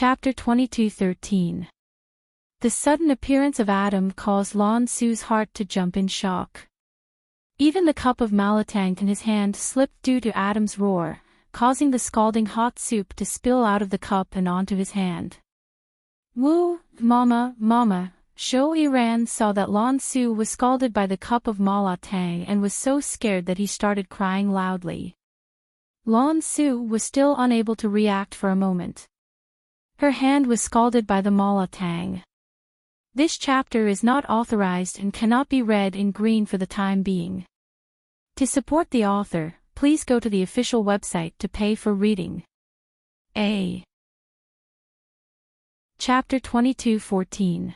Chapter 22:13. The sudden appearance of Adam caused Lan Su's heart to jump in shock. Even the cup of malatang in his hand slipped due to Adam's roar, causing the scalding hot soup to spill out of the cup and onto his hand. "Woo, mama, mama." Zhou Yiran saw that Lan Su was scalded by the cup of malatang and was so scared that he started crying loudly. Lan Su was still unable to react for a moment. Her hand was scalded by the malatang. This chapter is not authorized and cannot be read in green for the time being. To support the author, please go to the official website to pay for reading. Chapter 22:14.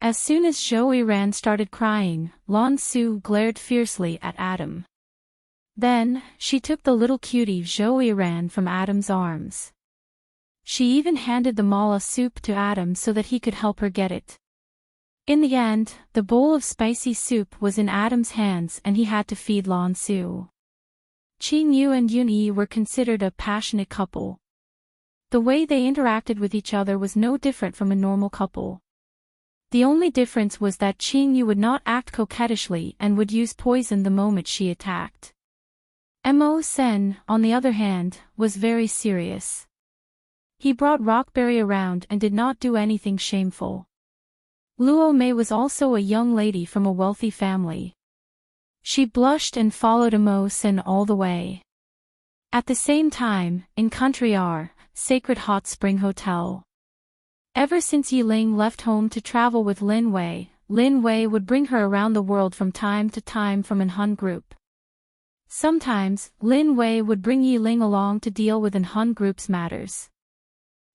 As soon as Zhou Yiran started crying, Lan Su glared fiercely at Adam. Then, she took the little cutie Zhou Yiran from Adam's arms. She even handed the mala soup to Adam so that he could help her get it. In the end, the bowl of spicy soup was in Adam's hands and he had to feed Lan Su. Qing Yu and Yun Yi were considered a passionate couple. The way they interacted with each other was no different from a normal couple. The only difference was that Qing Yu would not act coquettishly and would use poison the moment she attacked. Mo Sen, on the other hand, was very serious. He brought Rockberry around and did not do anything shameful. Luo Mei was also a young lady from a wealthy family. She blushed and followed Mo Sen all the way. At the same time, in Country R, Sacred Hot Spring Hotel. Ever since Yiling left home to travel with Lin Wei would bring her around the world from time to time from an Hun group. Sometimes, Lin Wei would bring Yiling along to deal with an Hun group's matters.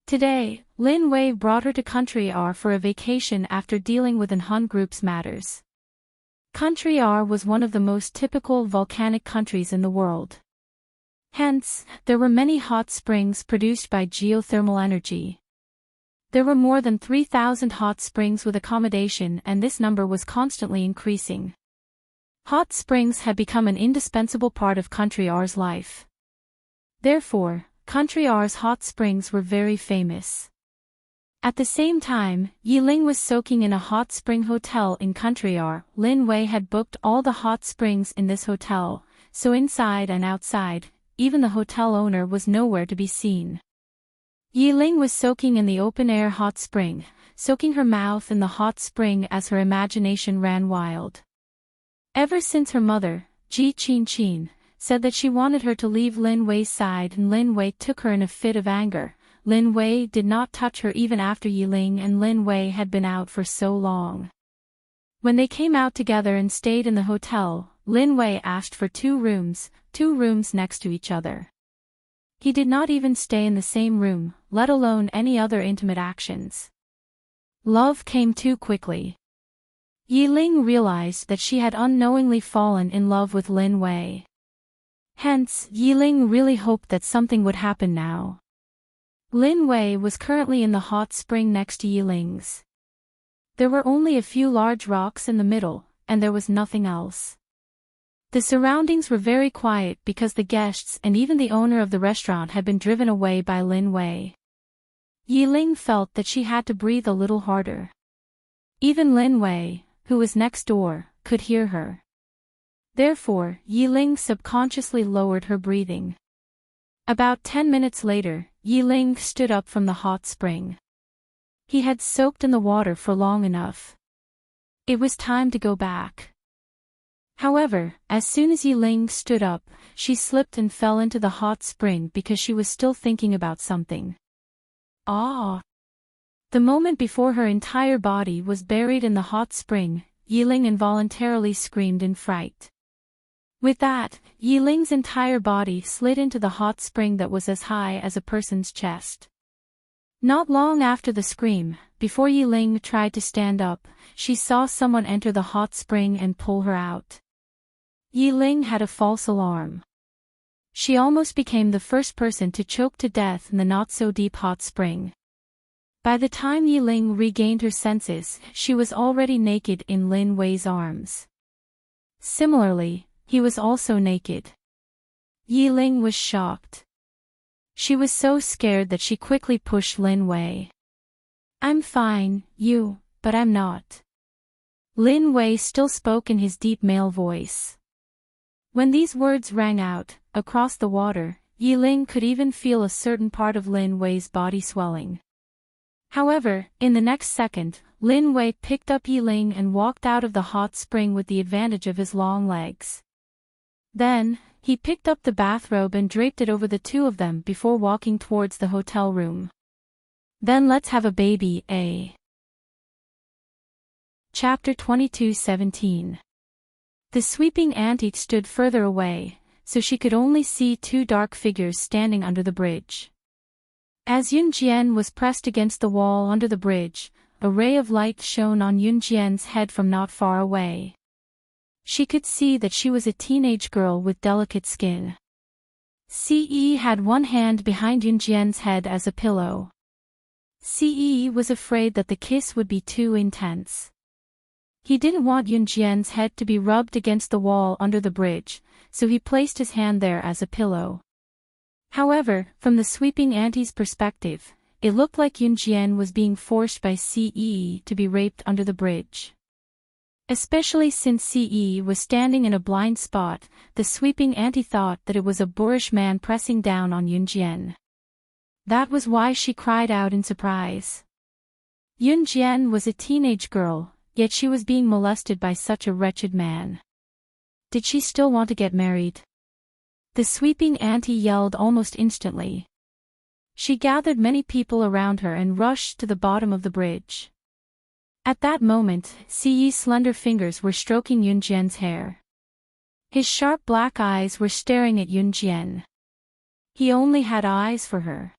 Today, Lin Wei brought her to Country R for a vacation after dealing with an Hun group's matters. Country R was one of the most typical volcanic countries in the world. Hence, there were many hot springs produced by geothermal energy. There were more than 3,000 hot springs with accommodation and this number was constantly increasing. Hot springs had become an indispensable part of Country R's life. Therefore, Country R's hot springs were very famous. At the same time, Yiling was soaking in a hot spring hotel in Country R. Lin Wei had booked all the hot springs in this hotel, so inside and outside, even the hotel owner was nowhere to be seen. Yiling was soaking in the open-air hot spring, soaking her mouth in the hot spring as her imagination ran wild. Ever since her mother, Ji Qin, said that she wanted her to leave Lin Wei's side and Lin Wei took her in a fit of anger, Lin Wei did not touch her even after Yiling and Lin Wei had been out for so long. When they came out together and stayed in the hotel, Lin Wei asked for two rooms next to each other. He did not even stay in the same room, let alone any other intimate actions. Love came too quickly. Yiling realized that she had unknowingly fallen in love with Lin Wei. Hence, Yiling really hoped that something would happen now. Lin Wei was currently in the hot spring next to Yiling's. There were only a few large rocks in the middle, and there was nothing else. The surroundings were very quiet because the guests and even the owner of the restaurant had been driven away by Lin Wei. Yiling felt that she had to breathe a little harder. Even Lin Wei, who was next door, could hear her. Therefore, Yiling subconsciously lowered her breathing. About 10 minutes later, Yiling stood up from the hot spring. He had soaked in the water for long enough. It was time to go back. However, as soon as Yiling stood up, she slipped and fell into the hot spring because she was still thinking about something. Ah! The moment before her entire body was buried in the hot spring, Yiling involuntarily screamed in fright. With that, Yiling's entire body slid into the hot spring that was as high as a person's chest. Not long after the scream, before Yiling tried to stand up, she saw someone enter the hot spring and pull her out. Yiling had a false alarm. She almost became the first person to choke to death in the not-so-deep hot spring. By the time Yiling regained her senses, she was already naked in Lin Wei's arms. Similarly, he was also naked. Yiling was shocked. She was so scared that she quickly pushed Lin away. I'm fine, but I'm not. Lin Wei still spoke in his deep male voice. When these words rang out, across the water, Yiling could even feel a certain part of Lin Wei's body swelling. However, in the next second, Lin Wei picked up Yiling and walked out of the hot spring with the advantage of his long legs. Then, he picked up the bathrobe and draped it over the two of them before walking towards the hotel room. Then let's have a baby, eh? Chapter 22:17. The sweeping auntie stood further away, so she could only see two dark figures standing under the bridge. As Yun Jian was pressed against the wall under the bridge, a ray of light shone on Yun Jian's head from not far away. She could see that she was a teenage girl with delicate skin. Ce had one hand behind Yun Jian's head as a pillow. Ce was afraid that the kiss would be too intense. He didn't want Yun Jian's head to be rubbed against the wall under the bridge, so he placed his hand there as a pillow. However, from the sweeping auntie's perspective, it looked like Yun Jian was being forced by Ce to be raped under the bridge. Especially since Ce was standing in a blind spot, the sweeping auntie thought that it was a boorish man pressing down on Yun Jian. That was why she cried out in surprise. Yun Jian was a teenage girl, yet she was being molested by such a wretched man. Did she still want to get married? The sweeping auntie yelled almost instantly. She gathered many people around her and rushed to the bottom of the bridge. At that moment, Ce's slender fingers were stroking Yun Jian's hair. His sharp black eyes were staring at Yun Jian. He only had eyes for her.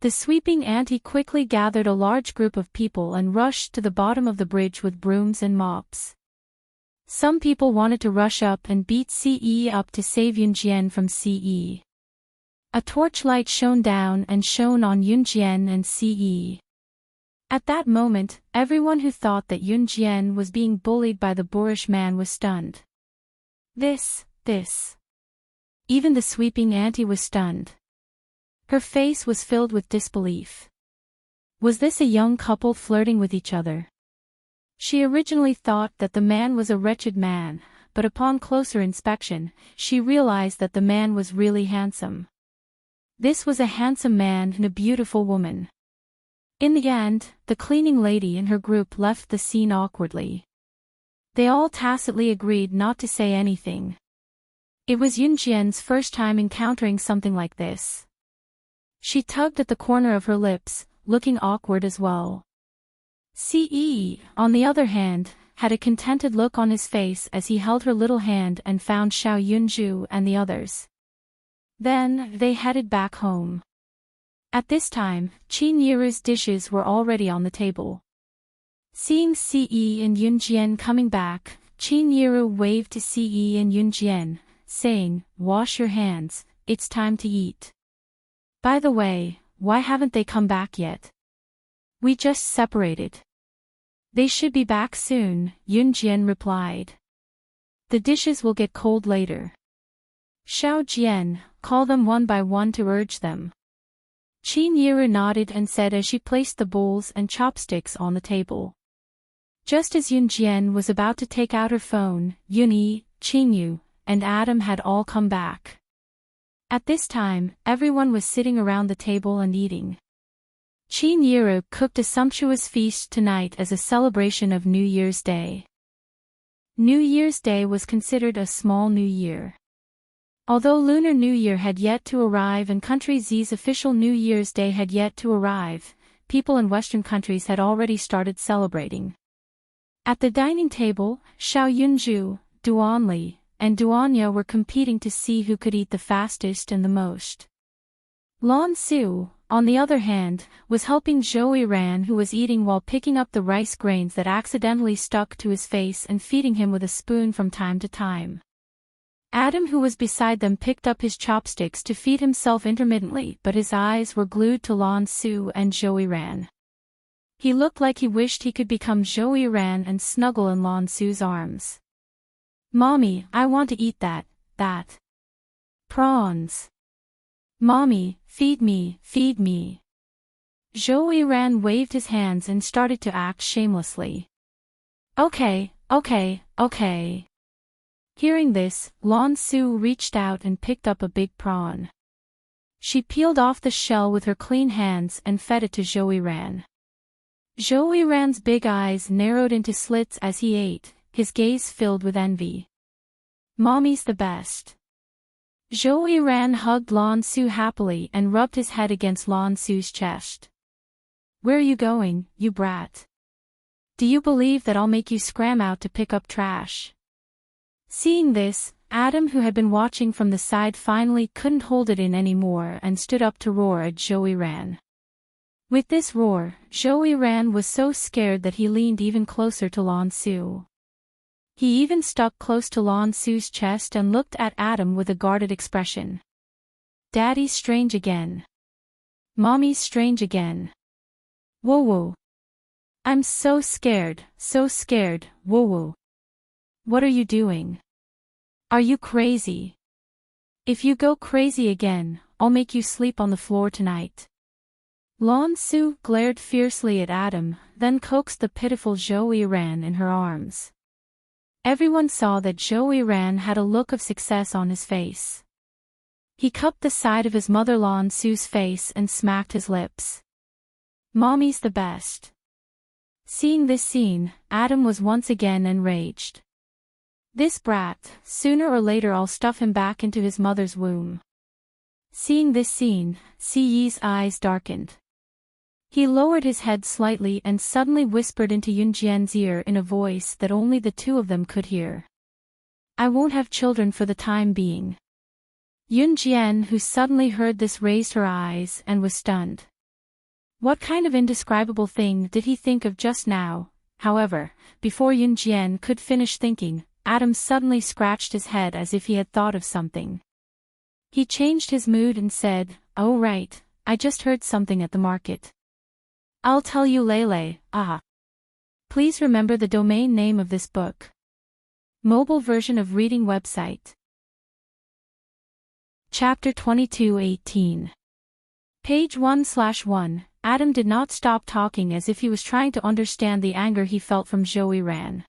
The sweeping auntie quickly gathered a large group of people and rushed to the bottom of the bridge with brooms and mops. Some people wanted to rush up and beat Ce up to save Yun Jian from Ce. A torchlight shone down and shone on Yun Jian and Ce. At that moment, everyone who thought that Yun Jian was being bullied by the boorish man was stunned. This. Even the sweeping auntie was stunned. Her face was filled with disbelief. Was this a young couple flirting with each other? She originally thought that the man was a wretched man, but upon closer inspection, she realized that the man was really handsome. This was a handsome man and a beautiful woman. In the end, the cleaning lady and her group left the scene awkwardly. They all tacitly agreed not to say anything. It was Yun Jian's first time encountering something like this. She tugged at the corner of her lips, looking awkward as well. Ce, on the other hand, had a contented look on his face as he held her little hand and found Xiao Yunju and the others. Then, they headed back home. At this time, Qin Yiru's dishes were already on the table. Seeing Ce and Yun Jian coming back, Qin Yiru waved to Ce and Yun Jian, saying, "Wash your hands, it's time to eat." By the way, why haven't they come back yet? We just separated. They should be back soon, Yun Jian replied. The dishes will get cold later. Xiao Jian, call them one by one to urge them. Qin Yiru nodded and said as she placed the bowls and chopsticks on the table. Just as Yun Jian was about to take out her phone, Yunyi, Qingyu, and Adam had all come back. At this time, everyone was sitting around the table and eating. Qin Yiru cooked a sumptuous feast tonight as a celebration of New Year's Day. New Year's Day was considered a small new year. Although Lunar New Year had yet to arrive and Country Z's official New Year's Day had yet to arrive, people in Western countries had already started celebrating. At the dining table, Xiao Yunju, Duanli, and Duanya were competing to see who could eat the fastest and the most. Lan Su, on the other hand, was helping Zhou Ran, who was eating while picking up the rice grains that accidentally stuck to his face and feeding him with a spoon from time to time. Adam, who was beside them, picked up his chopsticks to feed himself intermittently, but his eyes were glued to Lan Su and Zhou Ran. He looked like he wished he could become Zhou Ran and snuggle in Lan Su's arms. "Mommy, I want to eat that. Prawns." Mommy, feed me, feed me. Zhou Ran waved his hands and started to act shamelessly. Okay, okay, okay. Hearing this, Lan Su reached out and picked up a big prawn. She peeled off the shell with her clean hands and fed it to Zhou Ran. Zhou Ran's big eyes narrowed into slits as he ate, his gaze filled with envy. Mommy's the best. Zhou Ran hugged Lan Su happily and rubbed his head against Lan Su's chest. Where are you going, you brat? Do you believe that I'll make you scram out to pick up trash? Seeing this, Adam, who had been watching from the side, finally couldn't hold it in anymore and stood up to roar at Zhou Ran. With this roar, Zhou Ran was so scared that he leaned even closer to Lan Su. He even stuck close to Lan Su's chest and looked at Adam with a guarded expression. Daddy's strange again. Mommy's strange again. Whoa whoa. I'm so scared, whoa whoa. What are you doing? Are you crazy? If you go crazy again, I'll make you sleep on the floor tonight. Lan Su glared fiercely at Adam, then coaxed the pitiful Zhou Ran in her arms. Everyone saw that Zhou Ran had a look of success on his face. He cupped the side of his mother Lan Su's face and smacked his lips. Mommy's the best. Seeing this scene, Adam was once again enraged. This brat, sooner or later I'll stuff him back into his mother's womb. Seeing this scene, Siyi's eyes darkened. He lowered his head slightly and suddenly whispered into Yunjian's ear in a voice that only the two of them could hear. I won't have children for the time being. Yunjian, who suddenly heard this, raised her eyes and was stunned. What kind of indescribable thing did he think of just now? However, before Yunjian could finish thinking, Adam suddenly scratched his head as if he had thought of something. He changed his mood and said, Oh right, I just heard something at the market. I'll tell you Lele, ah. Please remember the domain name of this book. Mobile version of reading website. Chapter 22:18. Page 1/1. Adam did not stop talking as if he was trying to understand the anger he felt from Zhou Ran.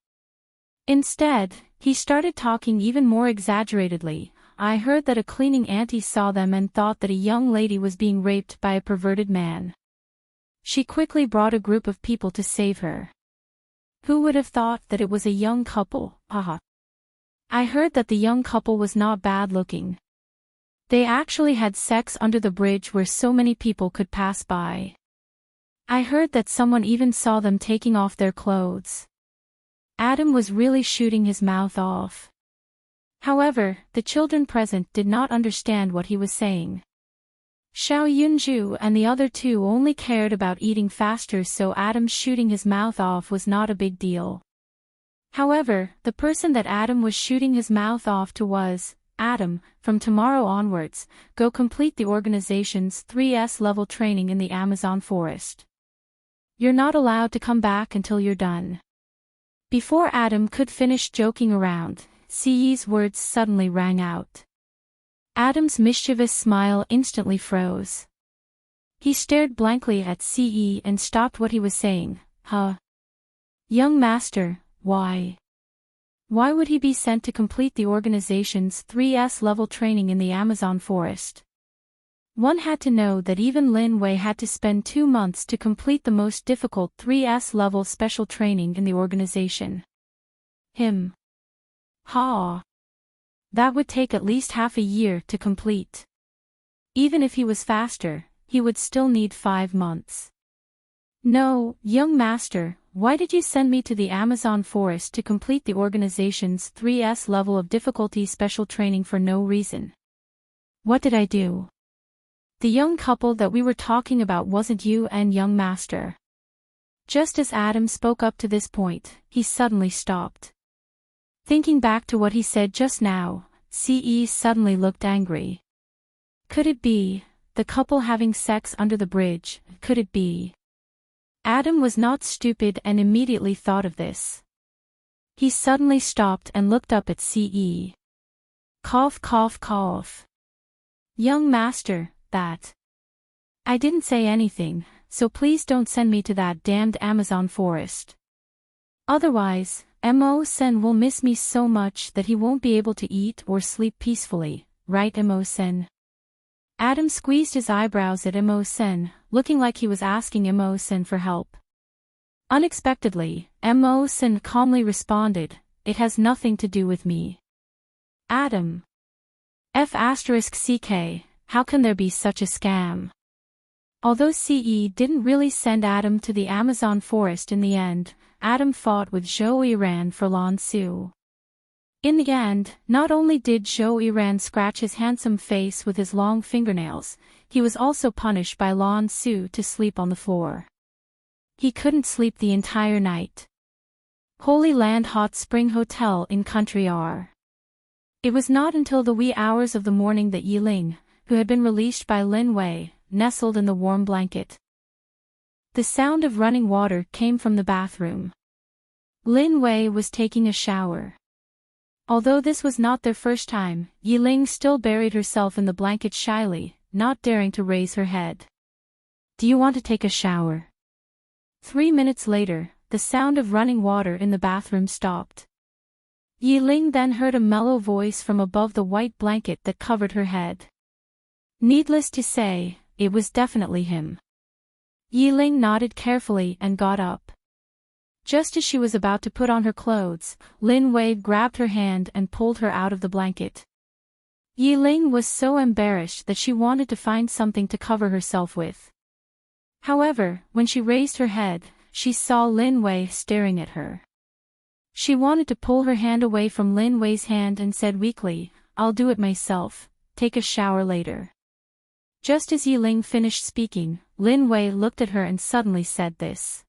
Instead, he started talking even more exaggeratedly. I heard that a cleaning auntie saw them and thought that a young lady was being raped by a perverted man. She quickly brought a group of people to save her. Who would have thought that it was a young couple, haha. I heard that the young couple was not bad looking. They actually had sex under the bridge where so many people could pass by. I heard that someone even saw them taking off their clothes. Adam was really shooting his mouth off. However, the children present did not understand what he was saying. Xiao Yunju and the other two only cared about eating faster, so Adam shooting his mouth off was not a big deal. However, the person that Adam was shooting his mouth off to was, Adam, from tomorrow onwards, go complete the organization's 3S level training in the Amazon forest. You're not allowed to come back until you're done. Before Adam could finish joking around, Siyi's words suddenly rang out. Adam's mischievous smile instantly froze. He stared blankly at Siyi and stopped what he was saying. Huh? Young master, why? Why would he be sent to complete the organization's 3S level training in the Amazon forest? One had to know that even Lin Wei had to spend 2 months to complete the most difficult 3S level special training in the organization. Him. Ha! That would take at least half a year to complete. Even if he was faster, he would still need 5 months. No, young master, why did you send me to the Amazon forest to complete the organization's 3S level of difficulty special training for no reason? What did I do? The young couple that we were talking about wasn't you and young master. Just as Adam spoke up to this point, he suddenly stopped. Thinking back to what he said just now, Ce suddenly looked angry. Could it be, the couple having sex under the bridge, could it be? Adam was not stupid and immediately thought of this. He suddenly stopped and looked up at Ce. Cough cough cough. Young master, that. I didn't say anything, so please don't send me to that damned Amazon forest. Otherwise, Mo-sen will miss me so much that he won't be able to eat or sleep peacefully, right Mo-sen? Adam squeezed his eyebrows at Mo-sen, looking like he was asking Mo-sen for help. Unexpectedly, Mo-sen calmly responded, "It has nothing to do with me." Adam. F***ck, how can there be such a scam? Although CE didn't really send Adam to the Amazon forest in the end, Adam fought with Zhou Yiran for Lan Su. In the end, not only did Zhou Yiran scratch his handsome face with his long fingernails, he was also punished by Lan Su to sleep on the floor. He couldn't sleep the entire night. Holy Land Hot Spring Hotel in Country R. It was not until the wee hours of the morning that Yiling, who had been released by Lin Wei, nestled in the warm blanket. The sound of running water came from the bathroom. Lin Wei was taking a shower. Although this was not their first time, Yiling still buried herself in the blanket shyly, not daring to raise her head. "Do you want to take a shower?" 3 minutes later, the sound of running water in the bathroom stopped. Yiling then heard a mellow voice from above the white blanket that covered her head. Needless to say, it was definitely him. Yiling nodded carefully and got up. Just as she was about to put on her clothes, Lin Wei grabbed her hand and pulled her out of the blanket. Yiling was so embarrassed that she wanted to find something to cover herself with. However, when she raised her head, she saw Lin Wei staring at her. She wanted to pull her hand away from Lin Wei's hand and said weakly, "I'll do it myself, take a shower later." Just as Yiling finished speaking, Lin Wei looked at her and suddenly said this.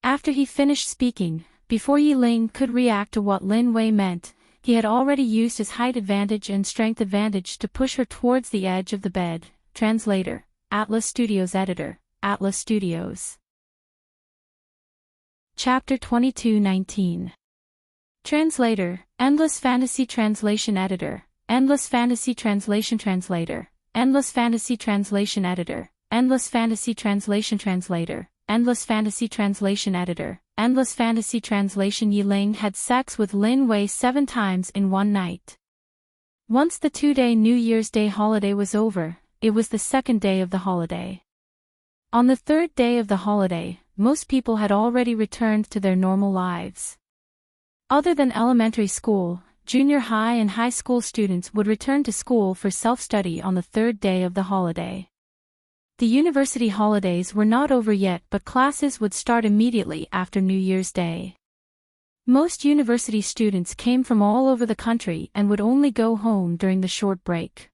After he finished speaking, before Yiling could react to what Lin Wei meant, he had already used his height advantage and strength advantage to push her towards the edge of the bed. Translator, Atlas Studios Editor, Atlas Studios. Chapter 22:19. Translator, Endless Fantasy Translation Editor, Endless Fantasy Translation Translator, Endless Fantasy Translation Editor, Endless Fantasy Translation Translator, Endless Fantasy Translation Editor, Endless Fantasy Translation. Yiling had sex with Lin Wei 7 times in one night. Once the 2-day New Year's Day holiday was over, it was the second day of the holiday. On the third day of the holiday, most people had already returned to their normal lives. Other than elementary school, junior high and high school students would return to school for self-study on the third day of the holiday. The university holidays were not over yet, but classes would start immediately after New Year's Day. Most university students came from all over the country and would only go home during the short break.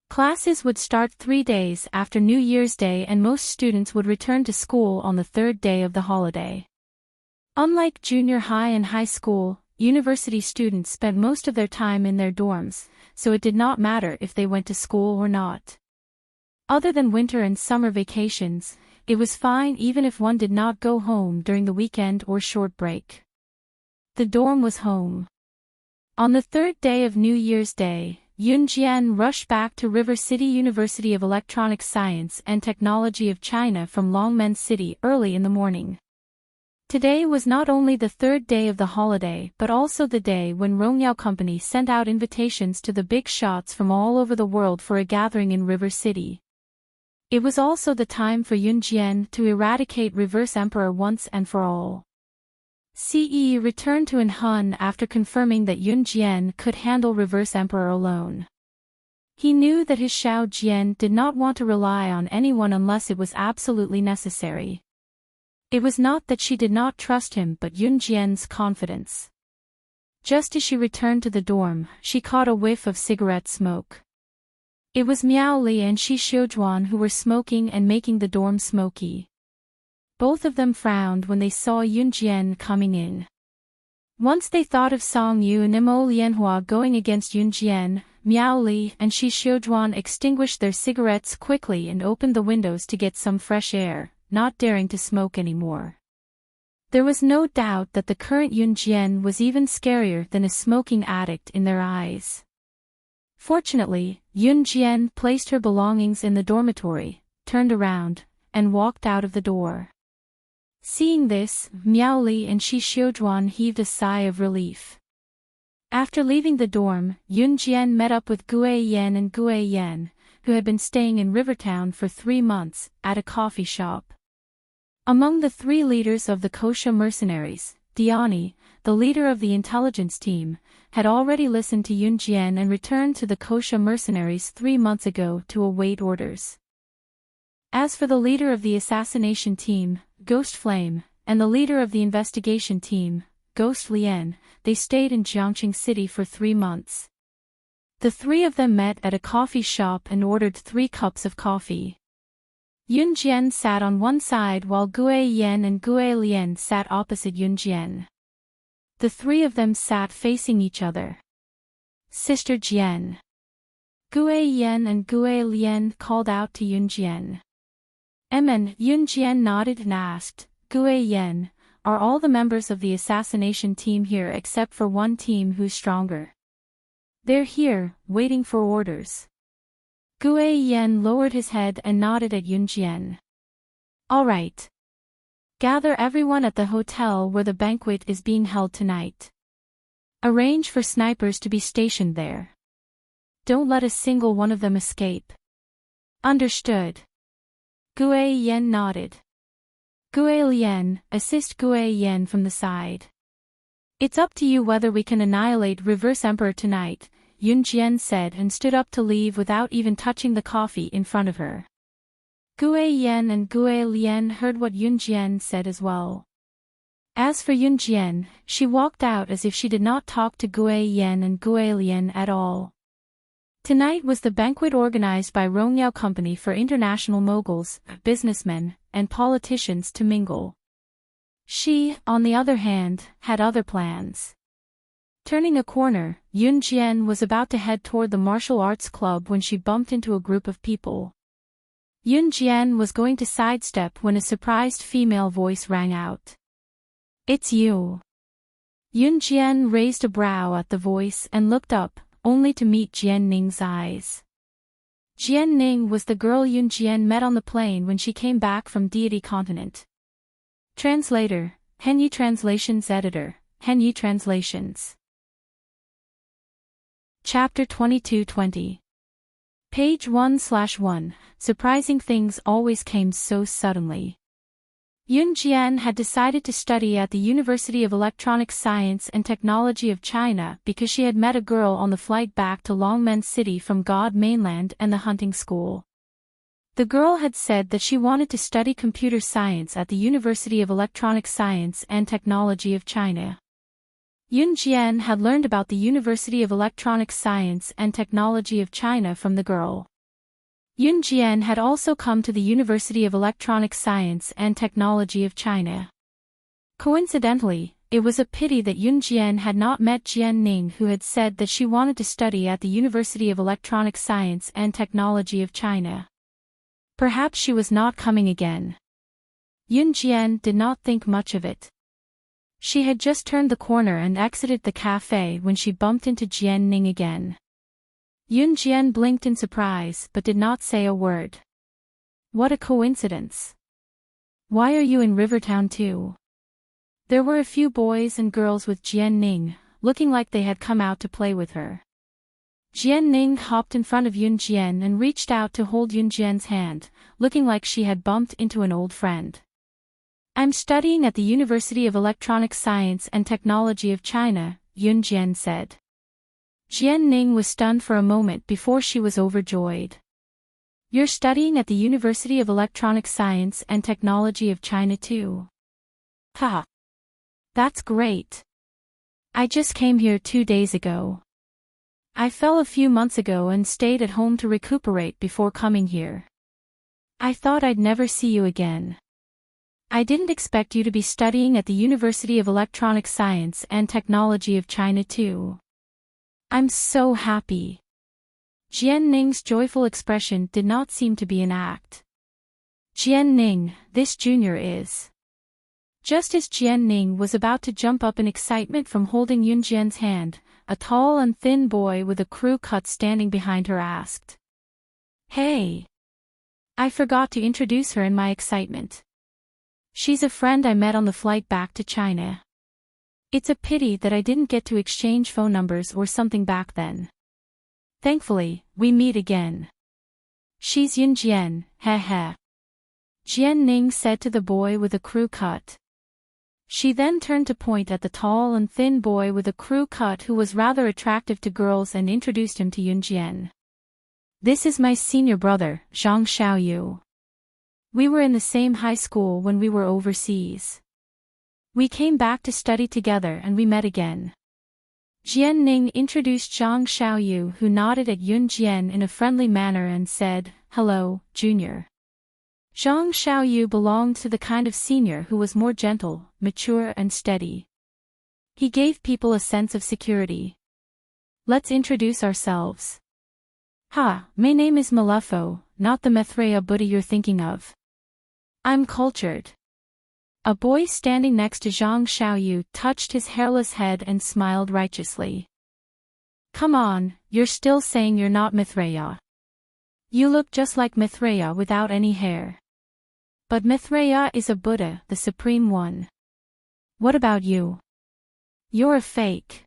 Classes would start 3 days after New Year's Day and most students would return to school on the third day of the holiday. Unlike junior high and high school, university students spent most of their time in their dorms, so it did not matter if they went to school or not. Other than winter and summer vacations, it was fine even if one did not go home during the weekend or short break. The dorm was home. On the third day of New Year's Day, Yun Jian rushed back to River City University of Electronic Science and Technology of China from Longmen City early in the morning. Today was not only the third day of the holiday but also the day when Rongyao Company sent out invitations to the big shots from all over the world for a gathering in River City. It was also the time for Yun Jian to eradicate Reverse Emperor once and for all. CE returned to Enhun after confirming that Yun Jian could handle Reverse Emperor alone. He knew that his Xiao Jian did not want to rely on anyone unless it was absolutely necessary. It was not that she did not trust him but Yun Jian's confidence. Just as she returned to the dorm, she caught a whiff of cigarette smoke. It was Miao Li and Shi Xiujuan who were smoking and making the dorm smoky. Both of them frowned when they saw Yun Jian coming in. Once they thought of Song Yu and Mo Lianhua going against Yun Jian, Miao Li and Shi Xiujuan extinguished their cigarettes quickly and opened the windows to get some fresh air, not daring to smoke anymore. There was no doubt that the current Yun Jian was even scarier than a smoking addict in their eyes. Fortunately, Yun Jian placed her belongings in the dormitory, turned around, and walked out of the door. Seeing this, Miao Li and Shi Xiujuan heaved a sigh of relief. After leaving the dorm, Yun Jian met up with Gue Yan and Gue Yan, who had been staying in Rivertown for 3 months, at a coffee shop. Among the 3 leaders of the Kosha mercenaries, Diani, the leader of the intelligence team, had already listened to Yun Jian and returned to the Kosha mercenaries 3 months ago to await orders. As for the leader of the assassination team, Ghost Flame, and the leader of the investigation team, Ghost Lian, they stayed in Jiangqing City for 3 months. The 3 of them met at a coffee shop and ordered 3 cups of coffee. Yun Jian sat on one side while Gue Yan and Gue Lian sat opposite Yun Jian. The 3 of them sat facing each other. Sister Jian. Gue Yan and Gue Lian called out to Yun Jian. And Yun Jian nodded and asked, Gue Yan, are all the members of the assassination team here except for one team who's stronger? They're here, waiting for orders. Gue Yan lowered his head and nodded at Yun Jian. All right. Gather everyone at the hotel where the banquet is being held tonight. Arrange for snipers to be stationed there. Don't let a single one of them escape. Understood. Gue Yan nodded. Gue Lian, assist Gue Yan from the side. It's up to you whether we can annihilate Reverse Emperor tonight, Yun Jian said and stood up to leave without even touching the coffee in front of her. Gue Yan and Gue Lian heard what Yun Jian said as well. As for Yun Jian, she walked out as if she did not talk to Gue Yan and Gue Lian at all. Tonight was the banquet organized by Rongyao Company for international moguls, businessmen, and politicians to mingle. She, on the other hand, had other plans. Turning a corner, Yun Jian was about to head toward the martial arts club when she bumped into a group of people. Yun Jian was going to sidestep when a surprised female voice rang out. It's you. Yun Jian raised a brow at the voice and looked up, only to meet Jian Ning's eyes. Jian Ning was the girl Yun Jian met on the plane when she came back from Deity Continent. Translator, Henyi Translations Editor, Henyi Translations. Chapter 2220. Page 1/1. Surprising things always came so suddenly. Yun Jian had decided to study at the University of Electronic Science and Technology of China because she had met a girl on the flight back to Longmen City from God Mainland and the hunting school. The girl had said that she wanted to study computer science at the University of Electronic Science and Technology of China. Yun Jian had learned about the University of Electronic Science and Technology of China from the girl. Yun Jian had also come to the University of Electronic Science and Technology of China. Coincidentally, it was a pity that Yun Jian had not met Jian Ning, who had said that she wanted to study at the University of Electronic Science and Technology of China. Perhaps she was not coming again. Yun Jian did not think much of it. She had just turned the corner and exited the cafe when she bumped into Jian Ning again. Yun Jian blinked in surprise but did not say a word. What a coincidence. Why are you in Rivertown too? There were a few boys and girls with Jian Ning, looking like they had come out to play with her. Jian Ning hopped in front of Yun Jian and reached out to hold Yun Jian's hand, looking like she had bumped into an old friend. I'm studying at the University of Electronic Science and Technology of China, Yun Jian said. Jian Ning was stunned for a moment before she was overjoyed. You're studying at the University of Electronic Science and Technology of China too? Haha. That's great. I just came here 2 days ago. I fell a few months ago and stayed at home to recuperate before coming here. I thought I'd never see you again. I didn't expect you to be studying at the University of Electronic Science and Technology of China too. I'm so happy. Jian Ning's joyful expression did not seem to be an act. Jian Ning, this junior is. Just as Jian Ning was about to jump up in excitement from holding Yun Jian's hand, a tall and thin boy with a crew cut standing behind her asked. Hey! I forgot to introduce her in my excitement. She's a friend I met on the flight back to China. It's a pity that I didn't get to exchange phone numbers or something back then. Thankfully, we meet again. She's Yun Jian, heh heh. Jian Ning said to the boy with a crew cut. She then turned to point at the tall and thin boy with a crew cut who was rather attractive to girls and introduced him to Yun Jian. This is my senior brother, Zhang Xiaoyu. We were in the same high school when we were overseas. We came back to study together and we met again. Jian Ning introduced Zhang Xiaoyu, who nodded at Yun Jian in a friendly manner and said, Hello, Junior. Zhang Xiaoyu belonged to the kind of senior who was more gentle, mature and steady. He gave people a sense of security. Let's introduce ourselves. Ha, my name is Malefo, not the Mithraea Buddha you're thinking of. I'm cultured. A boy standing next to Zhang Xiaoyu touched his hairless head and smiled righteously. Come on, you're still saying you're not Mithraea. You look just like Mithraea without any hair. But Mithraea is a Buddha, the Supreme One. What about you? You're a fake.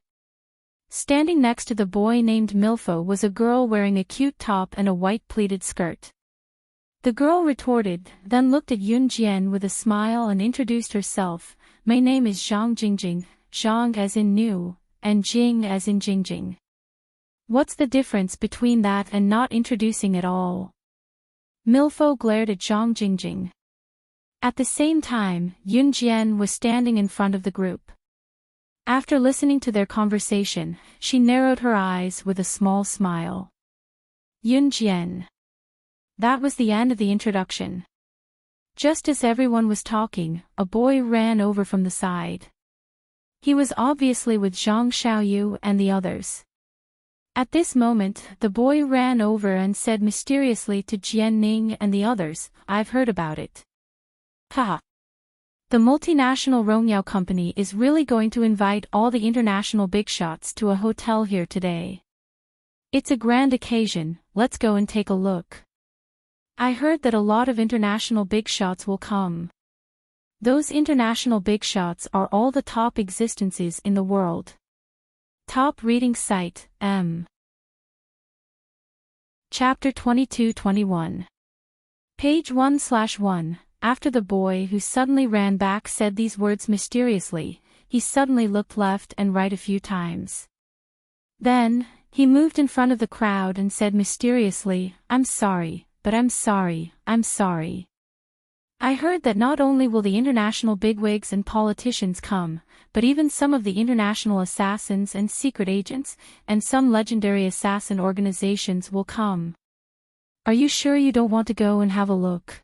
Standing next to the boy named Milfo was a girl wearing a cute top and a white pleated skirt. The girl retorted, then looked at Yun Jian with a smile and introduced herself. My name is Zhang Jingjing, Zhang as in new, and Jing as in Jingjing. What's the difference between that and not introducing at all? Milfo glared at Zhang Jingjing. At the same time, Yun Jian was standing in front of the group. After listening to their conversation, she narrowed her eyes with a small smile. Yun Jian. That was the end of the introduction. Just as everyone was talking, a boy ran over from the side. He was obviously with Zhang Xiaoyu and the others. At this moment, the boy ran over and said mysteriously to Jian Ning and the others, I've heard about it. Ha! The multinational Rongyao company is really going to invite all the international big shots to a hotel here today. It's a grand occasion, let's go and take a look. I heard that a lot of international big shots will come. Those international big shots are all the top existences in the world. Top reading site, M. Chapter 22-21. Page 1/1. After the boy who suddenly ran back said these words mysteriously, he suddenly looked left and right a few times. Then, he moved in front of the crowd and said mysteriously, I'm sorry, but I'm sorry, I'm sorry. I heard that not only will the international bigwigs and politicians come, but even some of the international assassins and secret agents, and some legendary assassin organizations will come. Are you sure you don't want to go and have a look?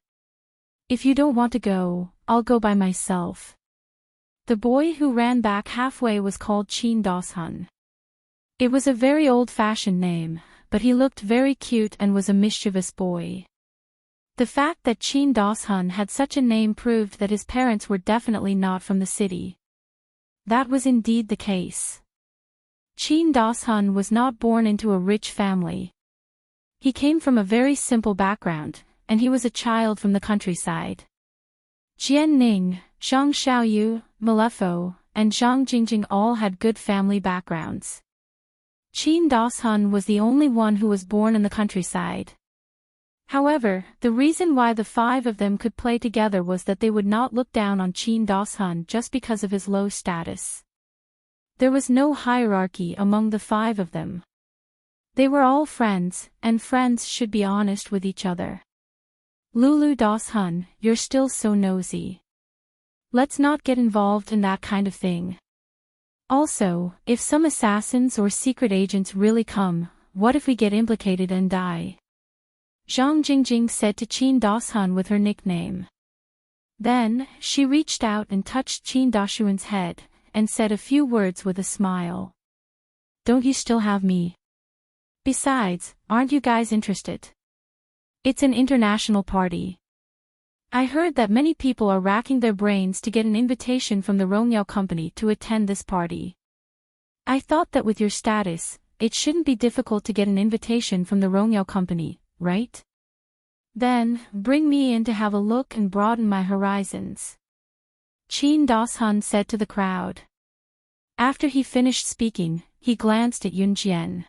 If you don't want to go, I'll go by myself. The boy who ran back halfway was called Qin Dashun. It was a very old-fashioned name, but he looked very cute and was a mischievous boy. The fact that Qin Dashun had such a name proved that his parents were definitely not from the city. That was indeed the case. Qin Dashun was not born into a rich family. He came from a very simple background, and he was a child from the countryside. Jian Ning, Zhang Xiaoyu, Malefo, and Zhang Jingjing all had good family backgrounds. Qin Dashun was the only one who was born in the countryside. However, the reason why the five of them could play together was that they would not look down on Qin Dashun just because of his low status. There was no hierarchy among the five of them. They were all friends, and friends should be honest with each other. Lulu Dashun, you're still so nosy. Let's not get involved in that kind of thing. Also, if some assassins or secret agents really come, what if we get implicated and die? Zhang Jingjing said to Qin Dashun with her nickname. Then, she reached out and touched Qin Dashun's head, and said a few words with a smile. Don't you still have me? Besides, aren't you guys interested? It's an international party. I heard that many people are racking their brains to get an invitation from the Rongyao company to attend this party. I thought that with your status, it shouldn't be difficult to get an invitation from the Rongyao company, right? Then, bring me in to have a look and broaden my horizons. Qin Dashun said to the crowd. After he finished speaking, he glanced at Yunjian.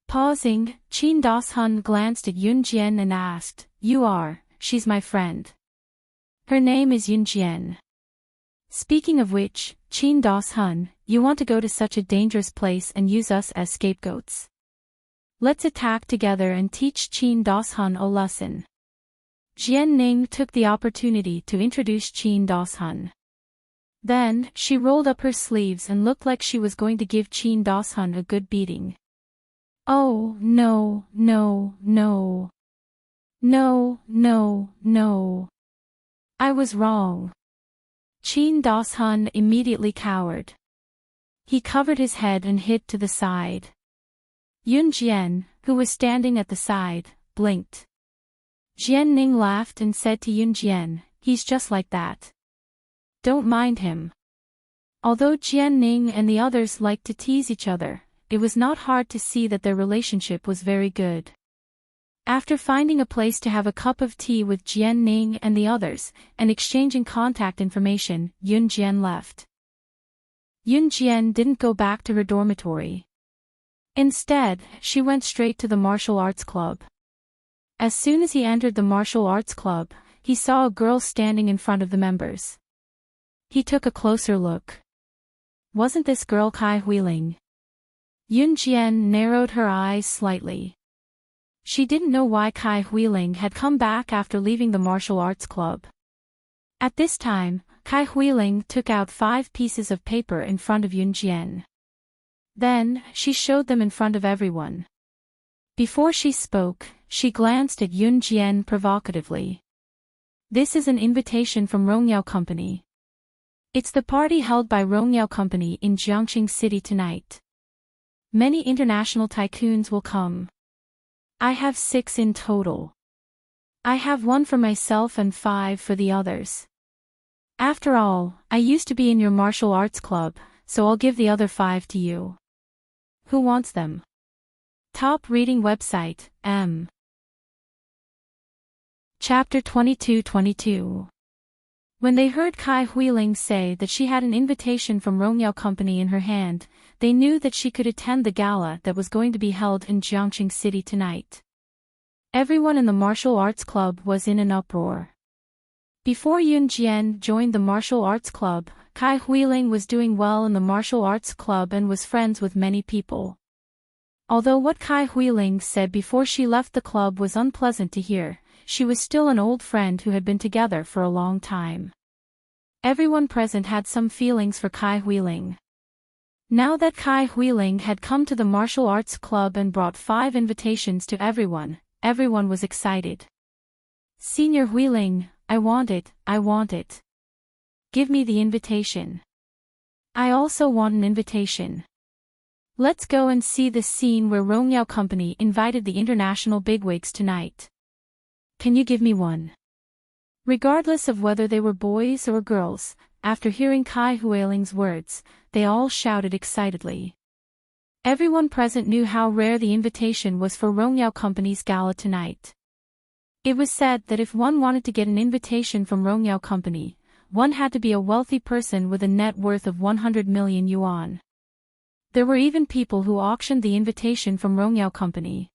Pausing, Qin Dashun glanced at Yunjian and asked, she's my friend. Her name is Yunjian. Speaking of which, Qin Dashun, you want to go to such a dangerous place and use us as scapegoats. Let's attack together and teach Qin Dashun a lesson. Jianning took the opportunity to introduce Qin Dashun. Then, she rolled up her sleeves and looked like she was going to give Qin Dashun a good beating. Oh, no, no, no. No, no, no. I was wrong. Qin Dashun immediately cowered. He covered his head and hid to the side. Yunjian, who was standing at the side, blinked. Jianning laughed and said to Yunjian, he's just like that. Don't mind him. Although Jianning and the others liked to tease each other, it was not hard to see that their relationship was very good. After finding a place to have a cup of tea with Jianning and the others, and exchanging contact information, Yunjian left. Yunjian didn't go back to her dormitory. Instead, she went straight to the martial arts club. As soon as he entered the martial arts club, he saw a girl standing in front of the members. He took a closer look. Wasn't this girl Kai Huiling? Yunjian narrowed her eyes slightly. She didn't know why Kai Huiling had come back after leaving the martial arts club. At this time, Kai Huiling took out 5 pieces of paper in front of Yunjian. Then, she showed them in front of everyone. Before she spoke, she glanced at Yunjian provocatively. This is an invitation from Rongyao Company. It's the party held by Rongyao Company in Jiangxing City tonight. Many international tycoons will come. I have 6 in total. I have 1 for myself and 5 for the others. After all, I used to be in your martial arts club, so I'll give the other 5 to you. Who wants them? Top reading website, M. Chapter 22-22. When they heard Kai Huiling say that she had an invitation from Rongyao Company in her hand, they knew that she could attend the gala that was going to be held in Jiangxing City tonight. Everyone in the martial arts club was in an uproar. Before Yunjian joined the martial arts club, Kai Huiling was doing well in the martial arts club and was friends with many people. Although what Kai Huiling said before she left the club was unpleasant to hear, she was still an old friend who had been together for a long time. Everyone present had some feelings for Kai Huiling. Now that Kai Huiling had come to the martial arts club and brought 5 invitations to everyone, everyone was excited. Senior Huiling, I want it, I want it. Give me the invitation. I also want an invitation. Let's go and see the scene where Rongyao Company invited the international bigwigs tonight. Can you give me one? Regardless of whether they were boys or girls, after hearing Kai Huiling's words, they all shouted excitedly. Everyone present knew how rare the invitation was for Rongyao Company's gala tonight. It was said that if one wanted to get an invitation from Rongyao Company, one had to be a wealthy person with a net worth of 100 million yuan. There were even people who auctioned the invitation from Rongyao Company.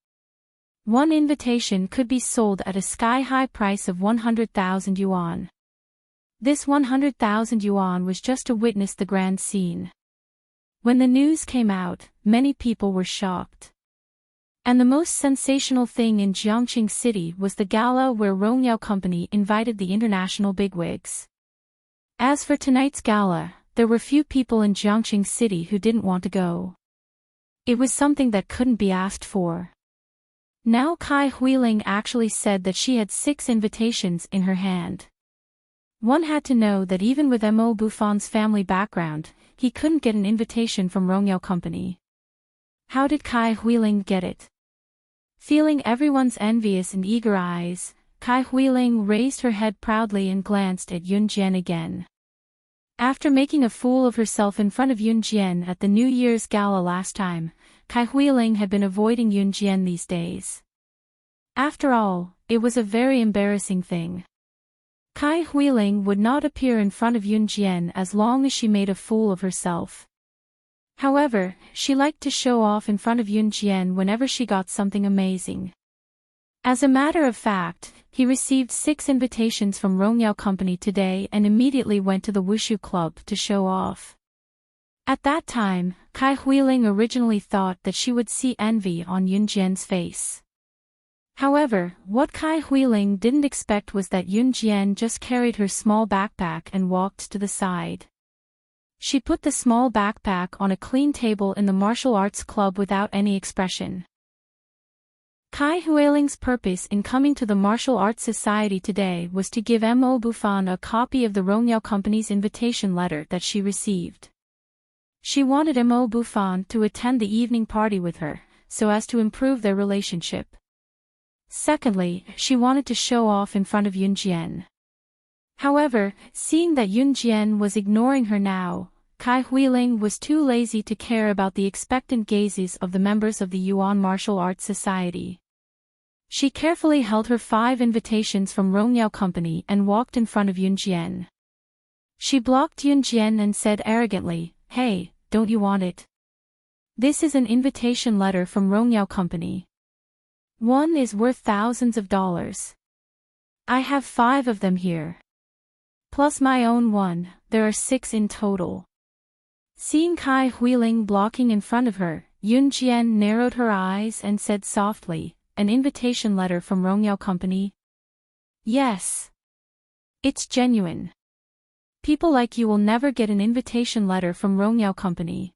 One invitation could be sold at a sky-high price of 100,000 yuan. This 100,000 yuan was just to witness the grand scene. When the news came out, many people were shocked. And the most sensational thing in Jiangxing City was the gala where Rongyao Company invited the international bigwigs. As for tonight's gala, there were few people in Jiangxing City who didn't want to go. It was something that couldn't be asked for. Now Kai Huiling actually said that she had 6 invitations in her hand. One had to know that even with Mo Buffon's family background, he couldn't get an invitation from Rongyao Company. How did Kai Huiling get it? Feeling everyone's envious and eager eyes, Kai Huiling raised her head proudly and glanced at Yun Jian again. After making a fool of herself in front of Yun Jian at the New Year's gala last time, Kai Huiling had been avoiding Yun Jian these days. After all, it was a very embarrassing thing. Kai Huiling would not appear in front of Yun Jian as long as she made a fool of herself. However, she liked to show off in front of Yun Jian whenever she got something amazing. As a matter of fact, he received 6 invitations from Rongyao Company today and immediately went to the Wushu Club to show off. At that time, Kai Huiling originally thought that she would see envy on Yun Jian's face. However, what Kai Huiling didn't expect was that Yun Jian just carried her small backpack and walked to the side. She put the small backpack on a clean table in the martial arts club without any expression. Kai Huiling's purpose in coming to the Martial Arts Society today was to give Mo Bufan a copy of the Rongyao Company's invitation letter that she received. She wanted Mo Bufan to attend the evening party with her, so as to improve their relationship. Secondly, she wanted to show off in front of Yun Jian. However, seeing that Yun Jian was ignoring her now, Kai Huiling was too lazy to care about the expectant gazes of the members of the Yuan Martial Arts Society. She carefully held her 5 invitations from Rongyao Company and walked in front of Yun Jian. She blocked Yun Jian and said arrogantly, "Hey, don't you want it? This is an invitation letter from Rongyao Company. One is worth thousands of dollars. I have 5 of them here. Plus my own one, there are 6 in total." Seeing Kai Huiling blocking in front of her, Yun Jian narrowed her eyes and said softly, "An invitation letter from Rongyao Company?" "Yes. It's genuine. People like you will never get an invitation letter from Rongyao Company.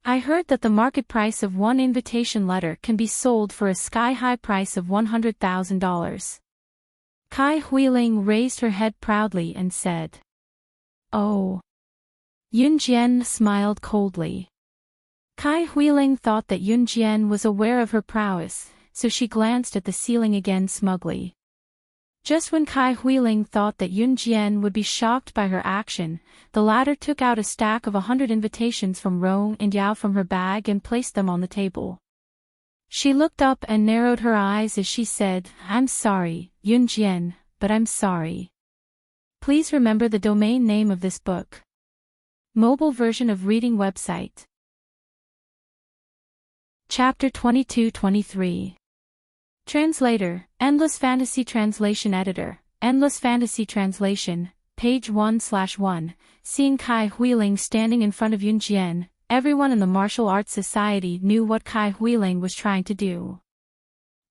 I heard that the market price of one invitation letter can be sold for a sky-high price of $100,000. Kai Huiling raised her head proudly and said, "Oh." Yun Jian smiled coldly. Kai Huiling thought that Yun Jian was aware of her prowess, so she glanced at the ceiling again smugly. Just when Kai Huiling thought that Yun Jian would be shocked by her action, the latter took out a stack of 100 invitations from Rong and Yao from her bag and placed them on the table. She looked up and narrowed her eyes as she said, "I'm sorry, Yun Jian, but I'm sorry. Please remember the domain name of this book." Mobile version of reading website. Chapter 22-23. Translator, Endless Fantasy Translation Editor, Endless Fantasy Translation, page 1/1. Seeing Kai Huiling standing in front of Yun Jian, everyone in the Martial Arts Society knew what Kai Huiling was trying to do.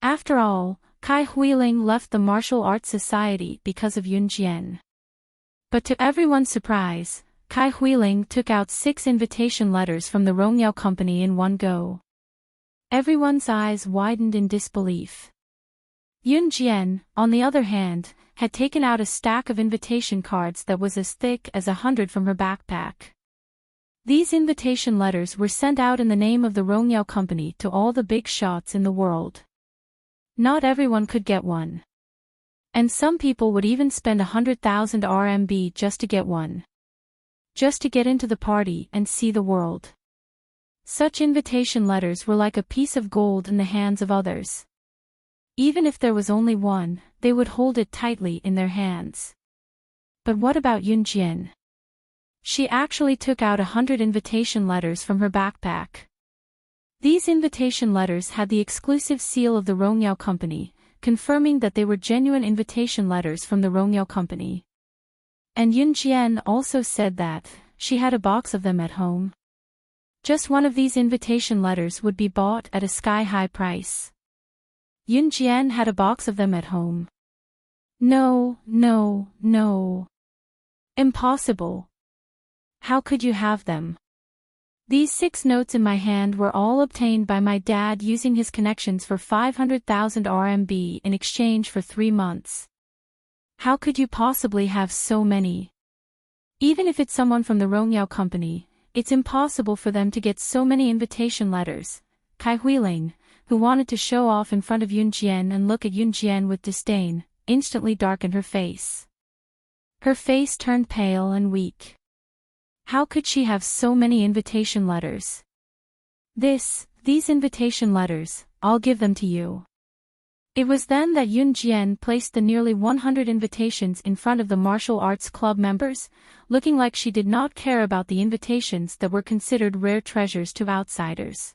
After all, Kai Huiling left the Martial Arts Society because of Yun Jian. But to everyone's surprise, Kai Huiling took out 6 invitation letters from the Rongyao Company in one go. Everyone's eyes widened in disbelief. Yun Jian, on the other hand, had taken out a stack of invitation cards that was as thick as 100 from her backpack. These invitation letters were sent out in the name of the Rongyao Company to all the big shots in the world. Not everyone could get one. And some people would even spend 100,000 RMB just to get one. Just to get into the party and see the world. Such invitation letters were like a piece of gold in the hands of others. Even if there was only one, they would hold it tightly in their hands. But what about Yun Jian? She actually took out 100 invitation letters from her backpack. These invitation letters had the exclusive seal of the Rongyao Company, confirming that they were genuine invitation letters from the Rongyao Company. And Yun Jian also said that she had a box of them at home. Just one of these invitation letters would be bought at a sky-high price. Yun Jian had a box of them at home. No. Impossible. How could you have them? These 6 notes in my hand were all obtained by my dad using his connections for 500,000 RMB in exchange for 3 months. How could you possibly have so many? Even if it's someone from the Rongyao Company, it's impossible for them to get so many invitation letters. Kai Huiling, who wanted to show off in front of Yun Jian and look at Yun Jian with disdain, instantly darkened her face. Her face turned pale and weak. How could she have so many invitation letters? These invitation letters, I'll give them to you. It was then that Yun Jian placed the nearly 100 invitations in front of the martial arts club members, looking like she did not care about the invitations that were considered rare treasures to outsiders.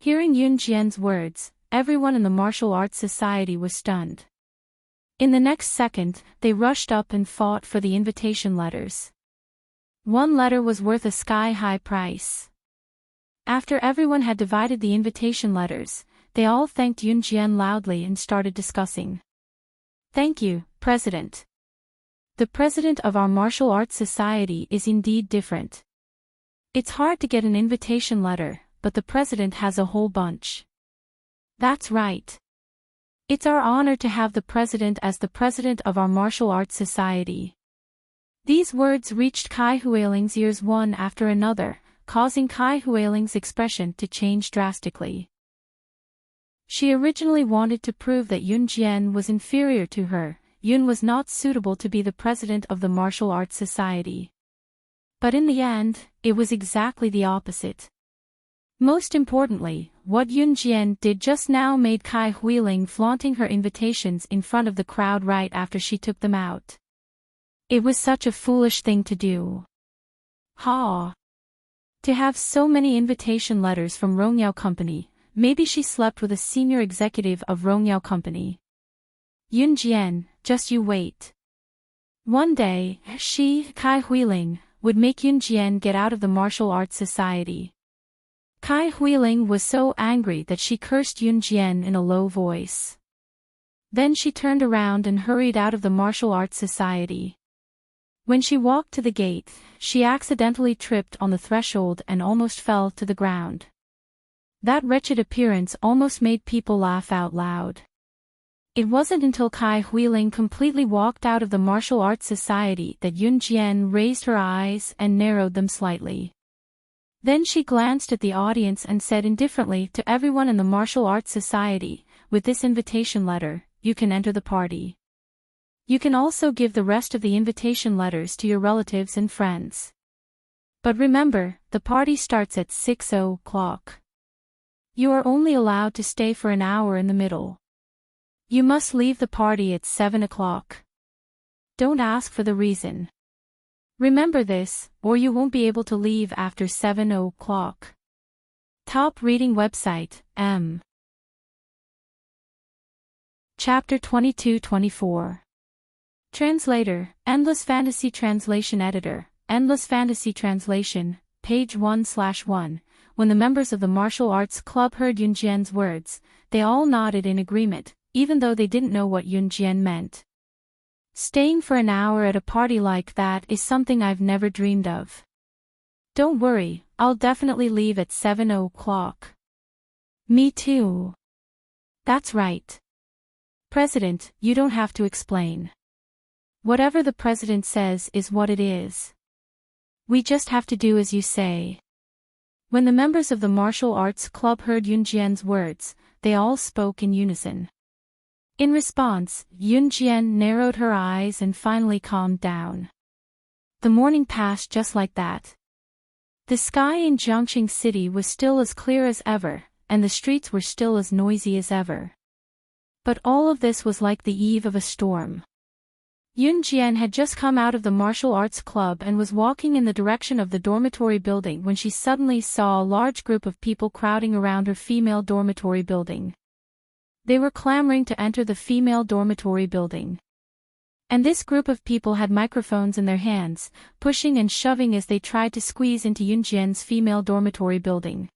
Hearing Yun Jian's words, everyone in the martial arts society was stunned. In the next second, they rushed up and fought for the invitation letters. One letter was worth a sky-high price. After everyone had divided the invitation letters, they all thanked Yun Jian loudly and started discussing. "Thank you, President. The president of our martial arts society is indeed different. It's hard to get an invitation letter, but the president has a whole bunch." "That's right. It's our honor to have the president as the president of our martial arts society." These words reached Kai Huiling's ears one after another, causing Kai Huiling's expression to change drastically. She originally wanted to prove that Yun Jian was inferior to her. Yun was not suitable to be the president of the martial arts society. But in the end, it was exactly the opposite. Most importantly, what Yun Jian did just now made Kai Huiling flaunting her invitations in front of the crowd right after she took them out. It was such a foolish thing to do. To have so many invitation letters from Rongyao Company. Maybe she slept with a senior executive of Rongyao Company. Yun Jian, just you wait. One day, Kai Huiling, would make Yun Jian get out of the martial arts society. Kai Huiling was so angry that she cursed Yun Jian in a low voice. Then she turned around and hurried out of the martial arts society. When she walked to the gate, she accidentally tripped on the threshold and almost fell to the ground. That wretched appearance almost made people laugh out loud. It wasn't until Kai Huiling completely walked out of the martial arts society that Yun Jian raised her eyes and narrowed them slightly. Then she glanced at the audience and said indifferently to everyone in the martial arts society, "With this invitation letter, you can enter the party. You can also give the rest of the invitation letters to your relatives and friends. But remember, the party starts at 6:00. You are only allowed to stay for an hour in the middle. You must leave the party at 7:00. Don't ask for the reason. Remember this, or you won't be able to leave after 7:00. Top reading website, M. Chapter 22-24. Translator, Endless Fantasy Translation Editor, Endless Fantasy Translation, page 1/1. When the members of the martial arts club heard Yun Jian's words, they all nodded in agreement, even though they didn't know what Yun Jian meant. Staying for an hour at a party like that is something I've never dreamed of. Don't worry, I'll definitely leave at 7:00. Me too. That's right. President, you don't have to explain. Whatever the president says is what it is. We just have to do as you say. When the members of the martial arts club heard Yun Jian's words, they all spoke in unison. In response, Yun Jian narrowed her eyes and finally calmed down. The morning passed just like that. The sky in Jiangxing City was still as clear as ever, and the streets were still as noisy as ever. But all of this was like the eve of a storm. Yun Jian had just come out of the martial arts club and was walking in the direction of the dormitory building when she suddenly saw a large group of people crowding around her female dormitory building. They were clamoring to enter the female dormitory building. And this group of people had microphones in their hands, pushing and shoving as they tried to squeeze into Yun Jian's female dormitory building.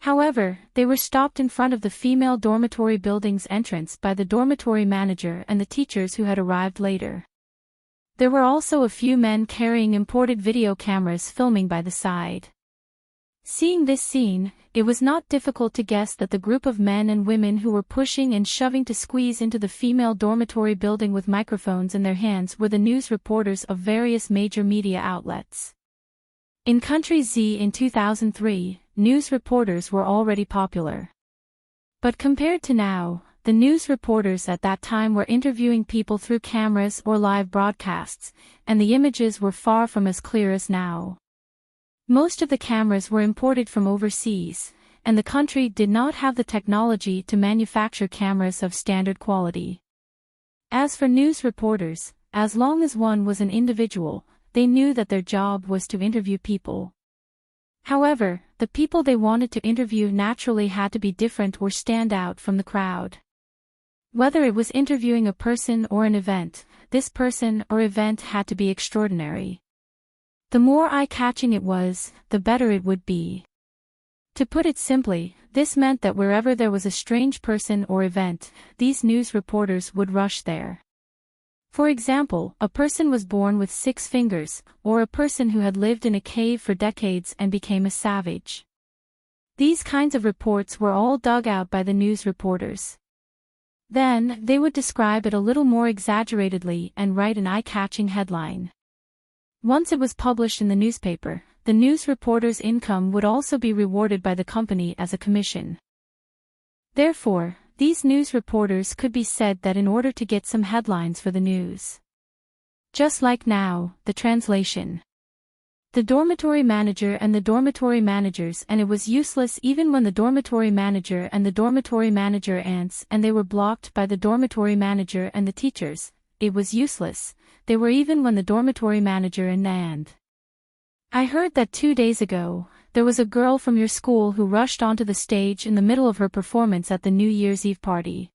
However, they were stopped in front of the female dormitory building's entrance by the dormitory manager and the teachers who had arrived later. There were also a few men carrying imported video cameras filming by the side. Seeing this scene, it was not difficult to guess that the group of men and women who were pushing and shoving to squeeze into the female dormitory building with microphones in their hands were the news reporters of various major media outlets. In Country Z in 2003, news reporters were already popular. But compared to now, the news reporters at that time were interviewing people through cameras or live broadcasts, and the images were far from as clear as now. Most of the cameras were imported from overseas, and the country did not have the technology to manufacture cameras of standard quality. As for news reporters, as long as one was an individual, they knew that their job was to interview people. However, the people they wanted to interview naturally had to be different or stand out from the crowd. Whether it was interviewing a person or an event, this person or event had to be extraordinary. The more eye-catching it was, the better it would be. To put it simply, this meant that wherever there was a strange person or event, these news reporters would rush there. For example, a person was born with 6 fingers, or a person who had lived in a cave for decades and became a savage. These kinds of reports were all dug out by the news reporters. Then, they would describe it a little more exaggeratedly and write an eye-catching headline. Once it was published in the newspaper, the news reporter's income would also be rewarded by the company as a commission. Therefore, these news reporters could be said that in order to get some headlines for the news. Just like now, the translation. The dormitory manager and the dormitory managers, and it was useless even when the dormitory manager and the dormitory manager ants and they were blocked by the dormitory manager and the teachers. It was useless, they were even when the dormitory manager and. I heard that 2 days ago, there was a girl from your school who rushed onto the stage in the middle of her performance at the New Year's Eve party.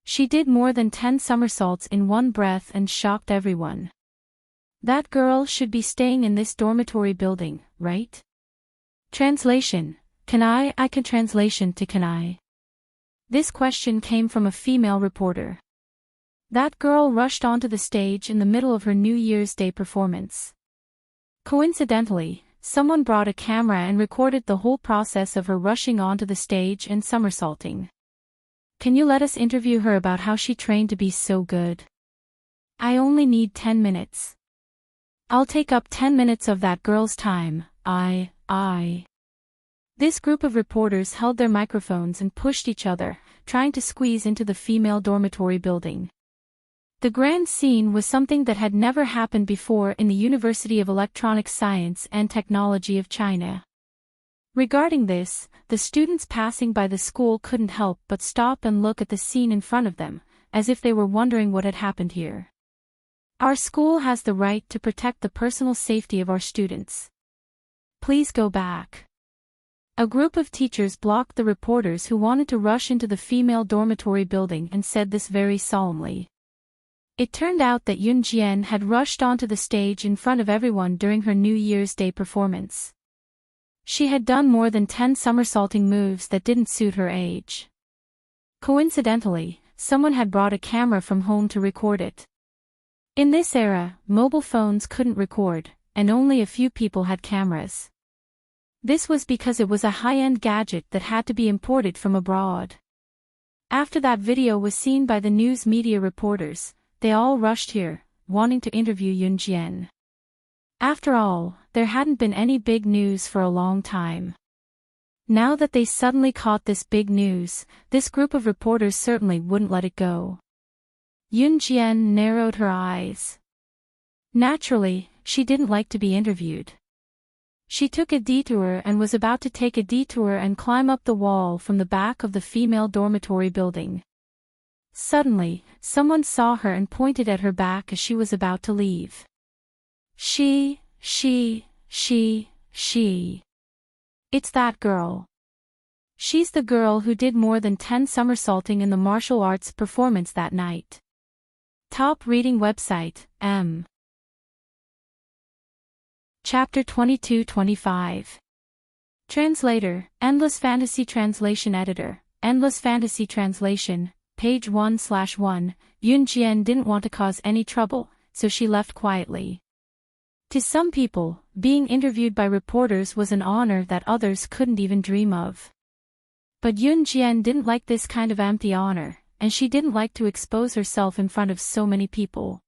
She did more than 10 somersaults in one breath and shocked everyone. That girl should be staying in this dormitory building, right? Translation. I can translation to can I? This question came from a female reporter. That girl rushed onto the stage in the middle of her New Year's Day performance. Coincidentally, someone brought a camera and recorded the whole process of her rushing onto the stage and somersaulting. Can you let us interview her about how she trained to be so good? I only need 10 minutes. I'll take up 10 minutes of that girl's time. This group of reporters held their microphones and pushed each other, trying to squeeze into the female dormitory building. The grand scene was something that had never happened before in the University of Electronic Science and Technology of China. Regarding this, the students passing by the school couldn't help but stop and look at the scene in front of them, as if they were wondering what had happened here. Our school has the right to protect the personal safety of our students. Please go back. A group of teachers blocked the reporters who wanted to rush into the female dormitory building and said this very solemnly. It turned out that Yun Jian had rushed onto the stage in front of everyone during her New Year's Day performance. She had done more than 10 somersaulting moves that didn't suit her age. Coincidentally, someone had brought a camera from home to record it. In this era, mobile phones couldn't record, and only a few people had cameras. This was because it was a high-end gadget that had to be imported from abroad. After that video was seen by the news media reporters, they all rushed here, wanting to interview Yun Jian. After all, there hadn't been any big news for a long time. Now that they suddenly caught this big news, this group of reporters certainly wouldn't let it go. Yun Jian narrowed her eyes. Naturally, she didn't like to be interviewed. She took a detour and was about to take a detour and climb up the wall from the back of the female dormitory building. Suddenly, someone saw her and pointed at her back as she was about to leave. She. It's that girl. She's the girl who did more than 10 somersaulting in the martial arts performance that night. Top reading website, M. Chapter 22-25. Translator, Endless Fantasy Translation Editor, Endless Fantasy Translation, page 1/1. Yun Jian didn't want to cause any trouble, so she left quietly. To some people, being interviewed by reporters was an honor that others couldn't even dream of. But Yun Jian didn't like this kind of empty honor, and she didn't like to expose herself in front of so many people.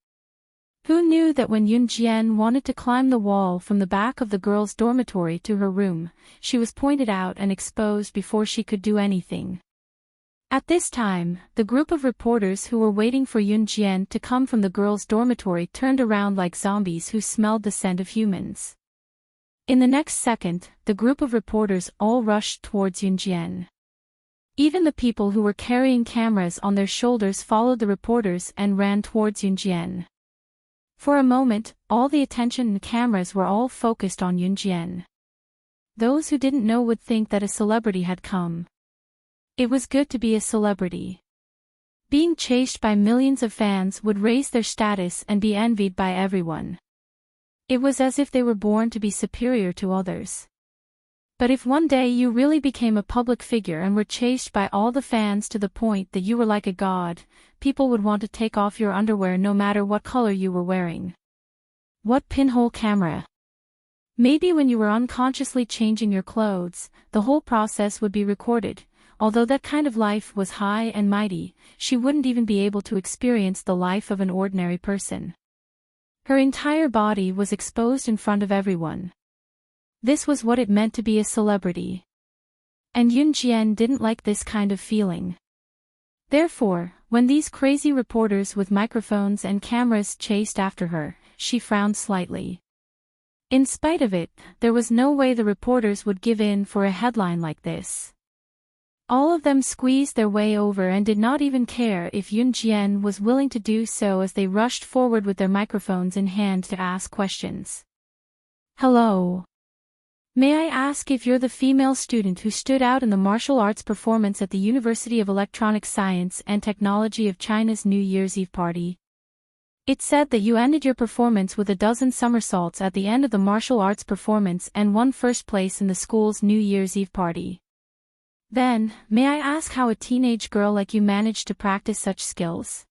Who knew that when Yun Jian wanted to climb the wall from the back of the girls' dormitory to her room, she was pointed out and exposed before she could do anything. At this time, the group of reporters who were waiting for Yun Jian to come from the girls' dormitory turned around like zombies who smelled the scent of humans. In the next second, the group of reporters all rushed towards Yun Jian. Even the people who were carrying cameras on their shoulders followed the reporters and ran towards Yun Jian. For a moment, all the attention and cameras were all focused on Yun Jian. Those who didn't know would think that a celebrity had come. It was good to be a celebrity. Being chased by millions of fans would raise their status and be envied by everyone. It was as if they were born to be superior to others. But if one day you really became a public figure and were chased by all the fans to the point that you were like a god, people would want to take off your underwear no matter what color you were wearing. What pinhole camera? Maybe when you were unconsciously changing your clothes, the whole process would be recorded. Although that kind of life was high and mighty, she wouldn't even be able to experience the life of an ordinary person. Her entire body was exposed in front of everyone. This was what it meant to be a celebrity. And Yun Jian didn't like this kind of feeling. Therefore, when these crazy reporters with microphones and cameras chased after her, she frowned slightly. In spite of it, there was no way the reporters would give in for a headline like this. All of them squeezed their way over and did not even care if Yun Jian was willing to do so as they rushed forward with their microphones in hand to ask questions. Hello. May I ask if you're the female student who stood out in the martial arts performance at the University of Electronic Science and Technology of China's New Year's Eve party? It said that you ended your performance with a dozen somersaults at the end of the martial arts performance and won first place in the school's New Year's Eve party. Then, may I ask how a teenage girl like you managed to practice such skills?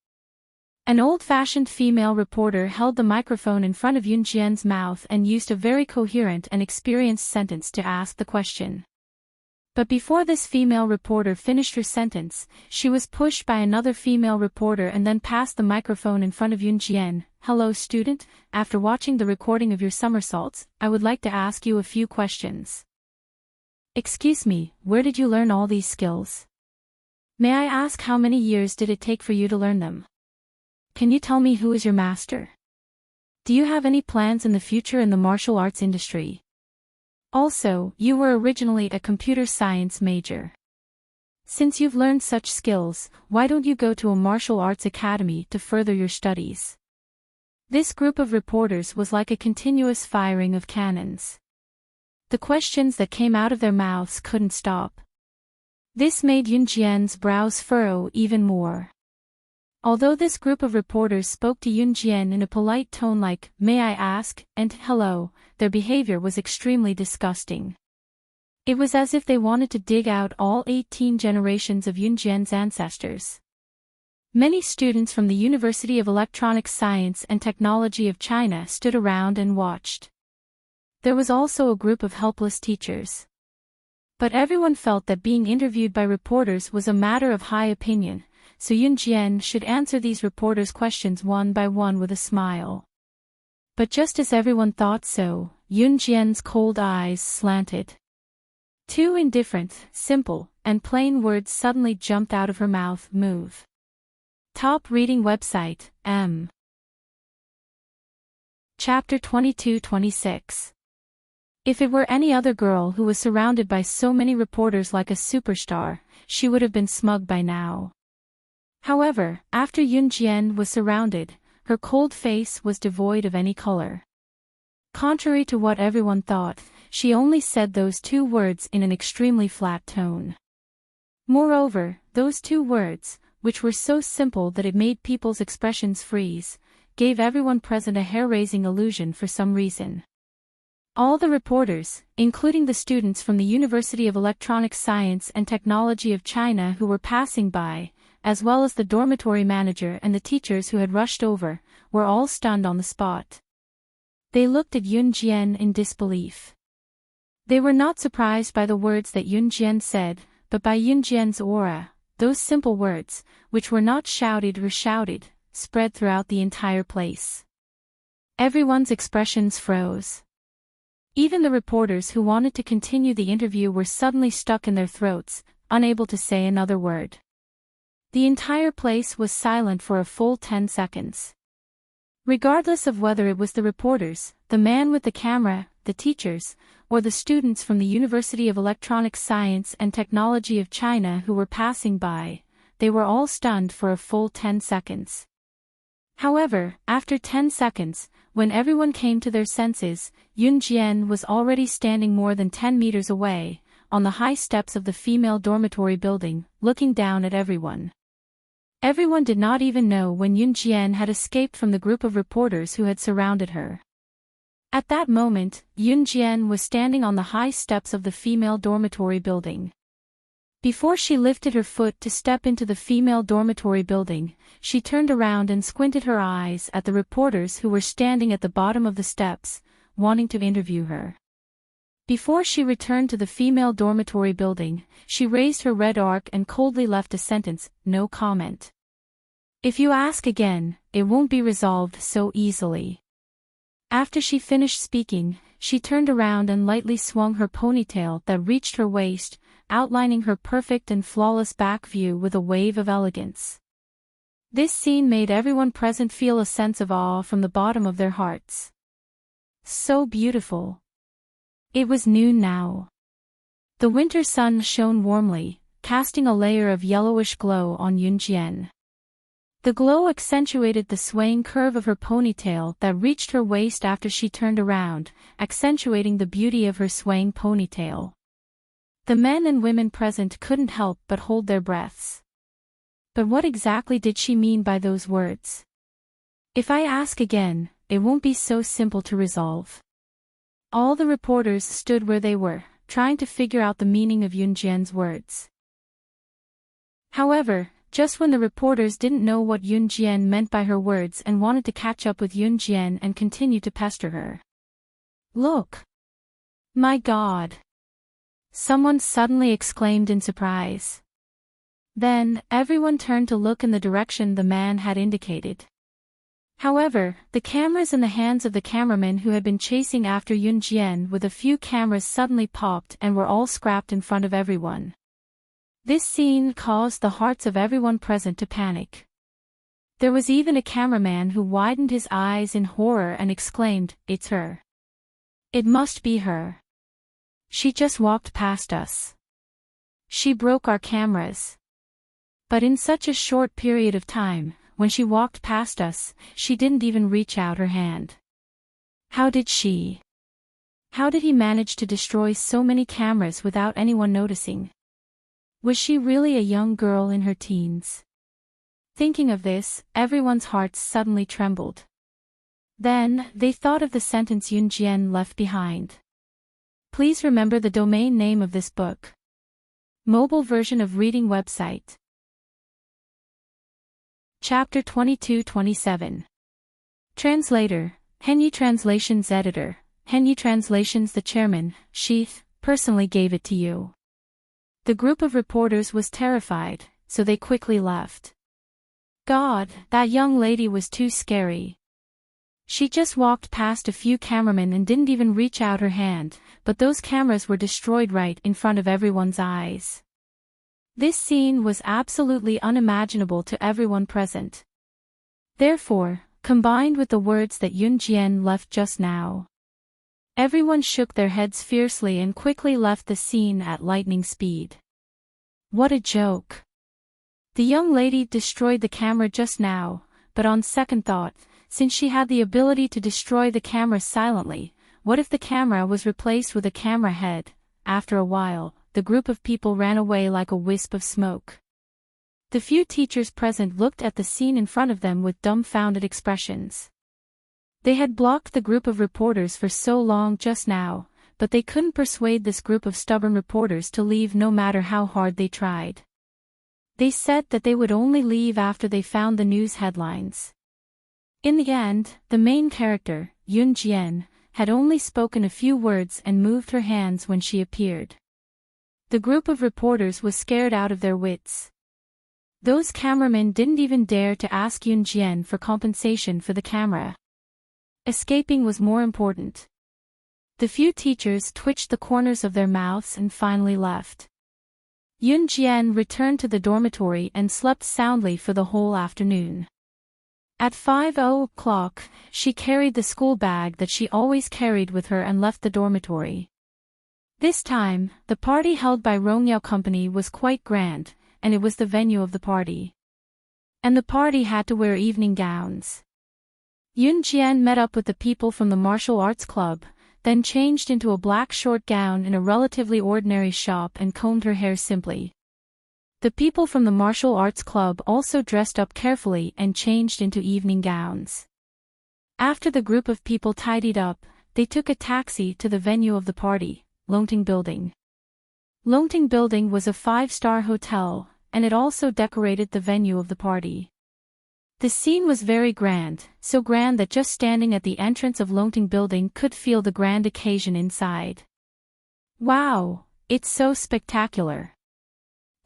An old-fashioned female reporter held the microphone in front of Yun Jian's mouth and used a very coherent and experienced sentence to ask the question. But before this female reporter finished her sentence, she was pushed by another female reporter and then passed the microphone in front of Yun Jian. Hello student, after watching the recording of your somersaults, I would like to ask you a few questions. Excuse me, where did you learn all these skills? May I ask how many years did it take for you to learn them? Can you tell me who is your master? Do you have any plans in the future in the martial arts industry? Also, you were originally a computer science major. Since you've learned such skills, why don't you go to a martial arts academy to further your studies? This group of reporters was like a continuous firing of cannons. The questions that came out of their mouths couldn't stop. This made Yun Jian's brows furrow even more. Although this group of reporters spoke to Yun Jian in a polite tone like, "May I ask," and "Hello," their behavior was extremely disgusting. It was as if they wanted to dig out all 18 generations of Yun Jian's ancestors. Many students from the University of Electronic Science and Technology of China stood around and watched. There was also a group of helpless teachers. But everyone felt that being interviewed by reporters was a matter of high opinion, so Yun Jian should answer these reporters' questions one by one with a smile. But just as everyone thought so, Yun Jian's cold eyes slanted. Two indifferent, simple, and plain words suddenly jumped out of her mouth: move. Top reading website, M. Chapter 22-26. If it were any other girl who was surrounded by so many reporters like a superstar, she would have been smug by now. However, after Yun Jian was surrounded, her cold face was devoid of any color. Contrary to what everyone thought, she only said those two words in an extremely flat tone. Moreover, those two words, which were so simple that it made people's expressions freeze, gave everyone present a hair-raising illusion for some reason. All the reporters, including the students from the University of Electronic Science and Technology of China who were passing by, as well as the dormitory manager and the teachers who had rushed over, were all stunned on the spot. They looked at Yun Jian in disbelief. They were not surprised by the words that Yun Jian said, but by Yun Jian's aura. Those simple words, which were not shouted or shouted, spread throughout the entire place. Everyone's expressions froze. Even the reporters who wanted to continue the interview were suddenly stuck in their throats, unable to say another word. The entire place was silent for a full 10 seconds. Regardless of whether it was the reporters, the man with the camera, the teachers, or the students from the University of Electronic Science and Technology of China who were passing by, they were all stunned for a full 10 seconds. However, after 10 seconds, when everyone came to their senses, Yun Jian was already standing more than 10 meters away, on the high steps of the female dormitory building, looking down at everyone. Everyone did not even know when Yun Jian had escaped from the group of reporters who had surrounded her. At that moment, Yun Jian was standing on the high steps of the female dormitory building. Before she lifted her foot to step into the female dormitory building, she turned around and squinted her eyes at the reporters who were standing at the bottom of the steps, wanting to interview her. Before she returned to the female dormitory building, she raised her red arc and coldly left a sentence, "No comment. If you ask again, it won't be resolved so easily." After she finished speaking, she turned around and lightly swung her ponytail that reached her waist, outlining her perfect and flawless back view with a wave of elegance. This scene made everyone present feel a sense of awe from the bottom of their hearts. So beautiful. It was noon now. The winter sun shone warmly, casting a layer of yellowish glow on Yun Jian. The glow accentuated the swaying curve of her ponytail that reached her waist after she turned around, accentuating the beauty of her swaying ponytail. The men and women present couldn't help but hold their breaths. But what exactly did she mean by those words? "If I ask again, it won't be so simple to resolve." All the reporters stood where they were, trying to figure out the meaning of Yun Jian's words. However, just when the reporters didn't know what Yun Jian meant by her words and wanted to catch up with Yun Jian and continue to pester her. "Look! My God!" someone suddenly exclaimed in surprise. Then, everyone turned to look in the direction the man had indicated. However, the cameras in the hands of the cameramen who had been chasing after Yun Jian with a few cameras suddenly popped and were all scrapped in front of everyone. This scene caused the hearts of everyone present to panic. There was even a cameraman who widened his eyes in horror and exclaimed, "It's her. It must be her. She just walked past us. She broke our cameras. But in such a short period of time, when she walked past us, she didn't even reach out her hand. How did he manage to destroy so many cameras without anyone noticing? Was she really a young girl in her teens?" Thinking of this, everyone's hearts suddenly trembled. Then, they thought of the sentence Yun Jian left behind. Please remember the domain name of this book. Mobile version of reading website. Chapter 22-27. Translator, Henyi Translations Editor, Henyi Translations The chairman, Sheath, personally gave it to you. The group of reporters was terrified, so they quickly left. God, that young lady was too scary. She just walked past a few cameramen and didn't even reach out her hand, but those cameras were destroyed right in front of everyone's eyes. This scene was absolutely unimaginable to everyone present. Therefore, combined with the words that Yun Jian left just now, everyone shook their heads fiercely and quickly left the scene at lightning speed. What a joke. The young lady destroyed the camera just now, but on second thought, since she had the ability to destroy the camera silently, what if the camera was replaced with a camera head? After a while, the group of people ran away like a wisp of smoke. The few teachers present looked at the scene in front of them with dumbfounded expressions. They had blocked the group of reporters for so long just now, but they couldn't persuade this group of stubborn reporters to leave no matter how hard they tried. They said that they would only leave after they found the news headlines. In the end, the main character, Yun Jian, had only spoken a few words and moved her hands when she appeared. The group of reporters was scared out of their wits. Those cameramen didn't even dare to ask Yun Jian for compensation for the camera. Escaping was more important. The few teachers twitched the corners of their mouths and finally left. Yun Jian returned to the dormitory and slept soundly for the whole afternoon. At 5:00, she carried the school bag that she always carried with her and left the dormitory. This time, the party held by Rongyao Company was quite grand, and it was the venue of the party. And the party had to wear evening gowns. Yun Jian met up with the people from the martial arts club, then changed into a black short gown in a relatively ordinary shop and combed her hair simply. The people from the martial arts club also dressed up carefully and changed into evening gowns. After the group of people tidied up, they took a taxi to the venue of the party, Longting Building. Longting Building was a 5-star hotel, and it also decorated the venue of the party. The scene was very grand, so grand that just standing at the entrance of Longting Building could feel the grand occasion inside. Wow, it's so spectacular.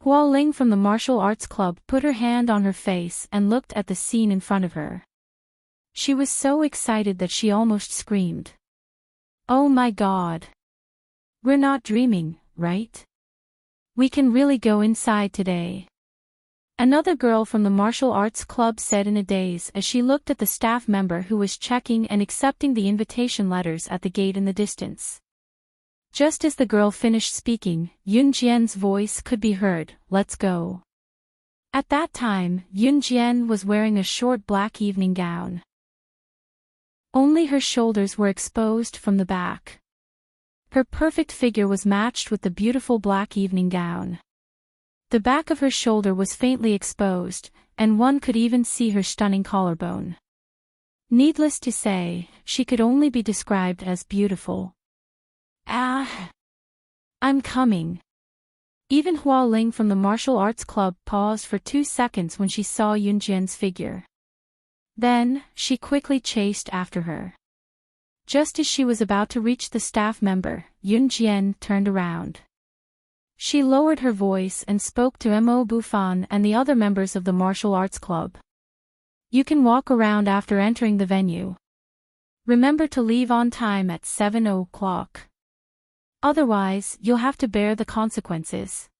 Hua Ling from the martial arts club put her hand on her face and looked at the scene in front of her. She was so excited that she almost screamed. Oh my God! We're not dreaming, right? We can really go inside today. Another girl from the martial arts club said in a daze as she looked at the staff member who was checking and accepting the invitation letters at the gate in the distance. Just as the girl finished speaking, Yun Jian's voice could be heard, "Let's go." At that time, Yun Jian was wearing a short black evening gown. Only her shoulders were exposed from the back. Her perfect figure was matched with the beautiful black evening gown. The back of her shoulder was faintly exposed, and one could even see her stunning collarbone. Needless to say, she could only be described as beautiful. Ah! I'm coming. Even Hua Ling from the martial arts club paused for 2 seconds when she saw Yun Jian's figure. Then, she quickly chased after her. Just as she was about to reach the staff member, Yun Jian turned around. She lowered her voice and spoke to Mo Bufan and the other members of the martial arts club. You can walk around after entering the venue. Remember to leave on time at 7:00. Otherwise, you'll have to bear the consequences.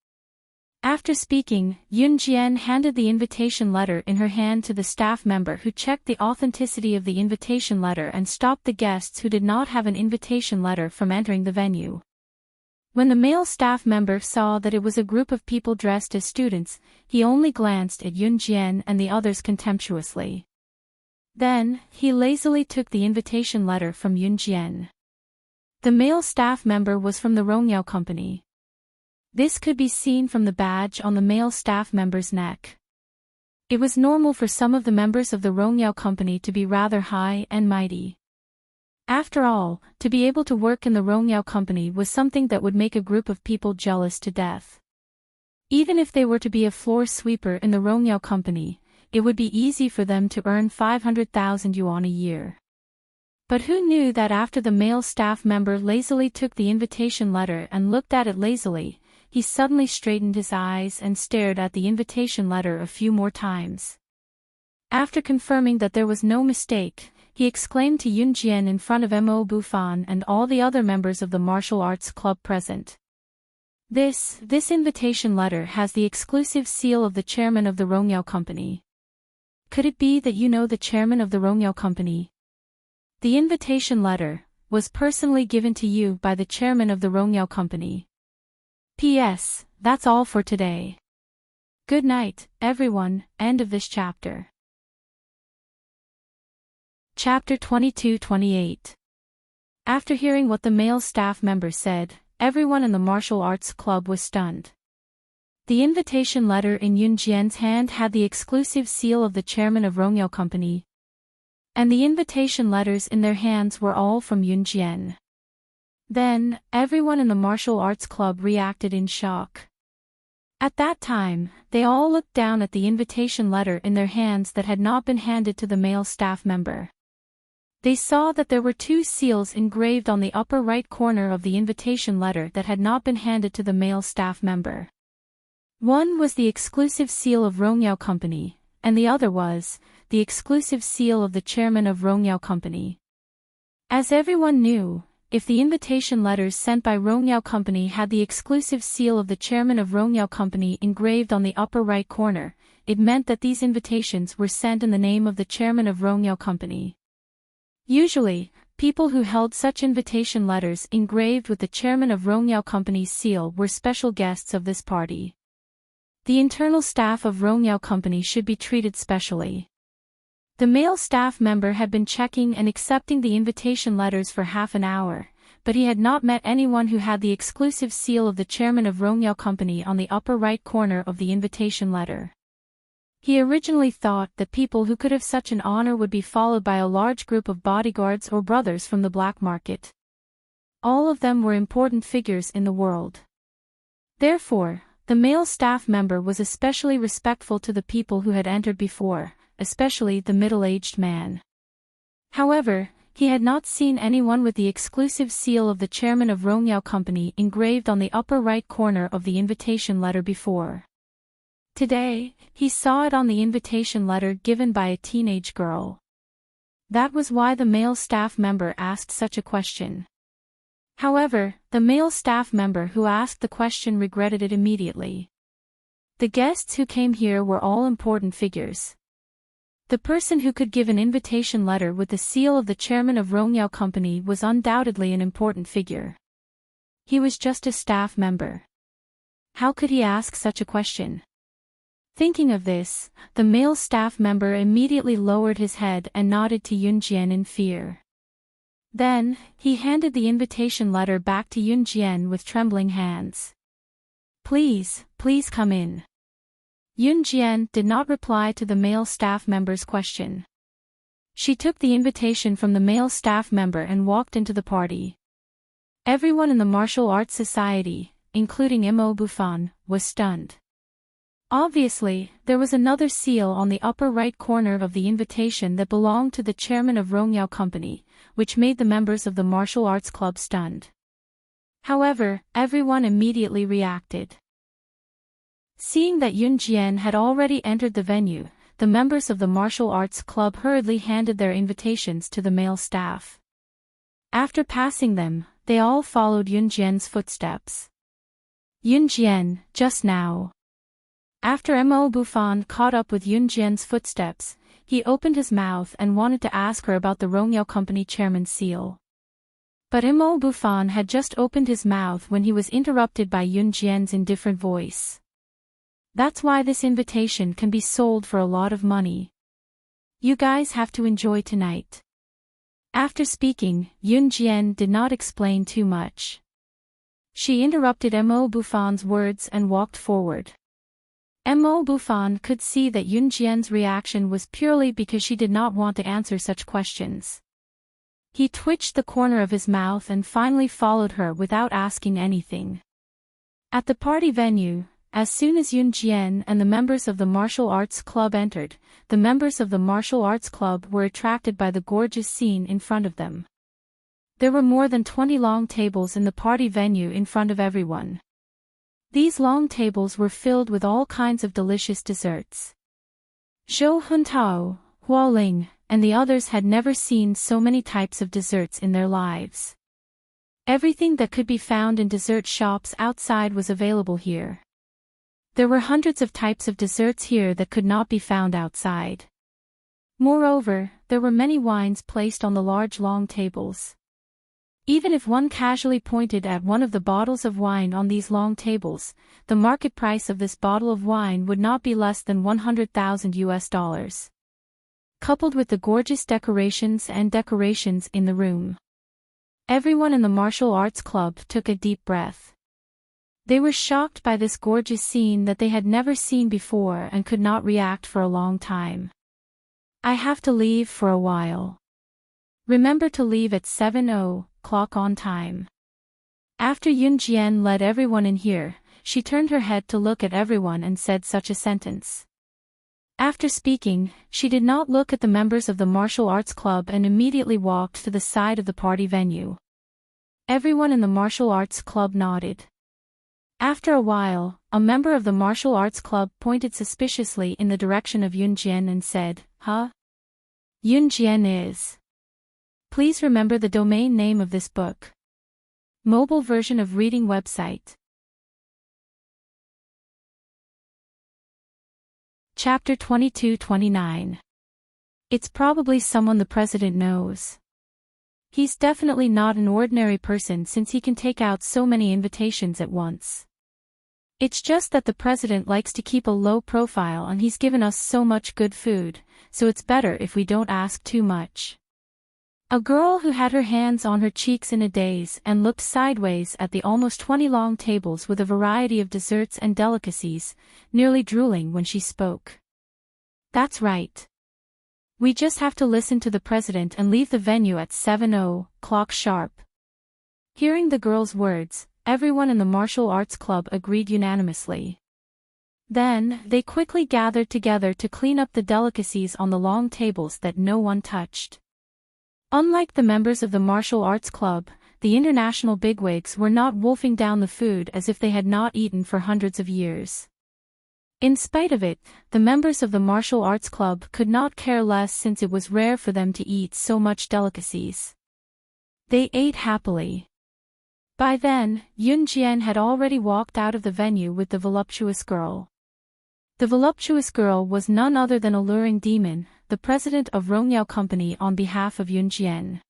After speaking, Yun Jian handed the invitation letter in her hand to the staff member who checked the authenticity of the invitation letter and stopped the guests who did not have an invitation letter from entering the venue. When the male staff member saw that it was a group of people dressed as students, he only glanced at Yun Jian and the others contemptuously. Then, he lazily took the invitation letter from Yun Jian. The male staff member was from the Rongyao Company. This could be seen from the badge on the male staff member's neck. It was normal for some of the members of the Rongyao Company to be rather high and mighty. After all, to be able to work in the Rongyao Company was something that would make a group of people jealous to death. Even if they were to be a floor sweeper in the Rongyao Company, it would be easy for them to earn 500,000 yuan a year. But who knew that after the male staff member lazily took the invitation letter and looked at it lazily, he suddenly straightened his eyes and stared at the invitation letter a few more times. After confirming that there was no mistake, he exclaimed to Yun Jian in front of Mo Bufan and all the other members of the martial arts club present. This invitation letter has the exclusive seal of the chairman of the Rongyao Company. Could it be that you know the chairman of the Rongyao Company? The invitation letter was personally given to you by the chairman of the Rongyao Company. P.S. That's all for today. Good night, everyone. End of this chapter. Chapter 22-28. After hearing what the male staff member said, everyone in the martial arts club was stunned. The invitation letter in Yun Jian's hand had the exclusive seal of the chairman of Rongyao Company, and the invitation letters in their hands were all from Yun Jian. Then, everyone in the martial arts club reacted in shock. At that time, they all looked down at the invitation letter in their hands that had not been handed to the male staff member. They saw that there were 2 seals engraved on the upper right corner of the invitation letter that had not been handed to the male staff member. One was the exclusive seal of Rongyao Company, and the other was the exclusive seal of the chairman of Rongyao Company. As everyone knew, if the invitation letters sent by Rongyao Company had the exclusive seal of the chairman of Rongyao Company engraved on the upper right corner, it meant that these invitations were sent in the name of the chairman of Rongyao Company. Usually, people who held such invitation letters engraved with the chairman of Rongyao Company's seal were special guests of this party. The internal staff of Rongyao Company should be treated specially. The male staff member had been checking and accepting the invitation letters for half an hour, but he had not met anyone who had the exclusive seal of the chairman of Rongyao Company on the upper right corner of the invitation letter. He originally thought that people who could have such an honor would be followed by a large group of bodyguards or brothers from the black market. All of them were important figures in the world. Therefore, the male staff member was especially respectful to the people who had entered before, especially the middle-aged man. However, he had not seen anyone with the exclusive seal of the chairman of Rongyao Company engraved on the upper right corner of the invitation letter before. Today, he saw it on the invitation letter given by a teenage girl. That was why the male staff member asked such a question. However, the male staff member who asked the question regretted it immediately. The guests who came here were all important figures. The person who could give an invitation letter with the seal of the chairman of Rongyao Company was undoubtedly an important figure. He was just a staff member. How could he ask such a question? Thinking of this, the male staff member immediately lowered his head and nodded to Yunjian in fear. Then, he handed the invitation letter back to Yunjian with trembling hands. Please come in." Yunjian did not reply to the male staff member's question. She took the invitation from the male staff member and walked into the party. Everyone in the martial arts society, including Mo Bufan, was stunned. Obviously, there was another seal on the upper right corner of the invitation that belonged to the chairman of Rongyao Company, which made the members of the martial arts club stunned. However, everyone immediately reacted. Seeing that Yunjian had already entered the venue, the members of the martial arts club hurriedly handed their invitations to the male staff. After passing them, they all followed Yunjian's footsteps. Yunjian, just now. After Mo Bufan caught up with Yunjian's footsteps, he opened his mouth and wanted to ask her about the Rongyao Company chairman's seal. But Mo Bufan had just opened his mouth when he was interrupted by Yunjian's indifferent voice. That's why this invitation can be sold for a lot of money. You guys have to enjoy tonight. After speaking, Yunjian did not explain too much. She interrupted Mo Bufan's words and walked forward. Mo Bufan could see that Yunjian's reaction was purely because she did not want to answer such questions. He twitched the corner of his mouth and finally followed her without asking anything. At the party venue, as soon as Yunjian and the members of the martial arts club entered, the members of the martial arts club were attracted by the gorgeous scene in front of them. There were more than 20 long tables in the party venue in front of everyone. These long tables were filled with all kinds of delicious desserts. Zhou Huntao, Hualing, and the others had never seen so many types of desserts in their lives. Everything that could be found in dessert shops outside was available here. There were hundreds of types of desserts here that could not be found outside. Moreover, there were many wines placed on the large long tables. Even if one casually pointed at one of the bottles of wine on these long tables, the market price of this bottle of wine would not be less than $100,000. Coupled with the gorgeous decorations in the room. Everyone in the martial arts club took a deep breath. They were shocked by this gorgeous scene that they had never seen before and could not react for a long time. I have to leave for a while. Remember to leave at 7:00 on time. After Yunjian led everyone in here, she turned her head to look at everyone and said such a sentence. After speaking, she did not look at the members of the martial arts club and immediately walked to the side of the party venue. Everyone in the martial arts club nodded. After a while, a member of the martial arts club pointed suspiciously in the direction of Yunjian and said, "Huh? Yunjian is. Please remember the domain name of this book." Mobile version of reading website. Chapter 22-29. It's probably someone the president knows. He's definitely not an ordinary person since he can take out so many invitations at once. It's just that the president likes to keep a low profile and he's given us so much good food, so it's better if we don't ask too much. A girl who had her hands on her cheeks in a daze and looked sideways at the almost 20 long tables with a variety of desserts and delicacies, nearly drooling when she spoke. That's right. We just have to listen to the president and leave the venue at 7:00 sharp. Hearing the girl's words, everyone in the martial arts club agreed unanimously. Then, they quickly gathered together to clean up the delicacies on the long tables that no one touched. Unlike the members of the martial arts club, the international bigwigs were not wolfing down the food as if they had not eaten for hundreds of years. In spite of it, the members of the martial arts club could not care less since it was rare for them to eat so much delicacies. They ate happily. By then, Yun Jian had already walked out of the venue with the voluptuous girl. The voluptuous girl was none other than Alluring Demon, the president of Rongyao Company on behalf of Yun Jian.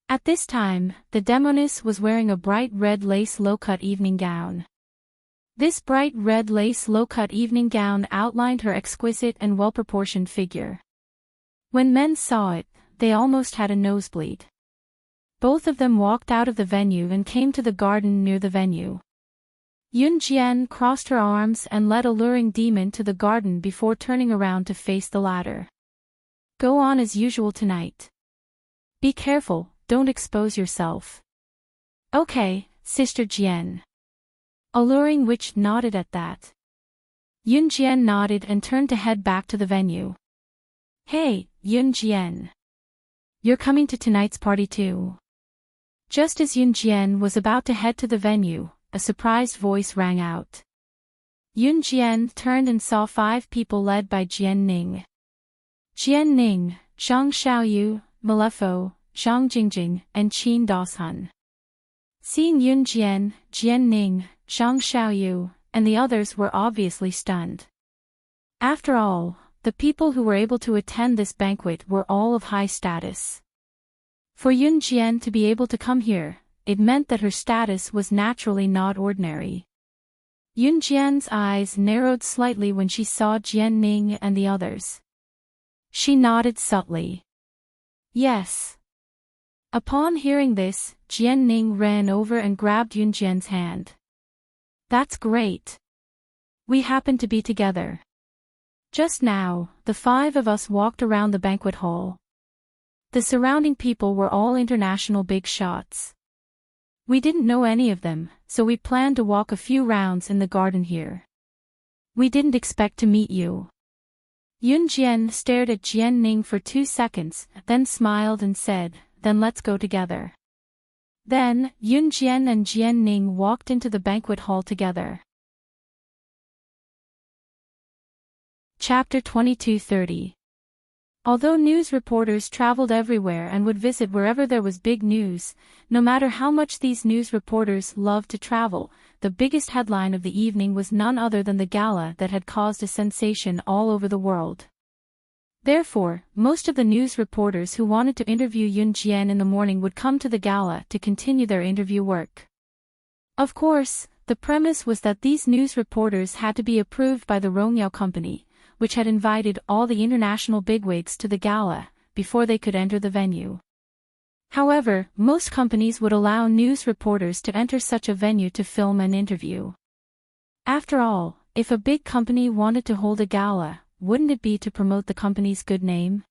At this time, the demoness was wearing a bright red lace low-cut evening gown. This bright red lace low-cut evening gown outlined her exquisite and well-proportioned figure. When men saw it, they almost had a nosebleed. Both of them walked out of the venue and came to the garden near the venue. Yun Jian crossed her arms and led Alluring Demon to the garden before turning around to face the latter. Go on as usual tonight. Be careful, don't expose yourself. Okay, Sister Jian. Alluring Witch nodded at that. Yun Jian nodded and turned to head back to the venue. Hey, Yun Jian. You're coming to tonight's party too. Just as Yun Jian was about to head to the venue, a surprised voice rang out. Yun Jian turned and saw 5 people led by Jian Ning. Jian Ning, Zhang Xiaoyu, Malefo, Zhang Jingjing, and Qin Dashun. Seeing Yun Jian, Jian Ning, Zhang Xiaoyu, and the others were obviously stunned. After all, the people who were able to attend this banquet were all of high status. For Yun Jian to be able to come here, it meant that her status was naturally not ordinary. Yun Jian's eyes narrowed slightly when she saw Jian Ning and the others. She nodded subtly. Yes. Upon hearing this, Jian Ning ran over and grabbed Yun Jian's hand. That's great. We happen to be together. Just now, the 5 of us walked around the banquet hall. The surrounding people were all international big shots. We didn't know any of them, so we planned to walk a few rounds in the garden here. We didn't expect to meet you. Yun Jian stared at Jian Ning for 2 seconds, then smiled and said, then let's go together. Then, Yun Jian and Jian Ning walked into the banquet hall together. Chapter 22-30. Although news reporters traveled everywhere and would visit wherever there was big news, no matter how much these news reporters loved to travel, the biggest headline of the evening was none other than the gala that had caused a sensation all over the world. Therefore, most of the news reporters who wanted to interview Yun Jian in the morning would come to the gala to continue their interview work. Of course, the premise was that these news reporters had to be approved by the Rongyao Company, which had invited all the international bigwigs to the gala, before they could enter the venue. However, most companies would allow news reporters to enter such a venue to film an interview. After all, if a big company wanted to hold a gala, wouldn't it be to promote the company's good name?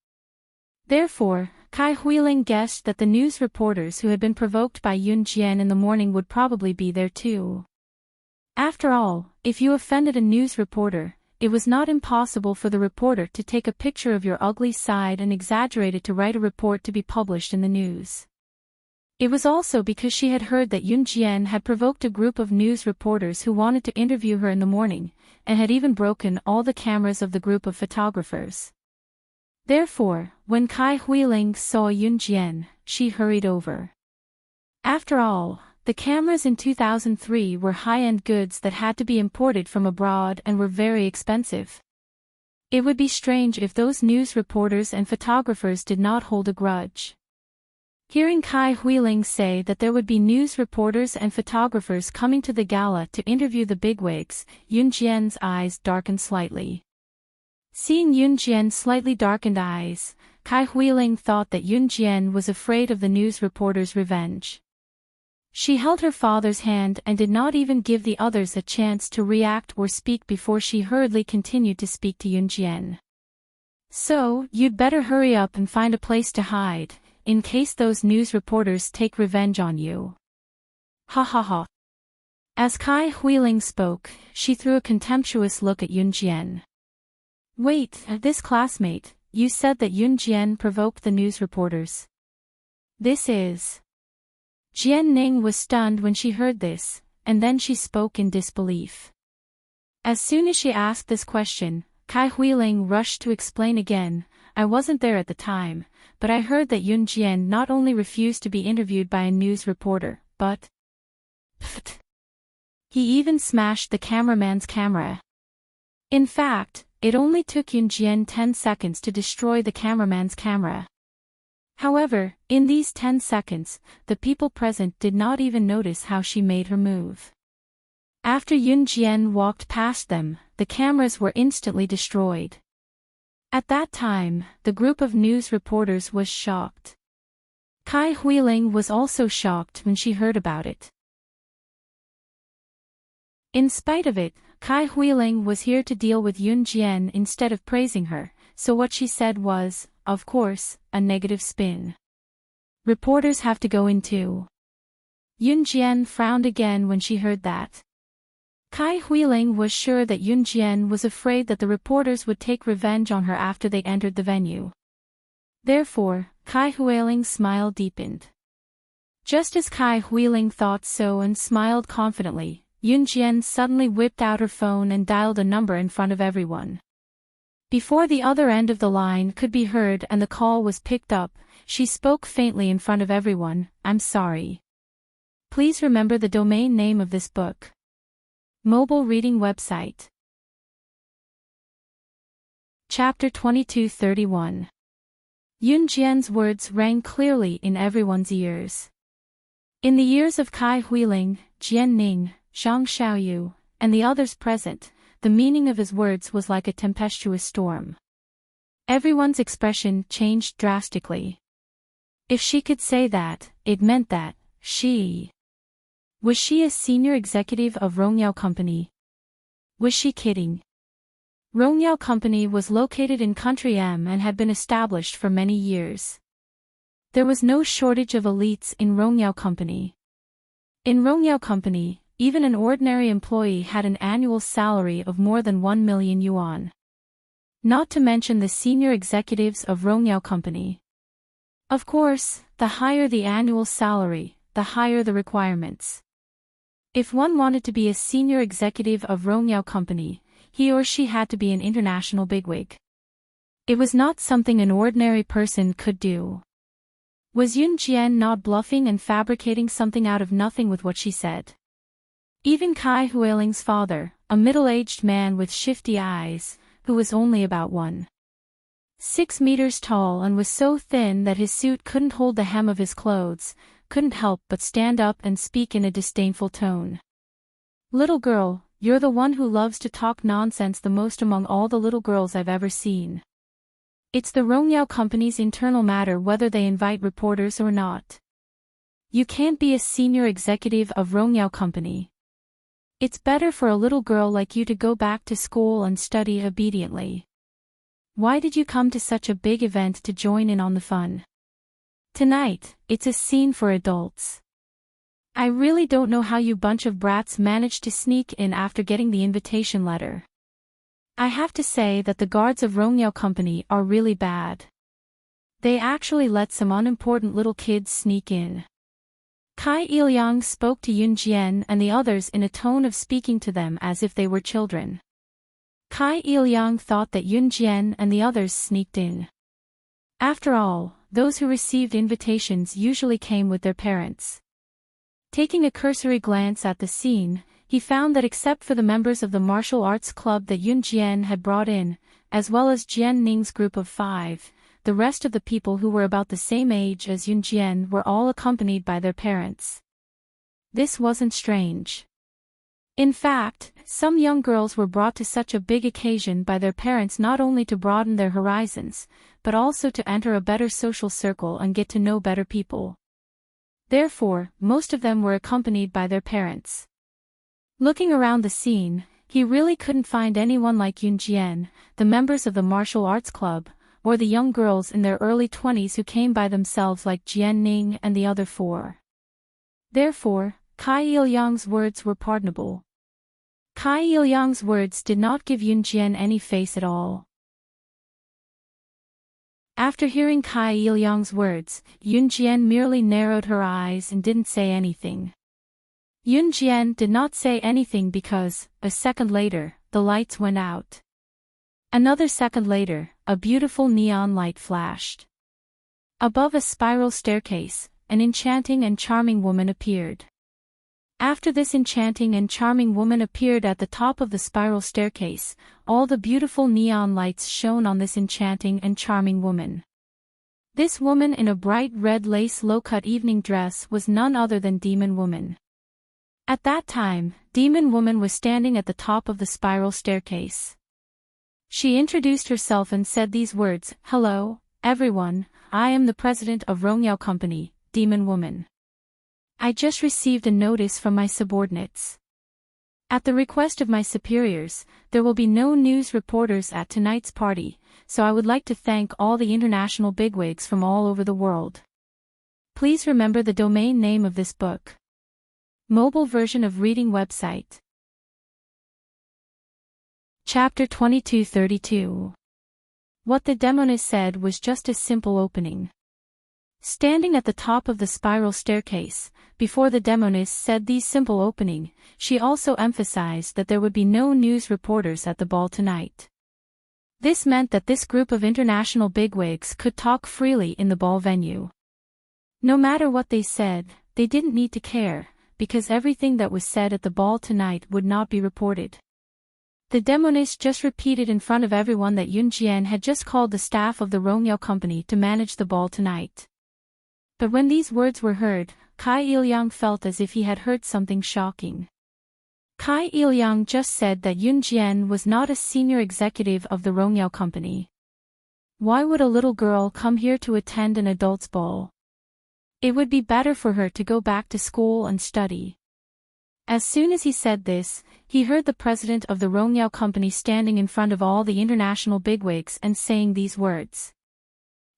Therefore, Kai Huiling guessed that the news reporters who had been provoked by Yun Jian in the morning would probably be there too. After all, if you offended a news reporter, it was not impossible for the reporter to take a picture of your ugly side and exaggerate it to write a report to be published in the news. It was also because she had heard that Yun Jian had provoked a group of news reporters who wanted to interview her in the morning, and had even broken all the cameras of the group of photographers. Therefore, when Kai Huiling saw Yun Jian, she hurried over. After all, The cameras in 2003 were high-end goods that had to be imported from abroad and were very expensive. It would be strange if those news reporters and photographers did not hold a grudge. Hearing Kai Huiling say that there would be news reporters and photographers coming to the gala to interview the bigwigs, Yun Jian's eyes darkened slightly. Seeing Yun Jian's slightly darkened eyes, Kai Huiling thought that Yun Jian was afraid of the news reporter's revenge. She held her father's hand and did not even give the others a chance to react or speak before she hurriedly continued to speak to Yun Jian. So, you'd better hurry up and find a place to hide, in case those news reporters take revenge on you. Ha ha ha. As Kai Huiling spoke, she threw a contemptuous look at Yun Jian. Wait, this classmate, you said that Yun Jian provoked the news reporters. This is... Jian Ning was stunned when she heard this, and then she spoke in disbelief. As soon as she asked this question, Kai Huiling rushed to explain again, I wasn't there at the time, but I heard that Yun Jian not only refused to be interviewed by a news reporter, but... Pfft. He even smashed the cameraman's camera. In fact, it only took Yun Jian 10 seconds to destroy the cameraman's camera. However, in these 10 seconds, the people present did not even notice how she made her move. After Yun Jian walked past them, the cameras were instantly destroyed. At that time, the group of news reporters was shocked. Kai Huiling was also shocked when she heard about it. In spite of it, Kai Huiling was here to deal with Yun Jian instead of praising her, so what she said was, of course, a negative spin. Reporters have to go in too. Yun Jian frowned again when she heard that. Kai Huiling was sure that Yun Jian was afraid that the reporters would take revenge on her after they entered the venue. Therefore, Kai Huiling's smile deepened. Just as Kai Huiling thought so and smiled confidently, Yun Jian suddenly whipped out her phone and dialed a number in front of everyone. Before the other end of the line could be heard and the call was picked up, she spoke faintly in front of everyone, I'm sorry. Please remember the domain name of this book. Mobile reading website. Chapter 2231. Yun Jian's words rang clearly in everyone's ears. In the ears of Kai Huiling, Jian Ning, Zhang Xiaoyu, and the others present, the meaning of his words was like a tempestuous storm. Everyone's expression changed drastically. If she could say that, it meant that, Was she a senior executive of Rongyao Company? Was she kidding? Rongyao Company was located in Country M and had been established for many years. There was no shortage of elites in Rongyao Company. In Rongyao Company, even an ordinary employee had an annual salary of more than 1 million yuan. Not to mention the senior executives of Rongyao Company. Of course, the higher the annual salary, the higher the requirements. If one wanted to be a senior executive of Rongyao Company, he or she had to be an international bigwig. It was not something an ordinary person could do. Was Yun Jian not bluffing and fabricating something out of nothing with what she said? Even Kai Huiling's father, a middle-aged man with shifty eyes, who was only about 1.6 meters tall and was so thin that his suit couldn't hold the hem of his clothes, couldn't help but stand up and speak in a disdainful tone. Little girl, you're the one who loves to talk nonsense the most among all the little girls I've ever seen. It's the Rongyao Company's internal matter whether they invite reporters or not. You can't be a senior executive of Rongyao Company. It's better for a little girl like you to go back to school and study obediently. Why did you come to such a big event to join in on the fun? Tonight, it's a scene for adults. I really don't know how you bunch of brats managed to sneak in after getting the invitation letter. I have to say that the guards of Rongyao Company are really bad. They actually let some unimportant little kids sneak in. Kai Iliang spoke to Yun Jian and the others in a tone of speaking to them as if they were children. Kai Iliang thought that Yun Jian and the others sneaked in. After all, those who received invitations usually came with their parents. Taking a cursory glance at the scene, he found that except for the members of the martial arts club that Yun Jian had brought in, as well as Jian Ning's group of 5, the rest of the people who were about the same age as Yun Jian were all accompanied by their parents. This wasn't strange. In fact, some young girls were brought to such a big occasion by their parents not only to broaden their horizons, but also to enter a better social circle and get to know better people. Therefore, most of them were accompanied by their parents. Looking around the scene, he really couldn't find anyone like Yun Jian, the members of the martial arts club, or the young girls in their early 20s who came by themselves like Jian Ning and the other 4. Therefore, Cai Yilyang's words were pardonable. Cai Yilyang's words did not give Yun Jian any face at all. After hearing Cai Yilyang's words, Yun Jian merely narrowed her eyes and didn't say anything. Yun Jian did not say anything because, a second later, the lights went out. Another second later, a beautiful neon light flashed. Above a spiral staircase, an enchanting and charming woman appeared. After this enchanting and charming woman appeared at the top of the spiral staircase, all the beautiful neon lights shone on this enchanting and charming woman. This woman in a bright red lace low-cut evening dress was none other than Demon Woman. At that time, Demon Woman was standing at the top of the spiral staircase. She introduced herself and said these words, "Hello, everyone, I am the president of Rongyao Company, Demon Woman. I just received a notice from my subordinates. At the request of my superiors, there will be no news reporters at tonight's party, so I would like to thank all the international bigwigs from all over the world. Please remember the domain name of this book. Mobile version of reading website." Chapter 2232. What the demoness said was just a simple opening. Standing at the top of the spiral staircase, before the demoness said these simple opening, she also emphasized that there would be no news reporters at the ball tonight. This meant that this group of international bigwigs could talk freely in the ball venue. No matter what they said, they didn't need to care, because everything that was said at the ball tonight would not be reported. The demoness just repeated in front of everyone that Yun Jian had just called the staff of the Rongyao Company to manage the ball tonight. But when these words were heard, Cai Yilyang felt as if he had heard something shocking. Cai Yilyang just said that Yun Jian was not a senior executive of the Rongyao Company. Why would a little girl come here to attend an adult's ball? It would be better for her to go back to school and study. As soon as he said this, he heard the president of the Rongyao Company standing in front of all the international bigwigs and saying these words.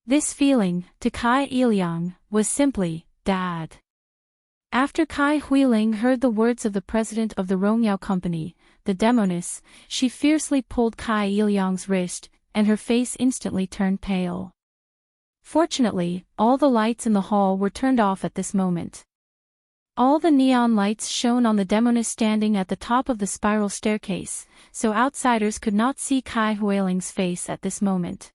This feeling, to Cai Yilyang, was simply, Dad. After Cai Huiling heard the words of the president of the Rongyao Company, the demoness, she fiercely pulled Cai Yilyang's wrist, and her face instantly turned pale. Fortunately, all the lights in the hall were turned off at this moment. All the neon lights shone on the demoness standing at the top of the spiral staircase, so outsiders could not see Cai Huiling's face at this moment.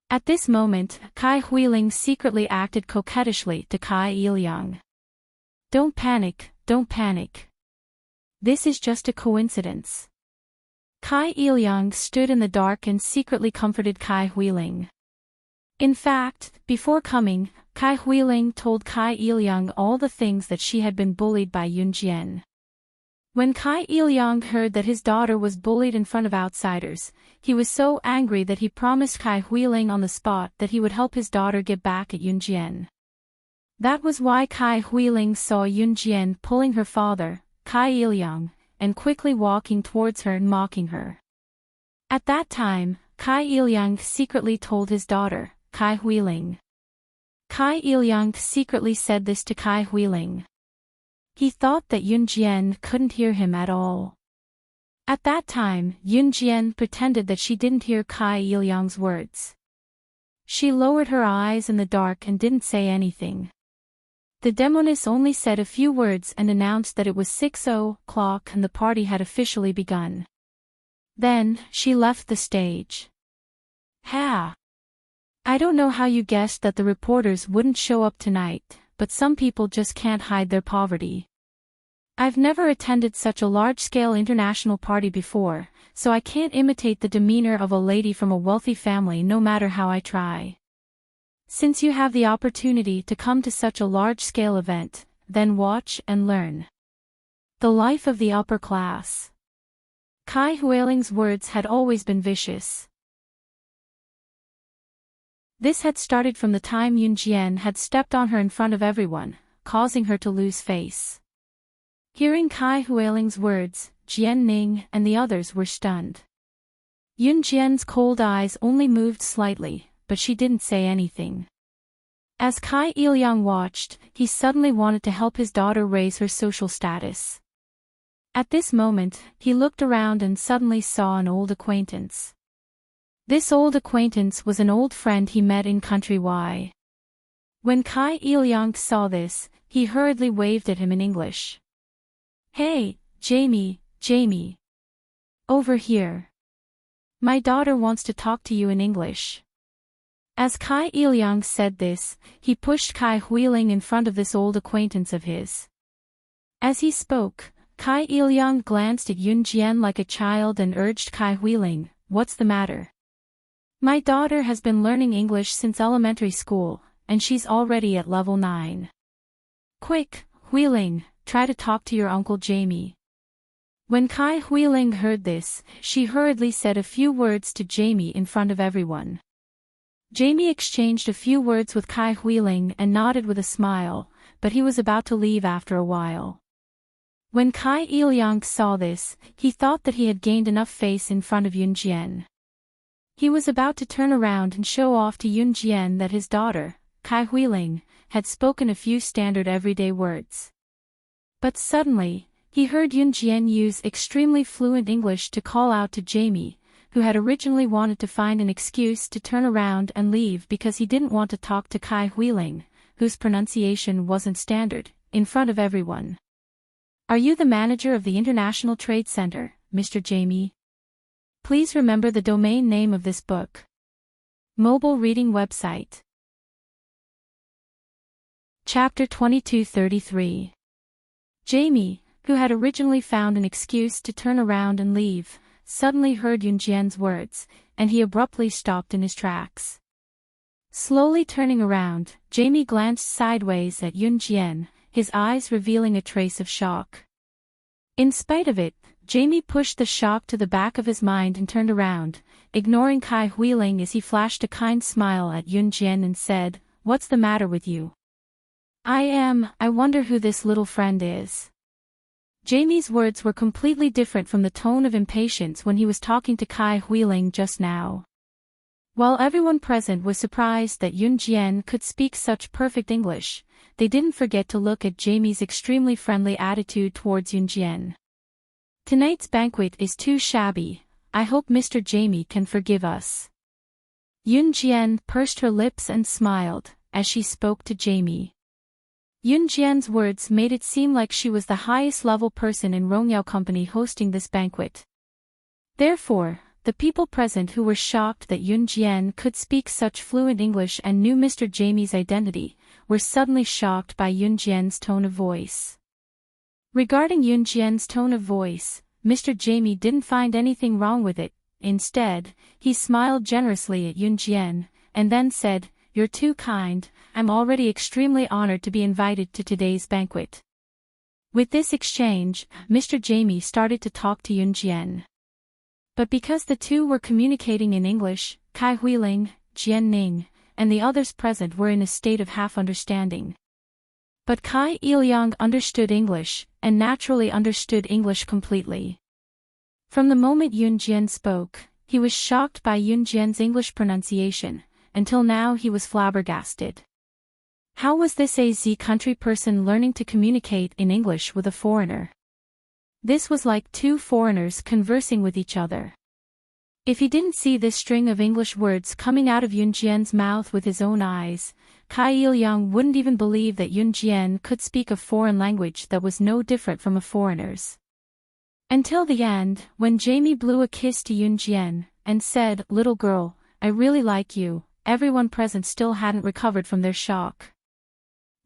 At this moment, Cai Huiling secretly acted coquettishly to Cai Yilyang. Don't panic, don't panic. This is just a coincidence. Cai Yilyang stood in the dark and secretly comforted Cai Huiling. In fact, before coming, Cai Huiling told Cai Yilyang all the things that she had been bullied by Yun Jian. When Cai Yilyang heard that his daughter was bullied in front of outsiders, he was so angry that he promised Cai Huiling on the spot that he would help his daughter get back at Yun Jian. That was why Cai Huiling saw Yun Jian pulling her father, Cai Yilyang, and quickly walking towards her and mocking her. At that time, Cai Yilyang secretly told his daughter, Cai Huiling. Cai Yilyang secretly said this to Cai Huiling. He thought that Yun Jian couldn't hear him at all. At that time, Yun Jian pretended that she didn't hear Cai Yilyang's words. She lowered her eyes in the dark and didn't say anything. The demoness only said a few words and announced that it was 6:00 and the party had officially begun. Then, she left the stage. Ha! I don't know how you guessed that the reporters wouldn't show up tonight, but some people just can't hide their poverty. I've never attended such a large-scale international party before, so I can't imitate the demeanor of a lady from a wealthy family no matter how I try. Since you have the opportunity to come to such a large-scale event, then watch and learn. The life of the upper class. Kai Huiling's words had always been vicious. This had started from the time Yun Jian had stepped on her in front of everyone, causing her to lose face. Hearing Kai Huiling's words, Jian Ning and the others were stunned. Yun Jian's cold eyes only moved slightly, but she didn't say anything. As Kai Ilyang watched, he suddenly wanted to help his daughter raise her social status. At this moment, he looked around and suddenly saw an old acquaintance. This old acquaintance was an old friend he met in Country Y. When Kai Ilyang saw this, he hurriedly waved at him in English. "Hey, Jamie. Over here. My daughter wants to talk to you in English." As Kai Ilyang said this, he pushed Kai Huiling in front of this old acquaintance of his. As he spoke, Kai Ilyang glanced at Yun Jian like a child and urged Kai Huiling, "What's the matter? My daughter has been learning English since elementary school, and she's already at level 9. Quick, Huiling, try to talk to your Uncle Jamie." When Kai Huiling heard this, she hurriedly said a few words to Jamie in front of everyone. Jamie exchanged a few words with Kai Huiling and nodded with a smile, but he was about to leave after a while. When Kai Ilyang saw this, he thought that he had gained enough face in front of Yun Jian. He was about to turn around and show off to Yun Jian that his daughter, Kai Huiling, had spoken a few standard everyday words. But suddenly, he heard Yun Jian use extremely fluent English to call out to Jamie, who had originally wanted to find an excuse to turn around and leave because he didn't want to talk to Kai Huiling, whose pronunciation wasn't standard, in front of everyone. "Are you the manager of the International Trade Center, Mr. Jamie? Please remember the domain name of this book." Mobile reading website. Chapter 2233. Jamie, who had originally found an excuse to turn around and leave, suddenly heard Yun Jian's words, and he abruptly stopped in his tracks. Slowly turning around, Jamie glanced sideways at Yun Jian, his eyes revealing a trace of shock. In spite of it, Jamie pushed the shock to the back of his mind and turned around, ignoring Kai Huiling as he flashed a kind smile at Yun Jian and said, "What's the matter with you?" I wonder who this little friend is." Jamie's words were completely different from the tone of impatience when he was talking to Kai Huiling just now. While everyone present was surprised that Yun Jian could speak such perfect English, they didn't forget to look at Jamie's extremely friendly attitude towards Yun Jian. "Tonight's banquet is too shabby, I hope Mr. Jamie can forgive us." Yun Jian pursed her lips and smiled, as she spoke to Jamie. Yun Jian's words made it seem like she was the highest level person in Rongyao Company hosting this banquet. Therefore, the people present who were shocked that Yun Jian could speak such fluent English and knew Mr. Jamie's identity, were suddenly shocked by Yun Jian's tone of voice. Regarding Yun Jian's tone of voice, Mr. Jamie didn't find anything wrong with it. Instead, he smiled generously at Yun Jian, and then said, "You're too kind, I'm already extremely honored to be invited to today's banquet." With this exchange, Mr. Jamie started to talk to Yun Jian. But because the two were communicating in English, Kai Huiling, Jian Ning, and the others present were in a state of half-understanding. But Kai Ilyang understood English, and naturally understood English completely. From the moment Yun Jian spoke, he was shocked by Yun Jian's English pronunciation, until now he was flabbergasted. How was this AZ country person learning to communicate in English with a foreigner? This was like two foreigners conversing with each other. If he didn't see this string of English words coming out of Yun Jian's mouth with his own eyes, Kai Ilyang wouldn't even believe that Yun Jian could speak a foreign language that was no different from a foreigner's. Until the end, when Jamie blew a kiss to Yun Jian, and said, "Little girl, I really like you," everyone present still hadn't recovered from their shock.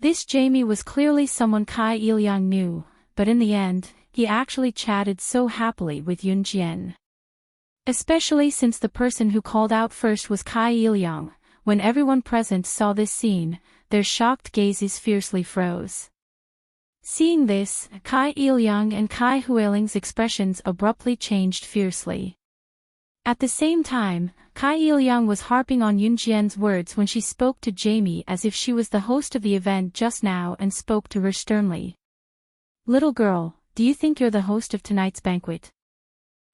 This Jamie was clearly someone Kai Ilyang knew, but in the end, he actually chatted so happily with Yun Jian. Especially since the person who called out first was Kai Ilyang. When everyone present saw this scene, their shocked gazes fiercely froze. Seeing this, Kai Ilyang and Kai Huiling's expressions abruptly changed fiercely. At the same time, Kai Ilyang was harping on Yun Jian's words when she spoke to Jamie as if she was the host of the event just now and spoke to her sternly. "Little girl, do you think you're the host of tonight's banquet?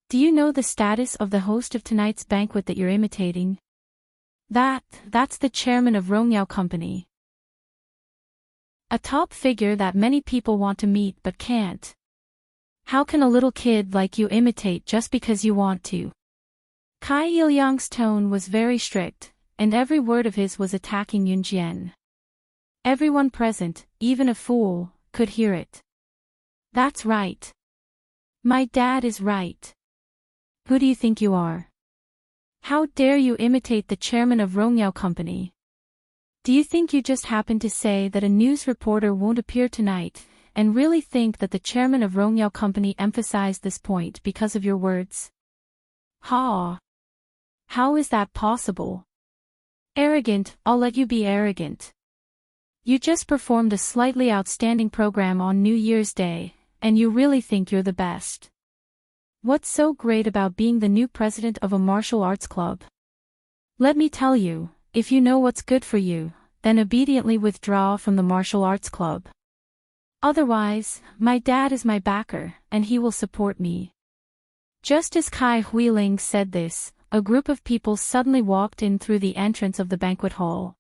Do you know the status of the host of tonight's banquet that you're imitating? That's the chairman of Rongyao Company. A top figure that many people want to meet but can't. How can a little kid like you imitate just because you want to?" Kai Ilyang's tone was very strict, and every word of his was attacking Yun Jian. Everyone present, even a fool, could hear it. "That's right. My dad is right. Who do you think you are? How dare you imitate the chairman of Rongyao Company? Do you think you just happened to say that a news reporter won't appear tonight, and really think that the chairman of Rongyao Company emphasized this point because of your words? Ha! How is that possible? Arrogant, I'll let you be arrogant. You just performed a slightly outstanding program on New Year's Day, and you really think you're the best. What's so great about being the new president of a martial arts club? Let me tell you, if you know what's good for you, then obediently withdraw from the martial arts club. Otherwise, my dad is my backer, and he will support me." Just as Kai Huiling said this, a group of people suddenly walked in through the entrance of the banquet hall.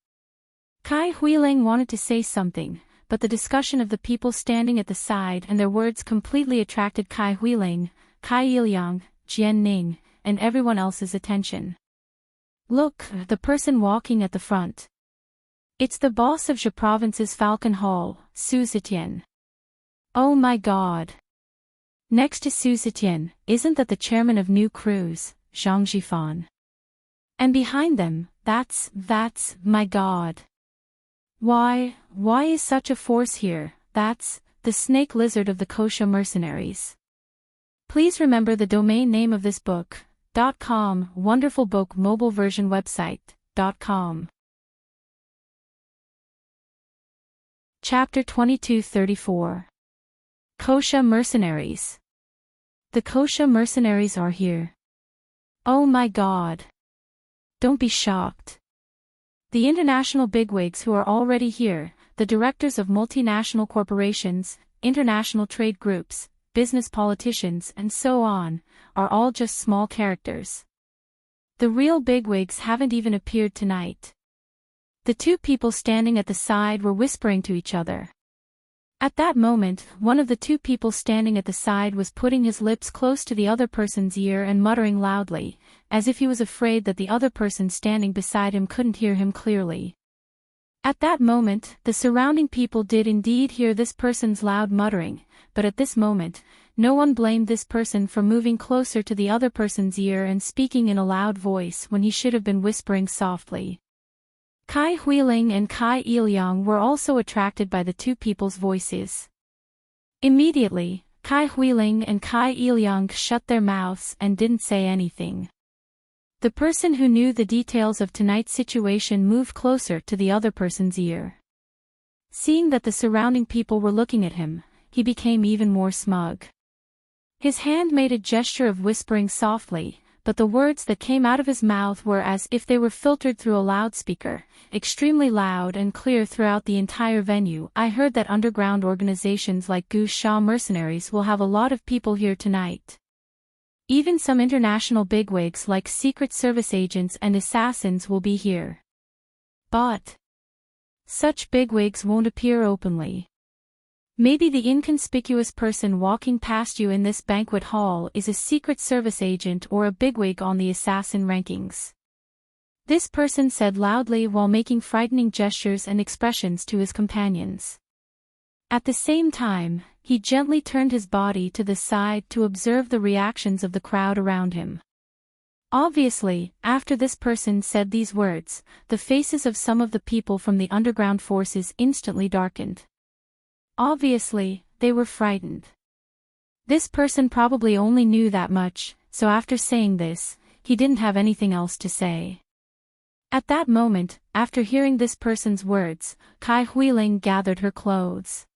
Kai Huiling wanted to say something, but the discussion of the people standing at the side and their words completely attracted Kai Huiling, Kai Ilyang, Jian Ning, and everyone else's attention. "Look, the person walking at the front. It's the boss of Zhe Province's Falcon Hall, Su Zetian. Oh my god. Next to Su Zetian, isn't that the chairman of New Cruise, Zhang Jifan? And behind them, that's, my god. Why is such a force here? That's the snake lizard of the Kosha mercenaries. Please remember the domain name of this book, .com, wonderful book mobile version website, .com. Chapter 2234. Kosha Mercenaries. The Kosha mercenaries are here. Oh my god. Don't be shocked. The international bigwigs who are already here, the directors of multinational corporations, international trade groups, business politicians and so on, are all just small characters. The real bigwigs haven't even appeared tonight. The two people standing at the side were whispering to each other. At that moment, one of the two people standing at the side was putting his lips close to the other person's ear and muttering loudly, as if he was afraid that the other person standing beside him couldn't hear him clearly. At that moment, the surrounding people did indeed hear this person's loud muttering, but at this moment, no one blamed this person for moving closer to the other person's ear and speaking in a loud voice when he should have been whispering softly. Kai Huiling and Kai Ilyang were also attracted by the two people's voices. Immediately, Kai Huiling and Kai Ilyang shut their mouths and didn't say anything. The person who knew the details of tonight's situation moved closer to the other person's ear. Seeing that the surrounding people were looking at him, he became even more smug. His hand made a gesture of whispering softly, but the words that came out of his mouth were as if they were filtered through a loudspeaker, extremely loud and clear throughout the entire venue. "I heard that underground organizations like Gu Sha mercenaries will have a lot of people here tonight. Even some international bigwigs like Secret Service agents and assassins will be here. But such bigwigs won't appear openly. Maybe the inconspicuous person walking past you in this banquet hall is a Secret Service agent or a bigwig on the assassin rankings." This person said loudly while making frightening gestures and expressions to his companions. At the same time, he gently turned his body to the side to observe the reactions of the crowd around him. Obviously, after this person said these words, the faces of some of the people from the underground forces instantly darkened. Obviously, they were frightened. This person probably only knew that much, so after saying this, he didn't have anything else to say. At that moment, after hearing this person's words, Kai Huiling gathered her clothes.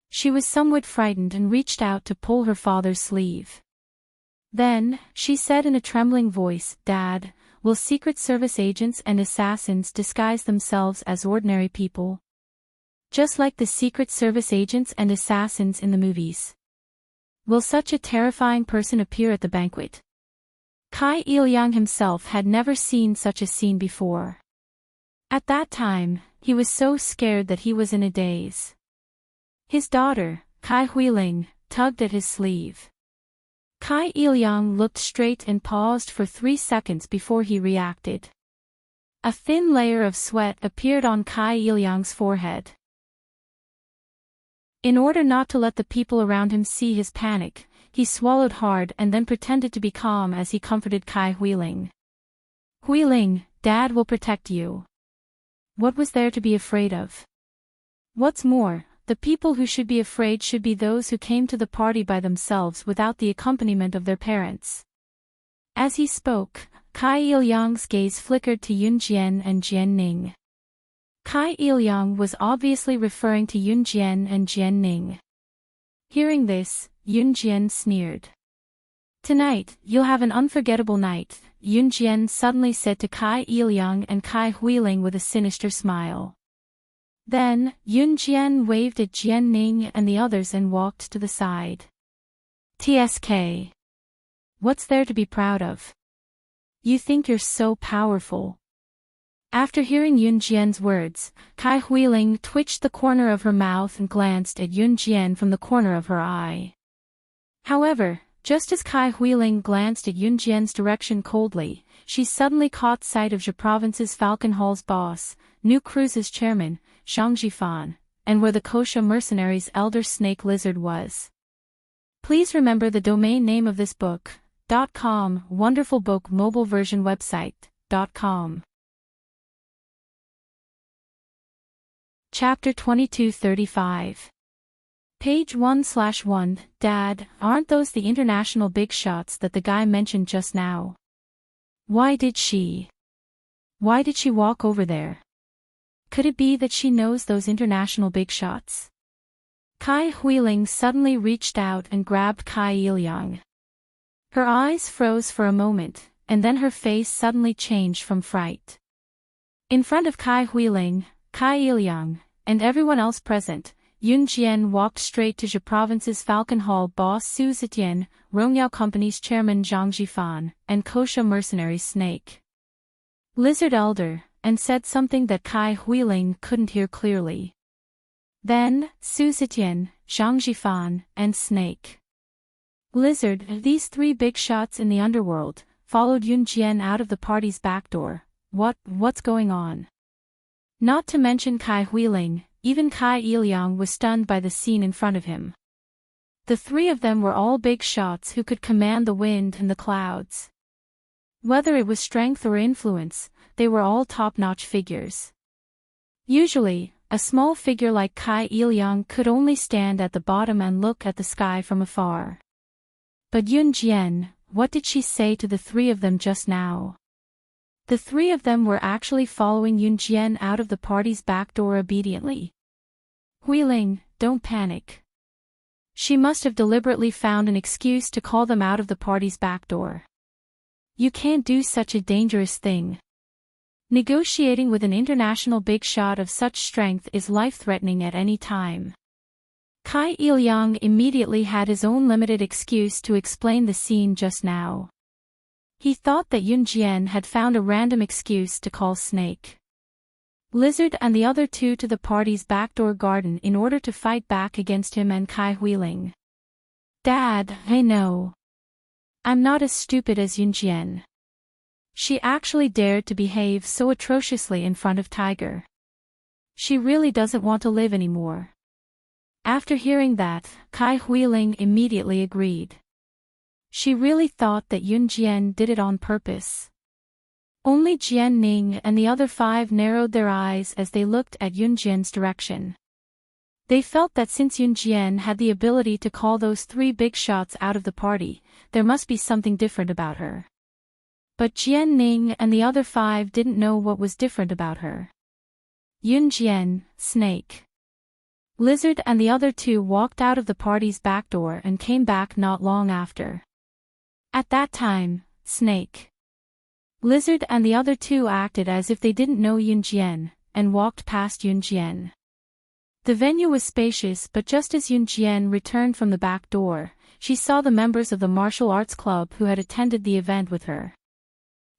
She was somewhat frightened and reached out to pull her father's sleeve. Then, she said in a trembling voice, "Dad, will Secret Service agents and assassins disguise themselves as ordinary people? Just like the Secret Service agents and assassins in the movies. Will such a terrifying person appear at the banquet?" Kai Il-yang himself had never seen such a scene before. At that time, he was so scared that he was in a daze. His daughter, Kai Huiling, tugged at his sleeve. Kai Il-yang looked straight and paused for 3 seconds before he reacted. A thin layer of sweat appeared on Kai Il-yang's forehead. In order not to let the people around him see his panic, he swallowed hard and then pretended to be calm as he comforted Kai Huiling. "Huiling, Dad will protect you. What was there to be afraid of? What's more, the people who should be afraid should be those who came to the party by themselves without the accompaniment of their parents." As he spoke, Kai Il-yang's gaze flickered to Yun Jian and Jian Ning. Kai Il-yang was obviously referring to Yun Jian and Jian Ning. Hearing this, Yun Jian sneered. "Tonight, you'll have an unforgettable night," Yun Jian suddenly said to Kai Il-yang and Kai Huiling with a sinister smile. Then, Yun Jian waved at Jian Ning and the others and walked to the side. "TSK. What's there to be proud of? You think you're so powerful." After hearing Yun Jian's words, Kai Huiling twitched the corner of her mouth and glanced at Yun Jian from the corner of her eye. However, just as Kai Huiling glanced at Yun Jian's direction coldly, she suddenly caught sight of Zhe Province's Falcon Hall's boss, New Cruise's chairman, Zhang Jifan, and where the Kosha mercenaries' elder snake lizard was. Please remember the domain name of this book, .com, Wonderful Book mobile version website, .com. Chapter 2235. Page 1/1. Dad, aren't those the international big shots that the guy mentioned just now? Why did she walk over there? Could it be that she knows those international big shots? Kai Huiling suddenly reached out and grabbed Kai Il-yang. Her eyes froze for a moment, and then her face suddenly changed from fright. In front of Kai Huiling, Kai Il-yang, and everyone else present, Yun Jian walked straight to Zhe Province's Falcon Hall boss Su Zetian, Rongyao Company's chairman Zhang Jifan, and Kosha mercenaries Snake Lizard Elder, and said something that Kai Huiling couldn't hear clearly. Then, Su Zetian, Zhang Jifan, and Snake Lizard, these 3 big shots in the underworld, followed Yun Jian out of the party's back door. What's going on? Not to mention Kai Huiling, even Kai Il-yang was stunned by the scene in front of him. The 3 of them were all big shots who could command the wind and the clouds. Whether it was strength or influence, they were all top-notch figures. Usually, a small figure like Kai Il-yang could only stand at the bottom and look at the sky from afar. But Yun Jian, what did she say to the 3 of them just now? The 3 of them were actually following Yun Jian out of the party's back door obediently. Huiling, don't panic. She must have deliberately found an excuse to call them out of the party's back door. You can't do such a dangerous thing. Negotiating with an international big shot of such strength is life-threatening at any time. Kai Il-yang immediately had his own limited excuse to explain the scene just now. He thought that Yun Jian had found a random excuse to call Snake Lizard and the other 2 to the party's backdoor garden in order to fight back against him and Kai Huiling. Dad, I know. I'm not as stupid as Yun Jian. She actually dared to behave so atrociously in front of Tiger. She really doesn't want to live anymore. After hearing that, Kai Huiling immediately agreed. She really thought that Yun Jian did it on purpose. Only Jian Ning and the other 5 narrowed their eyes as they looked at Yun Jian's direction. They felt that since Yun Jian had the ability to call those 3 big shots out of the party, there must be something different about her. But Jian Ning and the other 5 didn't know what was different about her. Yun Jian, Snake. Lizard and the other 2 walked out of the party's back door and came back not long after. At that time, Snake, Lizard and the other 2 acted as if they didn't know Yun Jian, and walked past Yun Jian. The venue was spacious, but just as Yun Jian returned from the back door, she saw the members of the martial arts club who had attended the event with her.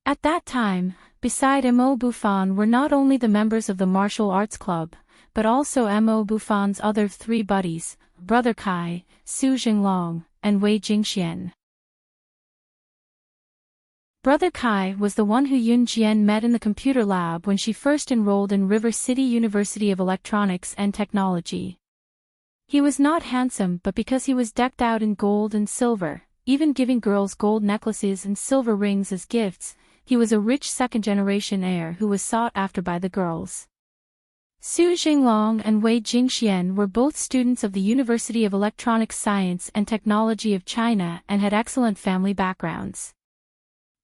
At that time, beside Mo Bufan were not only the members of the martial arts club, but also Mo Bufan's other 3 buddies, Brother Kai, Su Jinglong, and Wei Jingxian. Brother Kai was the one who Yun Jian met in the computer lab when she first enrolled in River City University of Electronics and Technology. He was not handsome, but because he was decked out in gold and silver, even giving girls gold necklaces and silver rings as gifts, he was a rich second-generation heir who was sought after by the girls. Su Jinglong and Wei Jingxian were both students of the University of Electronics Science and Technology of China and had excellent family backgrounds.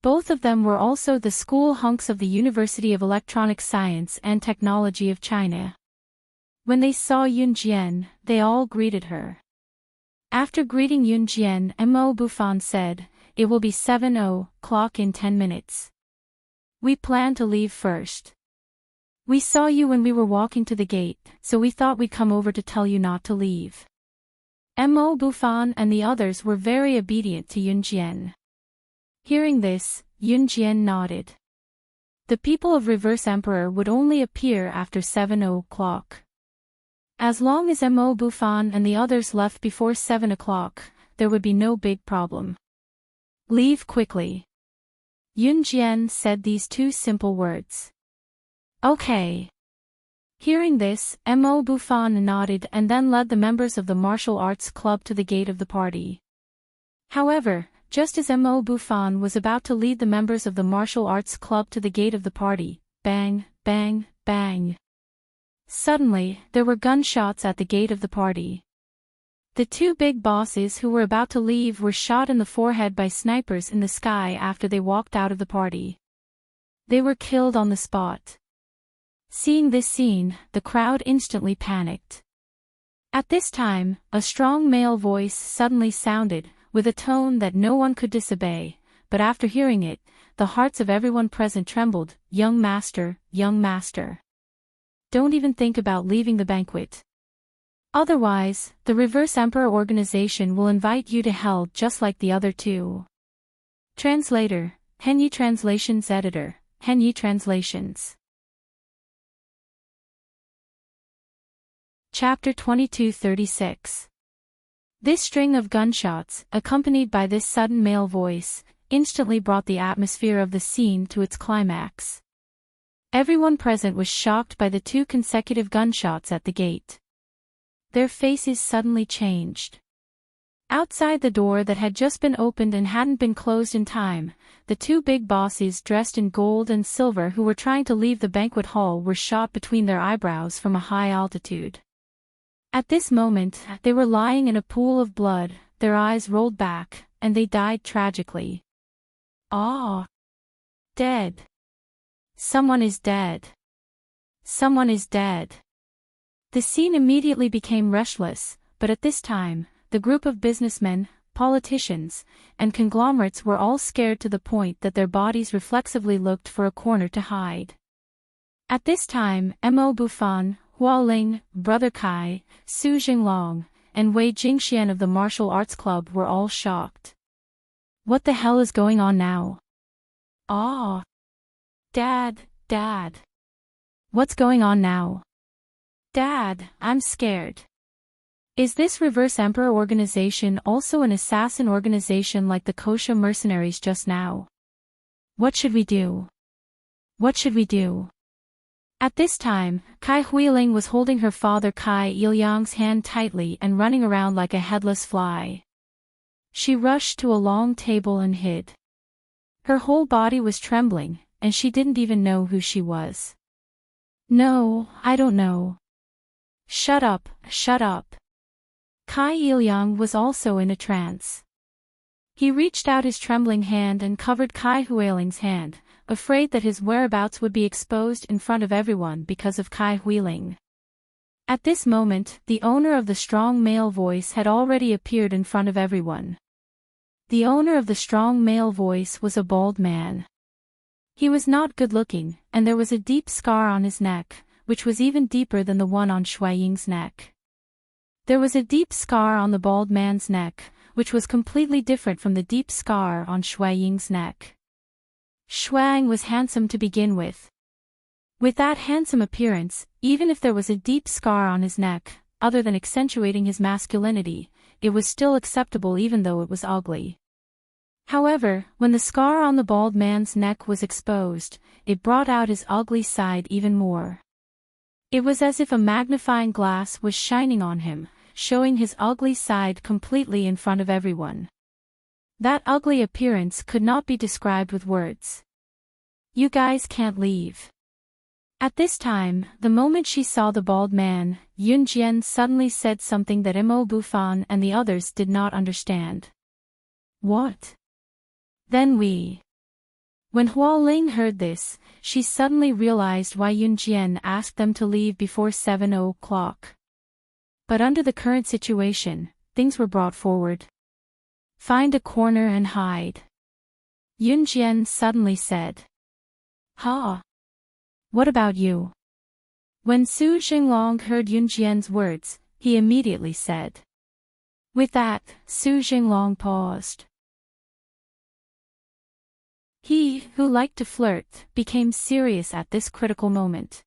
Both of them were also the school hunks of the University of Electronics Science and Technology of China. When they saw Yun Jian, they all greeted her. After greeting Yun Jian, Mo Bufan said, "It will be 7:00 in 10 minutes. We plan to leave first. We saw you when we were walking to the gate, so we thought we'd come over to tell you not to leave." Mo Bufan and the others were very obedient to Yun Jian. Hearing this, Yun Jian nodded. The people of Reverse Emperor would only appear after 7:00. As long as Mo Bufan and the others left before 7:00, there would be no big problem. "Leave quickly." Yun Jian said these 2 simple words. "Okay." Hearing this, Mo Bufan nodded and then led the members of the martial arts club to the gate of the party. However, just as Mo Bufan was about to lead the members of the martial arts club to the gate of the party, bang, bang, bang. Suddenly, there were gunshots at the gate of the party. The 2 big bosses who were about to leave were shot in the forehead by snipers in the sky after they walked out of the party. They were killed on the spot. Seeing this scene, the crowd instantly panicked. At this time, a strong male voice suddenly sounded, with a tone that no one could disobey, but after hearing it, the hearts of everyone present trembled. Young master, don't even think about leaving the banquet. Otherwise, the Reverse Emperor organization will invite you to hell just like the other 2. Translator, Henyi Translations Editor, Henyi Translations. Chapter 2236. This string of gunshots, accompanied by this sudden male voice, instantly brought the atmosphere of the scene to its climax. Everyone present was shocked by the 2 consecutive gunshots at the gate. Their faces suddenly changed. Outside the door that had just been opened and hadn't been closed in time, the 2 big bosses dressed in gold and silver who were trying to leave the banquet hall were shot between their eyebrows from a high altitude. At this moment, they were lying in a pool of blood, their eyes rolled back, and they died tragically. "Ah! Dead. Someone is dead. Someone is dead." The scene immediately became restless, but at this time, the group of businessmen, politicians, and conglomerates were all scared to the point that their bodies reflexively looked for a corner to hide. At this time, Mo Bufan, Hua Ling, Brother Kai, Su Jinglong, and Wei Jingxian of the martial arts club were all shocked. "What the hell is going on now? Ah! Dad. What's going on now? Dad, I'm scared. Is this Reverse Emperor organization also an assassin organization like the Kosha mercenaries just now? What should we do? What should we do?" At this time, Kai Huiling was holding her father Kai Ilyang's hand tightly and running around like a headless fly. She rushed to a long table and hid. Her whole body was trembling, and she didn't even know who she was. No, I don't know. Shut up, shut up. Kai Ilyang was also in a trance. He reached out his trembling hand and covered Kai Huiling's hand, afraid that his whereabouts would be exposed in front of everyone because of Kai Huiling. At this moment, the owner of the strong male voice had already appeared in front of everyone. The owner of the strong male voice was a bald man. He was not good-looking, and there was a deep scar on his neck, which was even deeper than the one on Shuaying's neck. There was a deep scar on the bald man's neck, which was completely different from the deep scar on Shuaying's neck. Shuaying was handsome to begin with. With that handsome appearance, even if there was a deep scar on his neck, other than accentuating his masculinity, it was still acceptable even though it was ugly. However, when the scar on the bald man's neck was exposed, it brought out his ugly side even more. It was as if a magnifying glass was shining on him, showing his ugly side completely in front of everyone. That ugly appearance could not be described with words. You guys can't leave. At this time, the moment she saw the bald man, Yun Jian suddenly said something that Mo Bufan and the others did not understand. What? Then we. When Hua Ling heard this, she suddenly realized why Yun Jian asked them to leave before 7 o'clock. But under the current situation, things were brought forward. Find a corner and hide. Yun Jian suddenly said. Ha! What about you? When Su Jinglong heard Yun Jian's words, he immediately said. With that, Su Jinglong paused. He, who liked to flirt, became serious at this critical moment.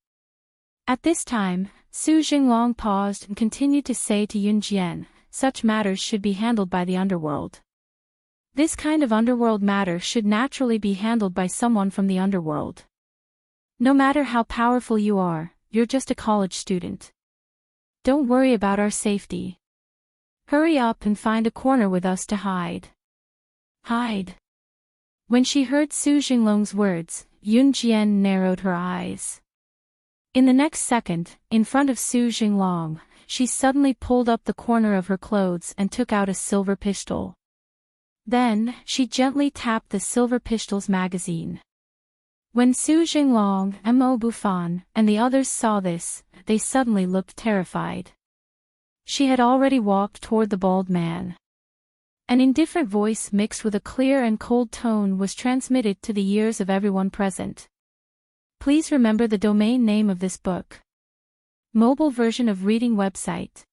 At this time, Su Jinglong paused and continued to say to Yun Jian, such matters should be handled by the underworld. This kind of underworld matter should naturally be handled by someone from the underworld. No matter how powerful you are, you're just a college student. Don't worry about our safety. Hurry up and find a corner with us to hide. Hide. When she heard Su Jinglong's words, Yun Jian narrowed her eyes. In the next second, in front of Su Jinglong, she suddenly pulled up the corner of her clothes and took out a silver pistol. Then, she gently tapped the silver pistol's magazine. When Su Jinglong, Mo Bufan, and the others saw this, they suddenly looked terrified. She had already walked toward the bald man. An indifferent voice mixed with a clear and cold tone was transmitted to the ears of everyone present. Please remember the domain name of this book. Mobile version of reading website.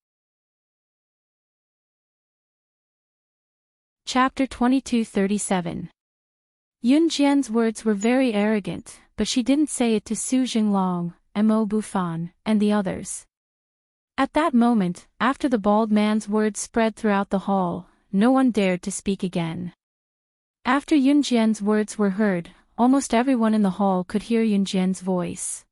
Chapter 2237. Yun Jian's words were very arrogant, but she didn't say it to Su Jinglong, Mo Bufan, and the others. At that moment, after the bald man's words spread throughout the hall, no one dared to speak again. After Yun Jian's words were heard, almost everyone in the hall could hear Yun Jian's voice.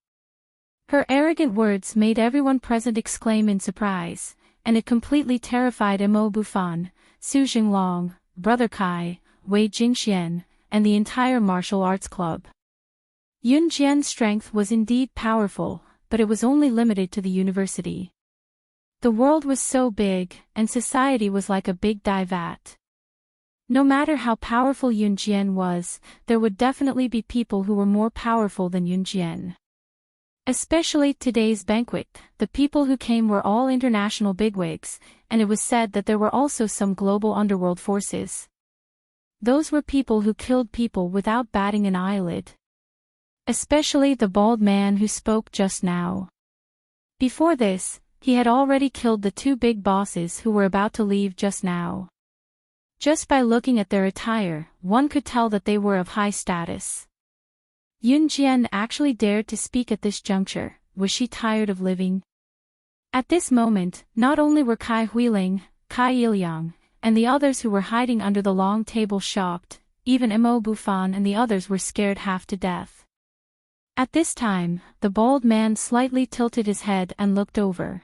Her arrogant words made everyone present exclaim in surprise, and it completely terrified Mo Bufan, Su Jinglong, Brother Kai, Wei Jingxian, and the entire martial arts club. Yun Jian's strength was indeed powerful, but it was only limited to the university. The world was so big, and society was like a big dye vat. No matter how powerful Yun Jian was, there would definitely be people who were more powerful than Yun Jian. Especially today's banquet, the people who came were all international bigwigs, and it was said that there were also some global underworld forces. Those were people who killed people without batting an eyelid. Especially the bald man who spoke just now. Before this, he had already killed the two big bosses who were about to leave just now. Just by looking at their attire, one could tell that they were of high status. Yun Jian actually dared to speak at this juncture. Was she tired of living? At this moment, not only were Kai Huiling, Kai Ilyang, and the others who were hiding under the long table shocked, even Mo Bufan and the others were scared half to death. At this time, the bald man slightly tilted his head and looked over.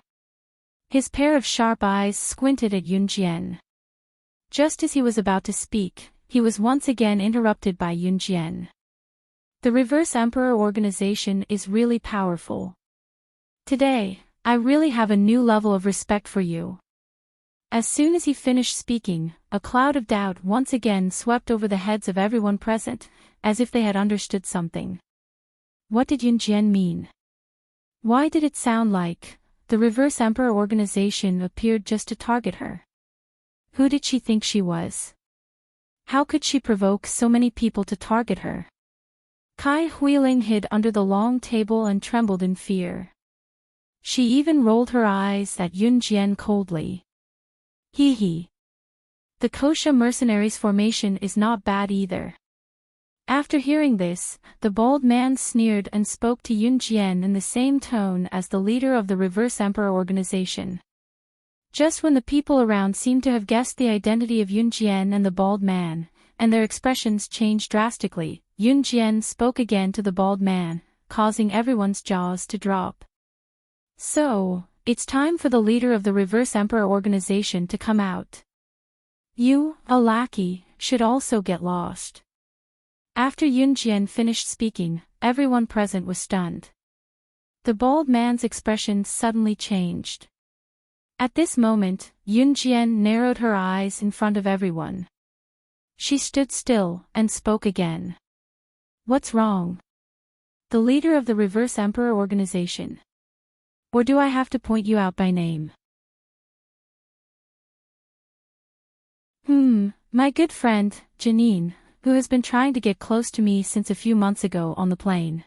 His pair of sharp eyes squinted at Yun Jian. Just as he was about to speak, he was once again interrupted by Yunjian. The Reverse Emperor organization is really powerful. Today, I really have a new level of respect for you. As soon as he finished speaking, a cloud of doubt once again swept over the heads of everyone present, as if they had understood something. What did Yunjian mean? Why did it sound like the Reverse Emperor organization appeared just to target her? Who did she think she was? How could she provoke so many people to target her? Kai Huiling hid under the long table and trembled in fear. She even rolled her eyes at Yunjian coldly. Hee hee. The Kosha mercenaries formation is not bad either. After hearing this, the bald man sneered and spoke to Yunjian in the same tone as the leader of the Reverse Emperor organization. Just when the people around seemed to have guessed the identity of Yunjian and the bald man, and their expressions changed drastically, Yunjian spoke again to the bald man, causing everyone's jaws to drop. So, it's time for the leader of the Reverse Emperor organization to come out. You, a lackey, should also get lost. After Yunjian finished speaking, everyone present was stunned. The bald man's expression suddenly changed. At this moment, Yunjian narrowed her eyes in front of everyone. She stood still and spoke again. What's wrong? The leader of the Reverse Emperor organization. Or do I have to point you out by name? My good friend, Janine, who has been trying to get close to me since a few months ago on the plane.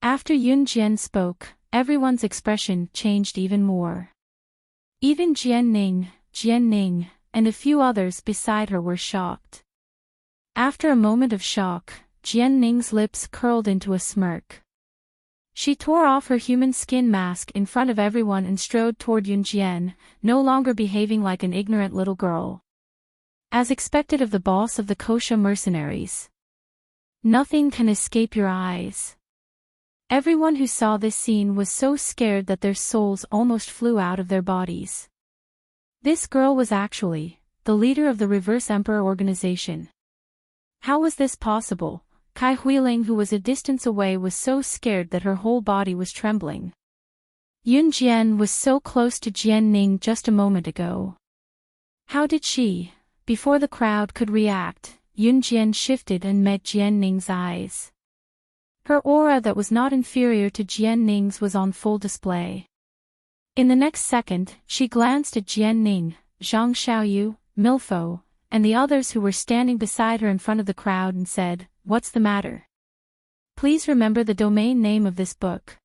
After Yunjian spoke, everyone's expression changed even more. Even Jian Ning, and a few others beside her were shocked. After a moment of shock, Jian Ning's lips curled into a smirk. She tore off her human skin mask in front of everyone and strode toward Yunjian, no longer behaving like an ignorant little girl. As expected of the boss of the Kosha mercenaries. Nothing can escape your eyes. Everyone who saw this scene was so scared that their souls almost flew out of their bodies. This girl was actually the leader of the Reverse Emperor organization. How was this possible? Kai Huiling, who was a distance away, was so scared that her whole body was trembling. Yunjian was so close to Jian Ning just a moment ago. How did she? Before the crowd could react, Yunjian shifted and met Jian Ning's eyes. Her aura that was not inferior to Jian Ning's was on full display. In the next second, she glanced at Jian Ning, Zhang Xiaoyu, Milfo, and the others who were standing beside her in front of the crowd and said, "What's the matter? Please remember the domain name of this book."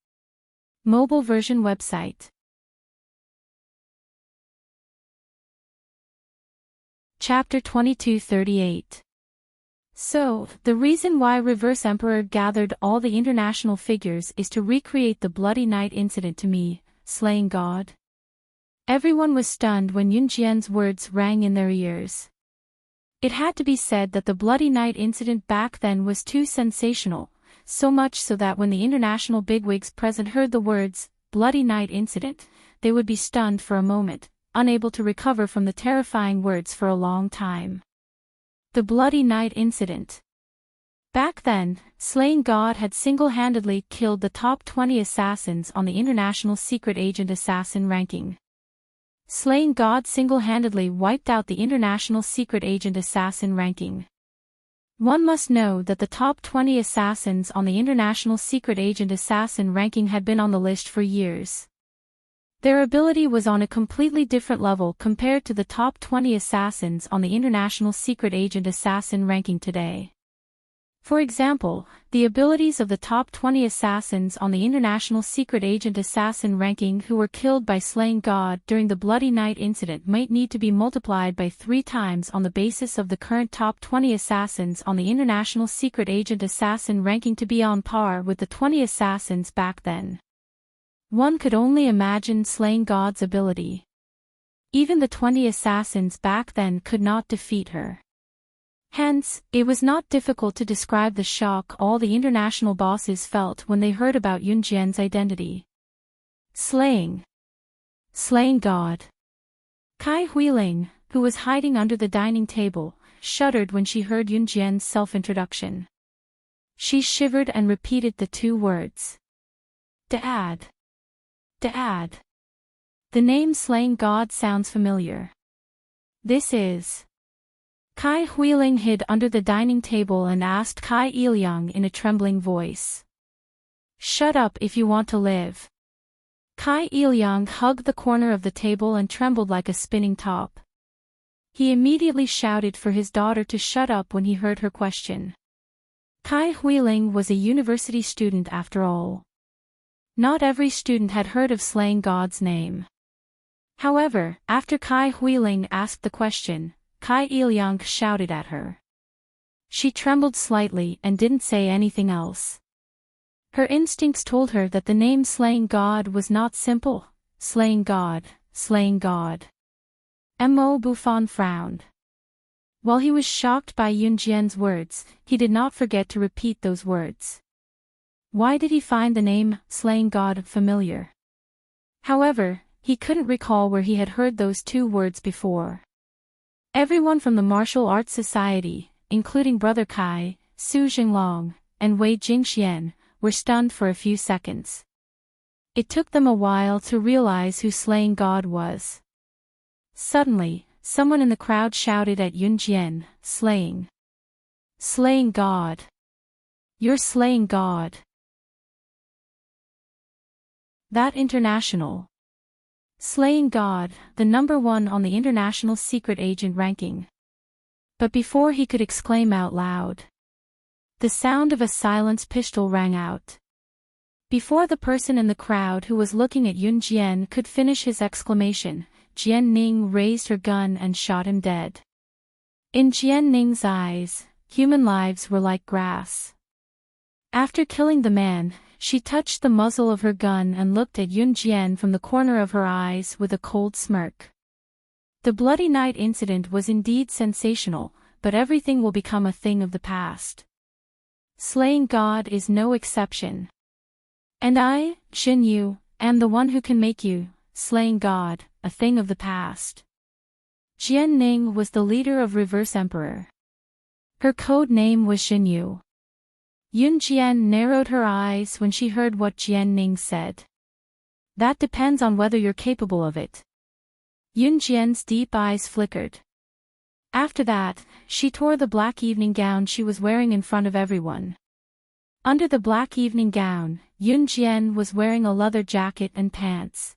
Mobile version website. Chapter 2238. So, the reason why Reverse Emperor gathered all the international figures is to recreate the Bloody Night incident to me, slaying God. Everyone was stunned when Yunjian's words rang in their ears. It had to be said that the Bloody Night incident back then was too sensational, so much so that when the international bigwigs present heard the words, Bloody Night incident, they would be stunned for a moment, unable to recover from the terrifying words for a long time. The Bloody Night incident. Back then, Slaying God had single-handedly killed the top 20 assassins on the International Secret Agent Assassin ranking. Slaying God single-handedly wiped out the International Secret Agent Assassin ranking. One must know that the top 20 assassins on the International Secret Agent Assassin ranking had been on the list for years. Their ability was on a completely different level compared to the top 20 assassins on the International Secret Agent Assassin ranking today. For example, the abilities of the top 20 assassins on the International Secret Agent Assassin ranking who were killed by Slaying God during the Bloody Night incident might need to be multiplied by 3 times on the basis of the current top 20 assassins on the International Secret Agent Assassin ranking to be on par with the 20 assassins back then. One could only imagine Slaying God's ability. Even the 20 assassins back then could not defeat her. Hence, it was not difficult to describe the shock all the international bosses felt when they heard about Yunjian's identity. Slaying God. Kai Huiling, who was hiding under the dining table, shuddered when she heard Yunjian's self-introduction. She shivered and repeated the two words. Dad. Dad. The name Slaying God sounds familiar. This is... Kai Huiling hid under the dining table and asked Kai Ilyang in a trembling voice. Shut up if you want to live. Kai Ilyang hugged the corner of the table and trembled like a spinning top. He immediately shouted for his daughter to shut up when he heard her question. Kai Huiling was a university student after all. Not every student had heard of Slaying God's name. However, after Kai Huiling asked the question, Kai Ilyang shouted at her. She trembled slightly and didn't say anything else. Her instincts told her that the name Slaying God was not simple. Slaying God, Slaying God. Mo Bufan frowned. While he was shocked by Yunjian's words, he did not forget to repeat those words. Why did he find the name Slaying God familiar? However, he couldn't recall where he had heard those two words before. Everyone from the Martial Arts Society, including Brother Kai, Su Jinglong, and Wei Jingxian, were stunned for a few seconds. It took them a while to realize who Slaying God was. Suddenly, someone in the crowd shouted at Yunjian, Slaying. Slaying God. You're Slaying God. That international. Slaying God, the #1 on the international secret agent ranking. But before he could exclaim out loud, the sound of a silenced pistol rang out. Before the person in the crowd who was looking at Yunjian could finish his exclamation, Jian Ning raised her gun and shot him dead. In Jian Ning's eyes, human lives were like grass. After killing the man, she touched the muzzle of her gun and looked at Yunjian from the corner of her eyes with a cold smirk. The Bloody Night incident was indeed sensational, but everything will become a thing of the past. Slaying God is no exception. And I, Xin Yu, am the one who can make you, Slaying God, a thing of the past. Jian Ning was the leader of Reverse Emperor. Her code name was Xin Yu. Yunjian narrowed her eyes when she heard what Jian Ning said. That depends on whether you're capable of it. Yunjian's deep eyes flickered. After that, she tore the black evening gown she was wearing in front of everyone. Under the black evening gown, Yunjian was wearing a leather jacket and pants.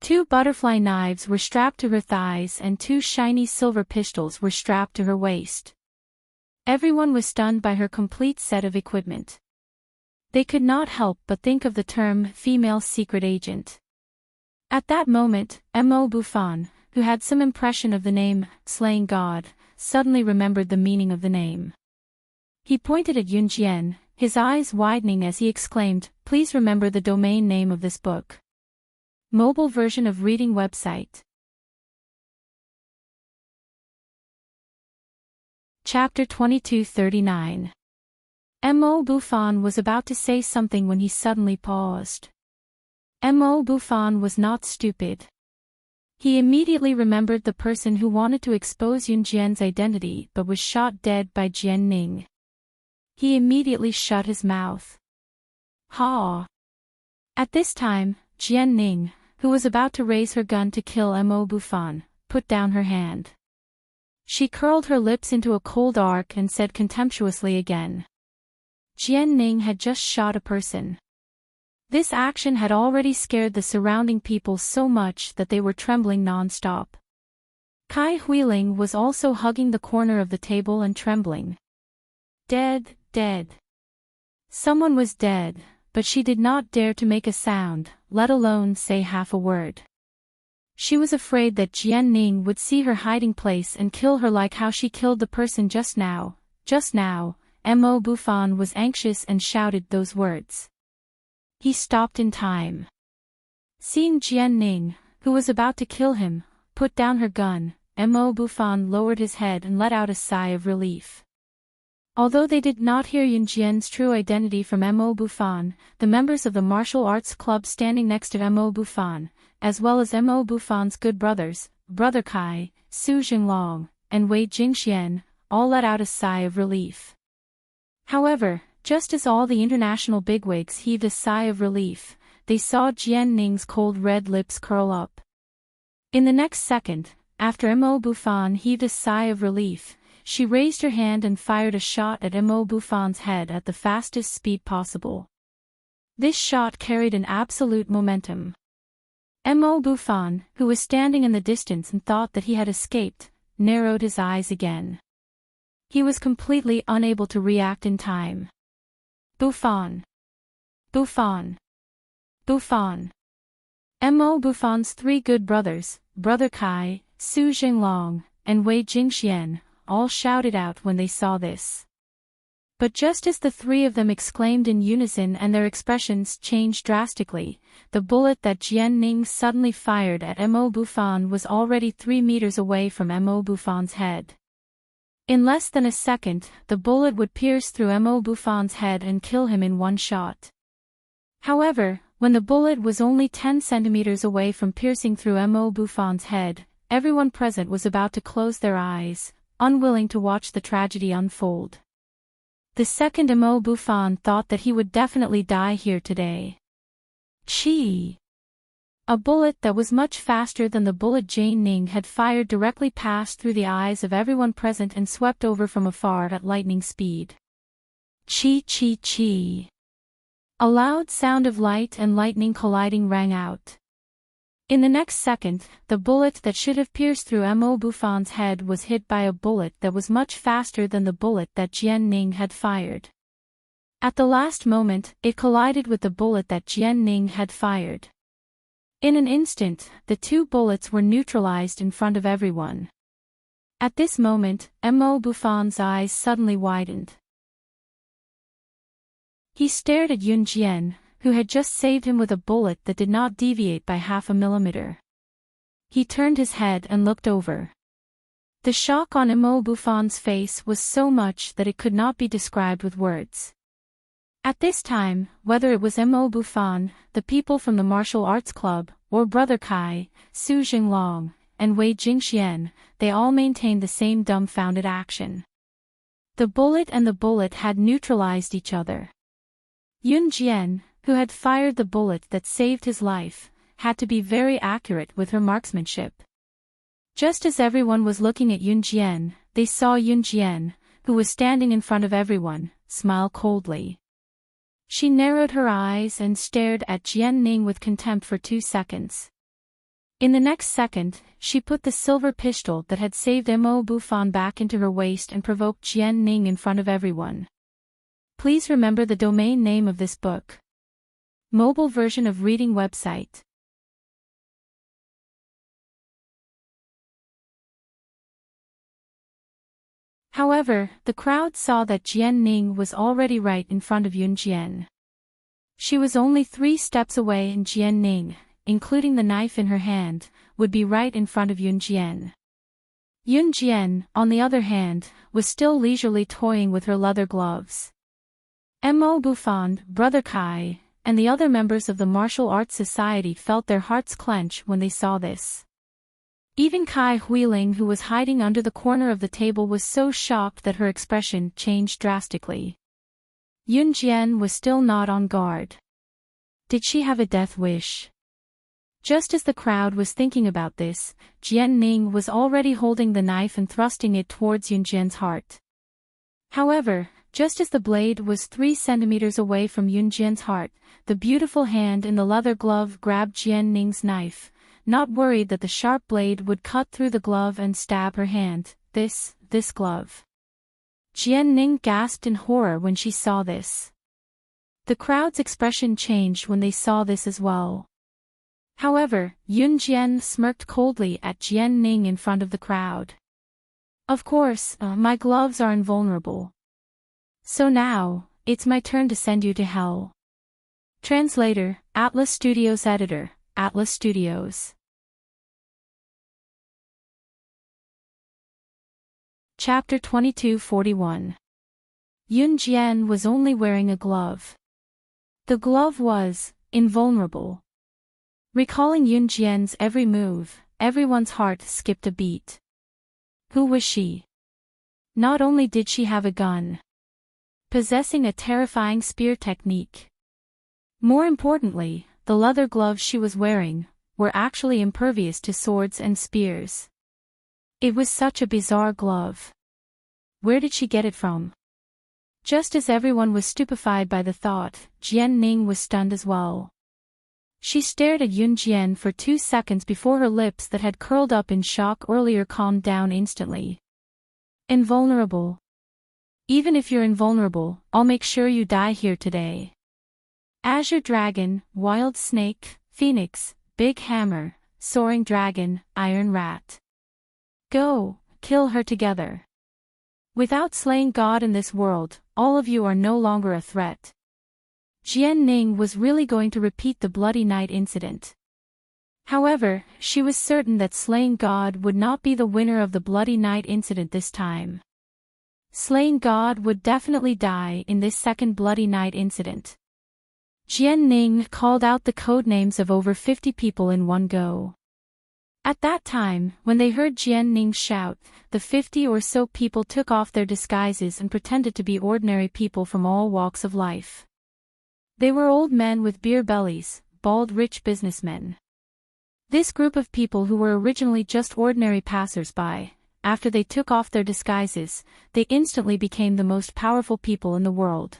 2 butterfly knives were strapped to her thighs and 2 shiny silver pistols were strapped to her waist. Everyone was stunned by her complete set of equipment. They could not help but think of the term female secret agent. At that moment, Mo Bufan, who had some impression of the name Slaying God, suddenly remembered the meaning of the name. He pointed at Yunjian, his eyes widening as he exclaimed, "Please remember the domain name of this book." Mobile version of reading website. Chapter 2239. Mo Bufan was about to say something when he suddenly paused. Mo Bufan was not stupid. He immediately remembered the person who wanted to expose Yunjian's identity but was shot dead by Jian Ning. He immediately shut his mouth. Ha! At this time, Jian Ning, who was about to raise her gun to kill Mo Bufan, put down her hand. She curled her lips into a cold arc and said contemptuously again. Jian Ning had just shot a person. This action had already scared the surrounding people so much that they were trembling non-stop. Kai Huiling was also hugging the corner of the table and trembling. Dead, dead. Someone was dead, but she did not dare to make a sound, let alone say half a word. She was afraid that Jian Ning would see her hiding place and kill her like how she killed the person just now. Just now, Mo Bufan was anxious and shouted those words. He stopped in time. Seeing Jian Ning, who was about to kill him, put down her gun, Mo Bufan lowered his head and let out a sigh of relief. Although they did not hear Yunjian's true identity from Mo Bufan, the members of the martial arts club standing next to Mo Bufan, as well as Mo Bufan's good brothers, Brother Kai, Su Jinglong, and Wei Jingxian, all let out a sigh of relief. However, just as all the international bigwigs heaved a sigh of relief, they saw Jian Ning's cold red lips curl up. In the next second, after Mo Bufan heaved a sigh of relief, she raised her hand and fired a shot at Mo Bufan's head at the fastest speed possible. This shot carried an absolute momentum. Mo Bufan, who was standing in the distance and thought that he had escaped, narrowed his eyes again. He was completely unable to react in time. Bufan! Bufan! Bufan! Mo Bufan's three good brothers, Brother Kai, Su Jinglong, and Wei Jingxian, all shouted out when they saw this. But just as the three of them exclaimed in unison and their expressions changed drastically, the bullet that Jian Ning suddenly fired at Mo Bufan was already 3 meters away from Mo Bufan's head. In less than a second, the bullet would pierce through Mo Bufan's head and kill him in one shot. However, when the bullet was only 10 centimeters away from piercing through Mo Bufan's head, everyone present was about to close their eyes, unwilling to watch the tragedy unfold. The second Mo Bufan thought that he would definitely die here today. Chi! A bullet that was much faster than the bullet Jian Ning had fired directly passed through the eyes of everyone present and swept over from afar at lightning speed. Chi chi chi! A loud sound of light and lightning colliding rang out. In the next second, the bullet that should have pierced through Mo Bufan's head was hit by a bullet that was much faster than the bullet that Jian Ning had fired. At the last moment, it collided with the bullet that Jian Ning had fired. In an instant, the two bullets were neutralized in front of everyone. At this moment, Mo Bufan's eyes suddenly widened. He stared at Yun Jian, who had just saved him with a bullet that did not deviate by half a millimeter. He turned his head and looked over. The shock on Mo Bufan's face was so much that it could not be described with words. At this time, whether it was Mo Bufan, the people from the martial arts club, or Brother Kai, Su Jinglong, and Wei Jingxian, they all maintained the same dumbfounded action. The bullet and the bullet had neutralized each other. Yun Jian, who had fired the bullet that saved his life, had to be very accurate with her marksmanship. Just as everyone was looking at Yun Jian, they saw Yun Jian, who was standing in front of everyone, smile coldly. She narrowed her eyes and stared at Jian Ning with contempt for 2 seconds. In the next second, she put the silver pistol that had saved Mo Bufan back into her waist and provoked Jian Ning in front of everyone. Please remember the domain name of this book. Mobile version of reading website. However, the crowd saw that Jian Ning was already right in front of Yun Jian. She was only 3 steps away and Jian Ning, including the knife in her hand, would be right in front of Yun Jian. Yun Jian, on the other hand, was still leisurely toying with her leather gloves. Mo Bufan, Brother Kai, and the other members of the martial arts society felt their hearts clench when they saw this. Even Kai Huiling, who was hiding under the corner of the table, was so shocked that her expression changed drastically. Yun Jian was still not on guard. Did she have a death wish? Just as the crowd was thinking about this, Jian Ning was already holding the knife and thrusting it towards Yun Jian's heart. However, just as the blade was 3 centimeters away from Yun Jian's heart, the beautiful hand in the leather glove grabbed Jian Ning's knife, not worried that the sharp blade would cut through the glove and stab her hand. This glove. Jian Ning gasped in horror when she saw this. The crowd's expression changed when they saw this as well. However, Yun Jian smirked coldly at Jian Ning in front of the crowd. Of course, my gloves are invulnerable. So now, it's my turn to send you to hell. Translator, Atlas Studios Editor, Atlas Studios. Chapter 2241. Yun Jian was only wearing a glove. The glove was invulnerable. Recalling Yun Jian's every move, everyone's heart skipped a beat. Who was she? Not only did she have a gun, possessing a terrifying spear technique. More importantly, the leather gloves she was wearing were actually impervious to swords and spears. It was such a bizarre glove. Where did she get it from? Just as everyone was stupefied by the thought, Jian Ning was stunned as well. She stared at Yun Jian for 2 seconds before her lips that had curled up in shock earlier calmed down instantly. Invulnerable. Even if you're invulnerable, I'll make sure you die here today. Azure Dragon, Wild Snake, Phoenix, Big Hammer, Soaring Dragon, Iron Rat. Go, kill her together. Without slaying God in this world, all of you are no longer a threat. Jian Ning was really going to repeat the Bloody Night incident. However, she was certain that slaying God would not be the winner of the Bloody Night incident this time. Slaying God would definitely die in this second Bloody Night incident. Jian Ning called out the codenames of over 50 people in one go. At that time, when they heard Jian Ning shout, the 50 or so people took off their disguises and pretended to be ordinary people from all walks of life. They were old men with beer bellies, bald rich businessmen. This group of people who were originally just ordinary passers-by, after they took off their disguises, they instantly became the most powerful people in the world.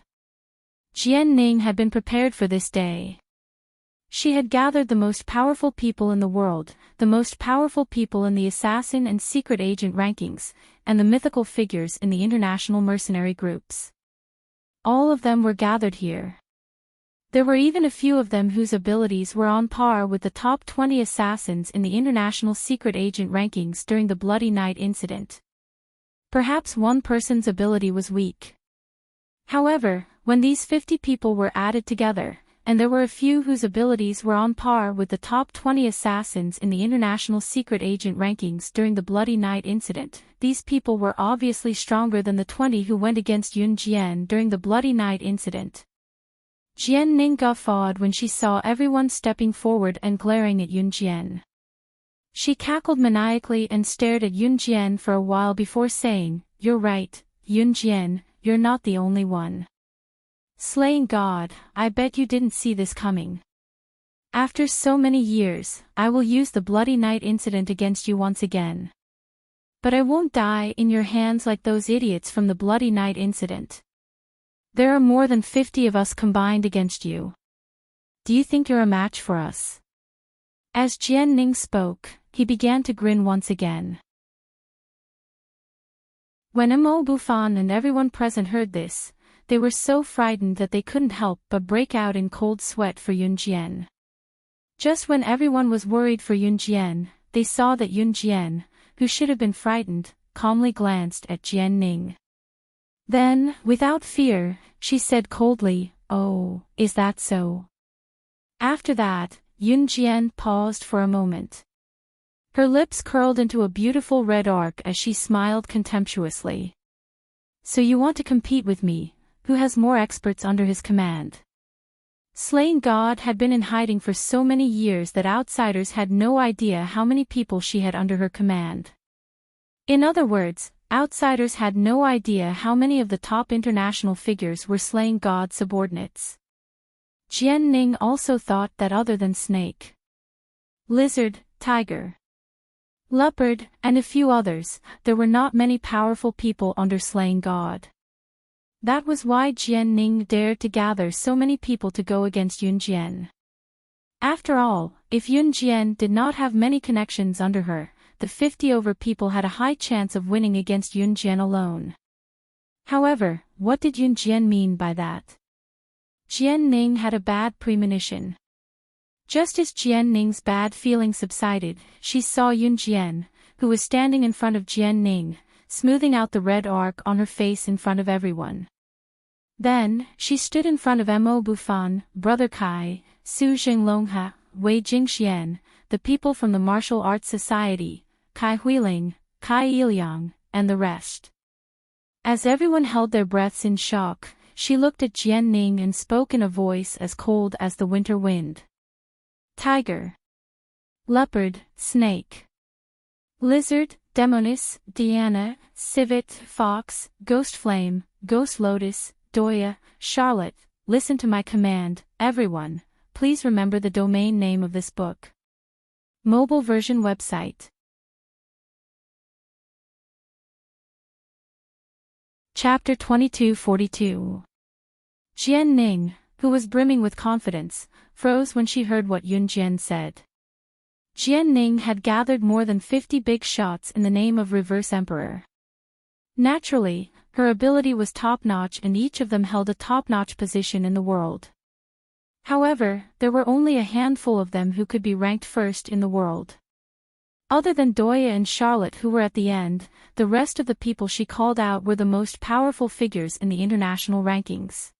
Jian Ning had been prepared for this day. She had gathered the most powerful people in the world, the most powerful people in the assassin and secret agent rankings, and the mythical figures in the international mercenary groups. All of them were gathered here. There were even a few of them whose abilities were on par with the top 20 assassins in the international secret agent rankings during the Bloody Night incident. Perhaps one person's ability was weak. However, when these 50 people were added together, and there were a few whose abilities were on par with the top 20 assassins in the international secret agent rankings during the Bloody Night incident, these people were obviously stronger than the 20 who went against Yun Jian during the Bloody Night incident. Jian Ning guffawed when she saw everyone stepping forward and glaring at Yun Jian. She cackled maniacally and stared at Yun Jian for a while before saying, "You're right, Yun Jian, you're not the only one. Slaying God, I bet you didn't see this coming. After so many years, I will use the Bloody Night incident against you once again. But I won't die in your hands like those idiots from the Bloody Night incident. There are more than 50 of us combined against you. Do you think you're a match for us?" As Jian Ning spoke, he began to grin once again. When Mo Bufan and everyone present heard this, they were so frightened that they couldn't help but break out in cold sweat for Yun Jian. Just when everyone was worried for Yun Jian, they saw that Yun Jian, who should have been frightened, calmly glanced at Jian Ning. Then, without fear, she said coldly, "Oh, is that so?" After that, Yun Jian paused for a moment. Her lips curled into a beautiful red arc as she smiled contemptuously. "So you want to compete with me, who has more experts under his command?" Slaying God had been in hiding for so many years that outsiders had no idea how many people she had under her command. In other words, outsiders had no idea how many of the top international figures were Slaying God subordinates. Jian Ning also thought that other than snake, lizard, tiger, leopard, and a few others, there were not many powerful people under Slaying God. That was why Jian Ning dared to gather so many people to go against Yun Jian. After all, if Yun Jian did not have many connections under her, the 50 over people had a high chance of winning against Yun Jian alone. However, what did Yun Jian mean by that? Jian Ning had a bad premonition. Just as Jian Ning's bad feeling subsided, she saw Yun Jian, who was standing in front of Jian Ning, smoothing out the red arc on her face in front of everyone. Then, she stood in front of Mo Bufan, Brother Kai, Su Jinglongha, Wei Jingxian, the people from the Martial Arts Society, Kai Huiling, Kai Iliang, and the rest. As everyone held their breaths in shock, she looked at Jian Ning and spoke in a voice as cold as the winter wind. "Tiger. leopard, snake. Lizard, demonis, Diana, civet, fox, ghost flame, ghost lotus, Doya, Charlotte. Listen to my command, everyone. Please remember the domain name of this book. Mobile version website. Chapter 2242. Jian Ning, who was brimming with confidence, froze when she heard what Yun Jian said. Jian Ning had gathered more than 50 big shots in the name of Reverse Emperor. Naturally, her ability was top-notch and each of them held a top-notch position in the world. However, there were only a handful of them who could be ranked first in the world. Other than Doya and Charlotte who were at the end, the rest of the people she called out were the most powerful figures in the international rankings.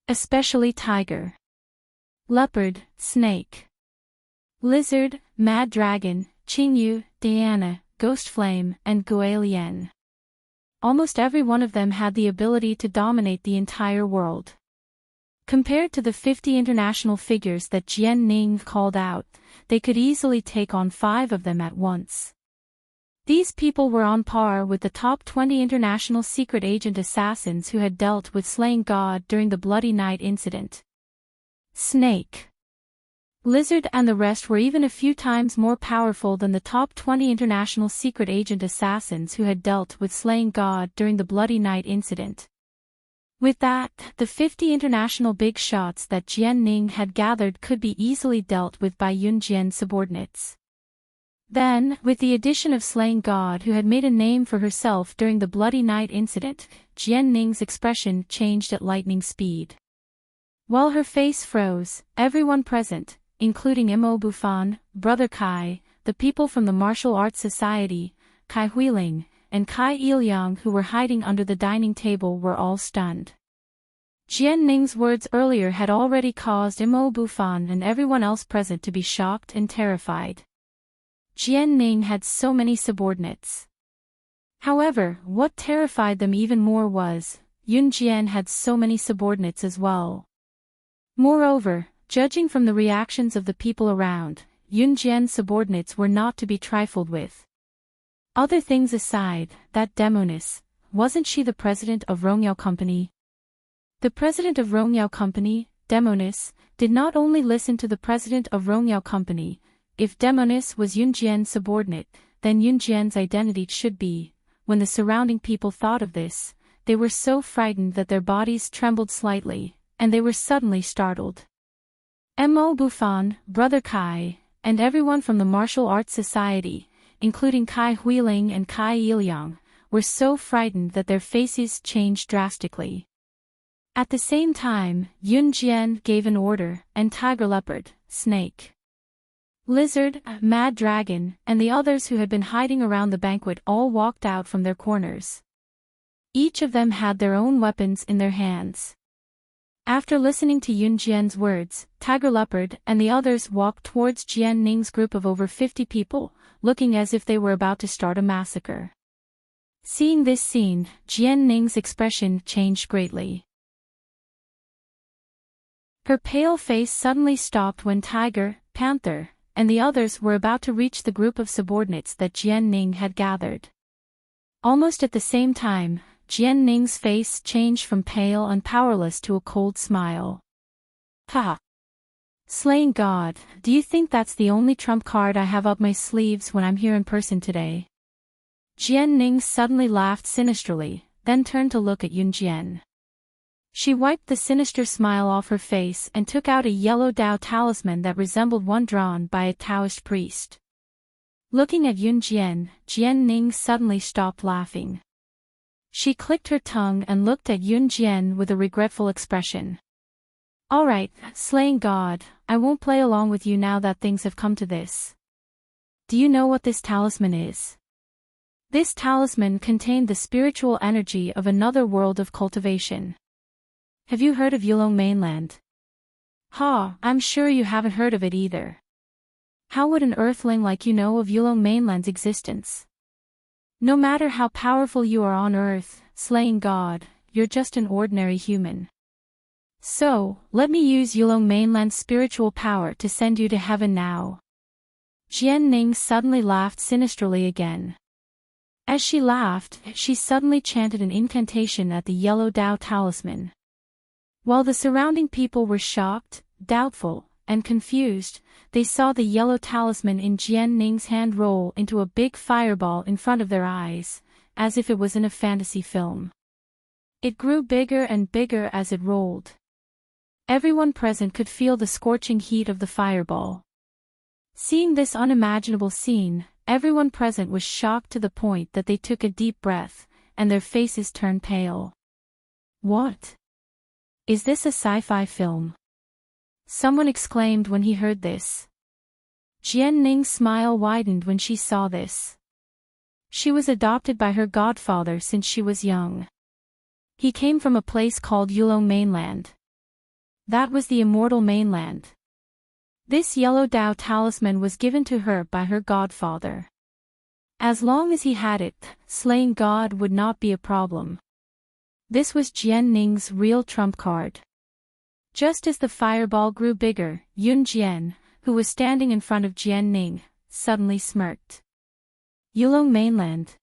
Especially tiger, leopard, snake, lizard, mad dragon, Qingyu, Diana, ghost flame, and Guilian. Almost every one of them had the ability to dominate the entire world. Compared to the 50 international figures that Jian Ning called out, they could easily take on 5 of them at once. These people were on par with the top 20 international secret agent assassins who had dealt with slaying God during the Bloody Night incident. Snake, lizard and the rest were even a few times more powerful than the top 20 international secret agent assassins who had dealt with slaying God during the Bloody Night incident. With that, the 50 international big shots that Jian Ning had gathered could be easily dealt with by Yun Jian's subordinates. Then, with the addition of slaying God who had made a name for herself during the Bloody Night incident, Jian Ning's expression changed at lightning speed. While her face froze, everyone present, including Mo Bufan, Brother Kai, the people from the Martial Arts Society, Kai Huiling, and Kai Iliang who were hiding under the dining table were all stunned. Jian Ning's words earlier had already caused Mo Bufan and everyone else present to be shocked and terrified. Jian Ning had so many subordinates. However, what terrified them even more was, Yun Jian had so many subordinates as well. Moreover, judging from the reactions of the people around, Yun Jian's subordinates were not to be trifled with. Other things aside, that demonis, wasn't she the president of Rongyao Company? The president of Rongyao Company, Demonis, did not only listen to the president of Rongyao Company. If Demonis was Yun Jian's subordinate, then Yun Jian's identity should be. When the surrounding people thought of this, they were so frightened that their bodies trembled slightly, and they were suddenly startled. Mo Bufan, Brother Kai, and everyone from the Martial Arts Society, including Kai Huiling and Kai Iliang, were so frightened that their faces changed drastically. At the same time, Yun Jian gave an order, and tiger, leopard, snake, lizard, mad dragon, and the others who had been hiding around the banquet all walked out from their corners. Each of them had their own weapons in their hands. After listening to Yun Jian's words, Tiger Leopard and the others walked towards Jian Ning's group of over 50 people, looking as if they were about to start a massacre. Seeing this scene, Jian Ning's expression changed greatly. Her pale face suddenly stopped when Tiger, Panther, and the others were about to reach the group of subordinates that Jian Ning had gathered. Almost at the same time, Jian Ning's face changed from pale and powerless to a cold smile. Ha! Slaying God, do you think that's the only trump card I have up my sleeves when I'm here in person today? Jian Ning suddenly laughed sinisterly, then turned to look at Yun Jian. She wiped the sinister smile off her face and took out a yellow Dao talisman that resembled one drawn by a Taoist priest. Looking at Yun Jian, Jian Ning suddenly stopped laughing. She clicked her tongue and looked at Yun Jian with a regretful expression. Alright, slaying God, I won't play along with you now that things have come to this. Do you know what this talisman is? This talisman contained the spiritual energy of another world of cultivation. Have you heard of Yulong mainland? I'm sure you haven't heard of it either. How would an earthling like you know of Yulong mainland's existence? No matter how powerful you are on Earth, slaying God, you're just an ordinary human. So, let me use Yulong mainland's spiritual power to send you to heaven now. Jian Ning suddenly laughed sinisterly again. As she laughed, she suddenly chanted an incantation at the yellow Dao talisman. While the surrounding people were shocked, doubtful, and confused, they saw the yellow talisman in Jian Ning's hand roll into a big fireball in front of their eyes, as if it was in a fantasy film. It grew bigger and bigger as it rolled. Everyone present could feel the scorching heat of the fireball. Seeing this unimaginable scene, everyone present was shocked to the point that they took a deep breath, and their faces turned pale. What? Is this a sci-fi film? Someone exclaimed when he heard this. Jian Ning's smile widened when she saw this. She was adopted by her godfather since she was young. He came from a place called Yulong Mainland. That was the immortal mainland. This yellow Dao talisman was given to her by her godfather. As long as he had it, slaying God would not be a problem. This was Jian Ning's real trump card. Just as the fireball grew bigger, Yun Jian, who was standing in front of Jian Ning, suddenly smirked. Yulong Mainland.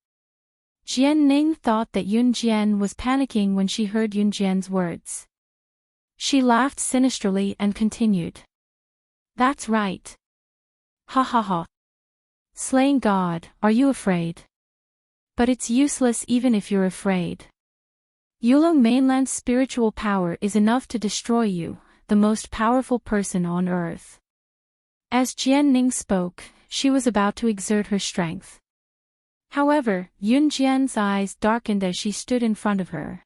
Jian Ning thought that Yun Jian was panicking when she heard Yun Jian's words. She laughed sinisterly and continued. That's right. Ha ha ha. Slaying God, are you afraid? But it's useless even if you're afraid. Yulong Mainland's spiritual power is enough to destroy you, the most powerful person on earth. As Jian Ning spoke, she was about to exert her strength. However, Yun Jian's eyes darkened as she stood in front of her.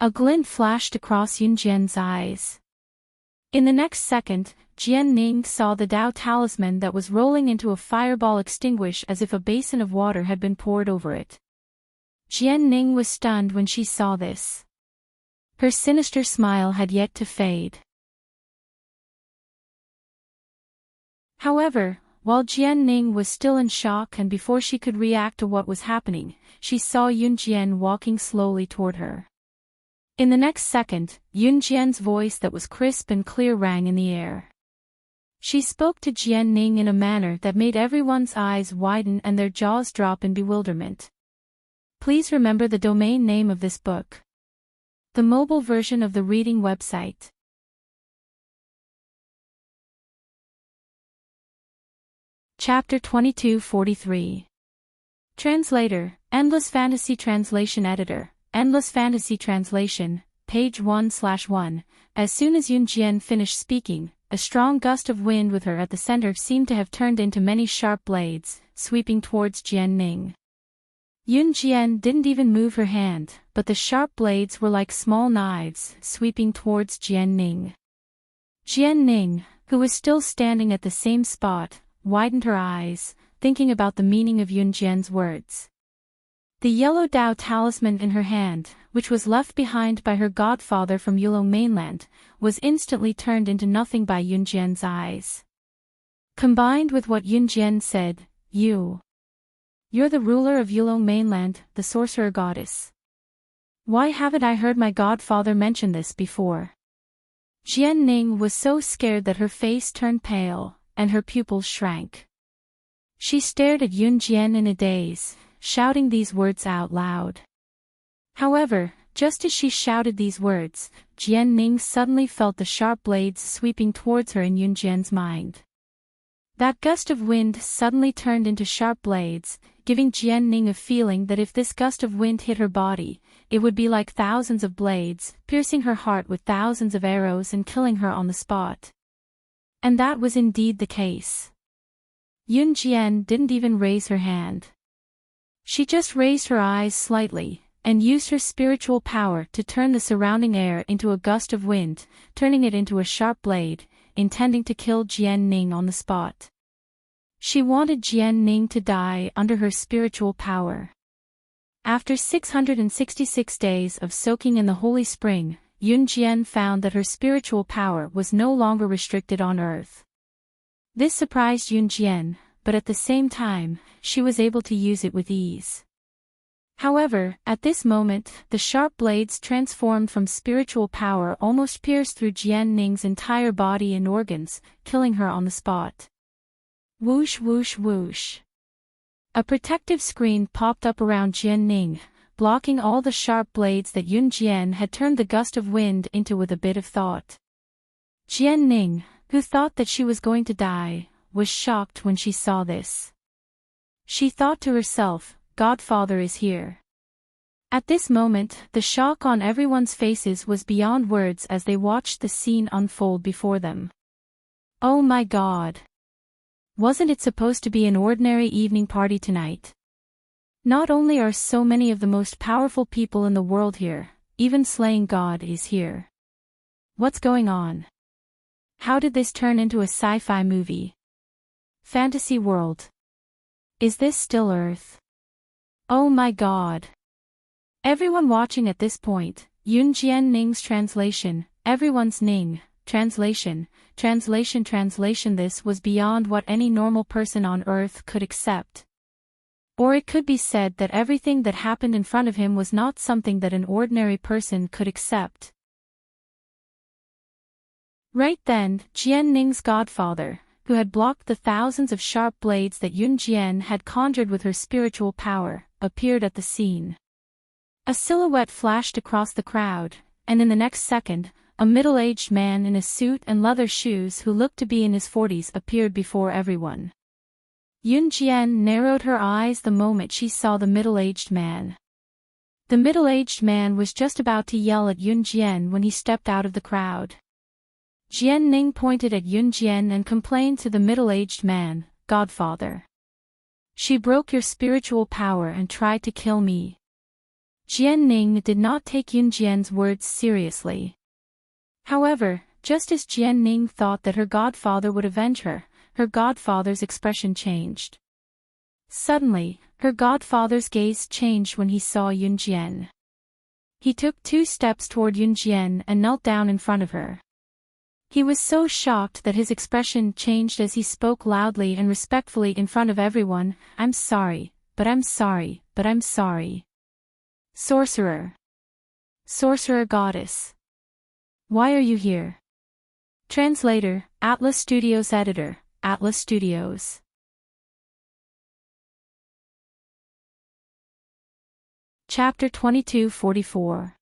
A glint flashed across Yun Jian's eyes. In the next second, Jian Ning saw the Dao talisman that was rolling into a fireball extinguish as if a basin of water had been poured over it. Jian Ning was stunned when she saw this. Her sinister smile had yet to fade. However, while Jian Ning was still in shock and before she could react to what was happening, she saw Yun Jian walking slowly toward her. In the next second, Yun Jian's voice that was crisp and clear rang in the air. She spoke to Jian Ning in a manner that made everyone's eyes widen and their jaws drop in bewilderment. Please remember the domain name of this book. The mobile version of the reading website. Chapter 2243. Translator, Endless Fantasy Translation Editor, Endless Fantasy Translation, page 1/1. As soon as Yun Jian finished speaking, a strong gust of wind with her at the center seemed to have turned into many sharp blades, sweeping towards Jian Ning. Yun Jian didn't even move her hand, but the sharp blades were like small knives, sweeping towards Jian Ning. Jian Ning, who was still standing at the same spot, widened her eyes, thinking about the meaning of Yun Jian's words. The yellow Dao talisman in her hand, which was left behind by her godfather from Yulong Mainland, was instantly turned into nothing by Yun Jian's eyes. Combined with what Yun Jian said, You're the ruler of Yulong Mainland, the sorcerer goddess. Why haven't I heard my godfather mention this before? Jian Ning was so scared that her face turned pale, and her pupils shrank. She stared at Yun Jian in a daze, shouting these words out loud. However, just as she shouted these words, Jian Ning suddenly felt the sharp blades sweeping towards her in Yun Jian's mind. That gust of wind suddenly turned into sharp blades, giving Jian Ning a feeling that if this gust of wind hit her body, it would be like thousands of blades, piercing her heart with thousands of arrows and killing her on the spot. And that was indeed the case. Yun Jian didn't even raise her hand. She just raised her eyes slightly, and used her spiritual power to turn the surrounding air into a gust of wind, turning it into a sharp blade, intending to kill Jian Ning on the spot. She wanted Jian Ning to die under her spiritual power. After 666 days of soaking in the holy spring, Yun Jian found that her spiritual power was no longer restricted on earth. This surprised Yun Jian, but at the same time, she was able to use it with ease. However, at this moment, the sharp blades transformed from spiritual power almost pierced through Jian Ning's entire body and organs, killing her on the spot. Whoosh whoosh whoosh. A protective screen popped up around Jian-Ning, blocking all the sharp blades that Yun-Jian had turned the gust of wind into with a bit of thought. Jian-Ning, who thought that she was going to die, was shocked when she saw this. She thought to herself, Godfather is here. At this moment, the shock on everyone's faces was beyond words as they watched the scene unfold before them. Oh my God! Wasn't it supposed to be an ordinary evening party tonight? Not only are so many of the most powerful people in the world here, even slaying God is here. What's going on? How did this turn into a sci-fi movie? Fantasy world. Is this still Earth? Oh my God! Everyone watching at this point, Yun-Jian-Ning's translation, everyone's Ning, translation, this was beyond what any normal person on Earth could accept. Or it could be said that everything that happened in front of him was not something that an ordinary person could accept. Right then, Jian-Ning's godfather, who had blocked the thousands of sharp blades that Yun-Jian had conjured with her spiritual power, appeared at the scene. A silhouette flashed across the crowd, and in the next second, a middle-aged man in a suit and leather shoes who looked to be in his 40s appeared before everyone. Yun-Jian narrowed her eyes the moment she saw the middle-aged man. The middle-aged man was just about to yell at Yun-Jian when he stepped out of the crowd. Jian-Ning pointed at Yun-Jian and complained to the middle-aged man, Godfather. She broke your spiritual power and tried to kill me. Jian-Ning did not take Yun-Jian's words seriously. However, just as Jian-Ning thought that her godfather would avenge her, her godfather's expression changed. Suddenly, her godfather's gaze changed when he saw Yun-Jian. He took 2 steps toward Yun-Jian and knelt down in front of her. He was so shocked that his expression changed as he spoke loudly and respectfully in front of everyone, I'm sorry, but I'm sorry, but I'm sorry. Sorcerer. Sorcerer goddess. Why are you here? Translator, Atlas Studios Editor, Atlas Studios. Chapter 2244.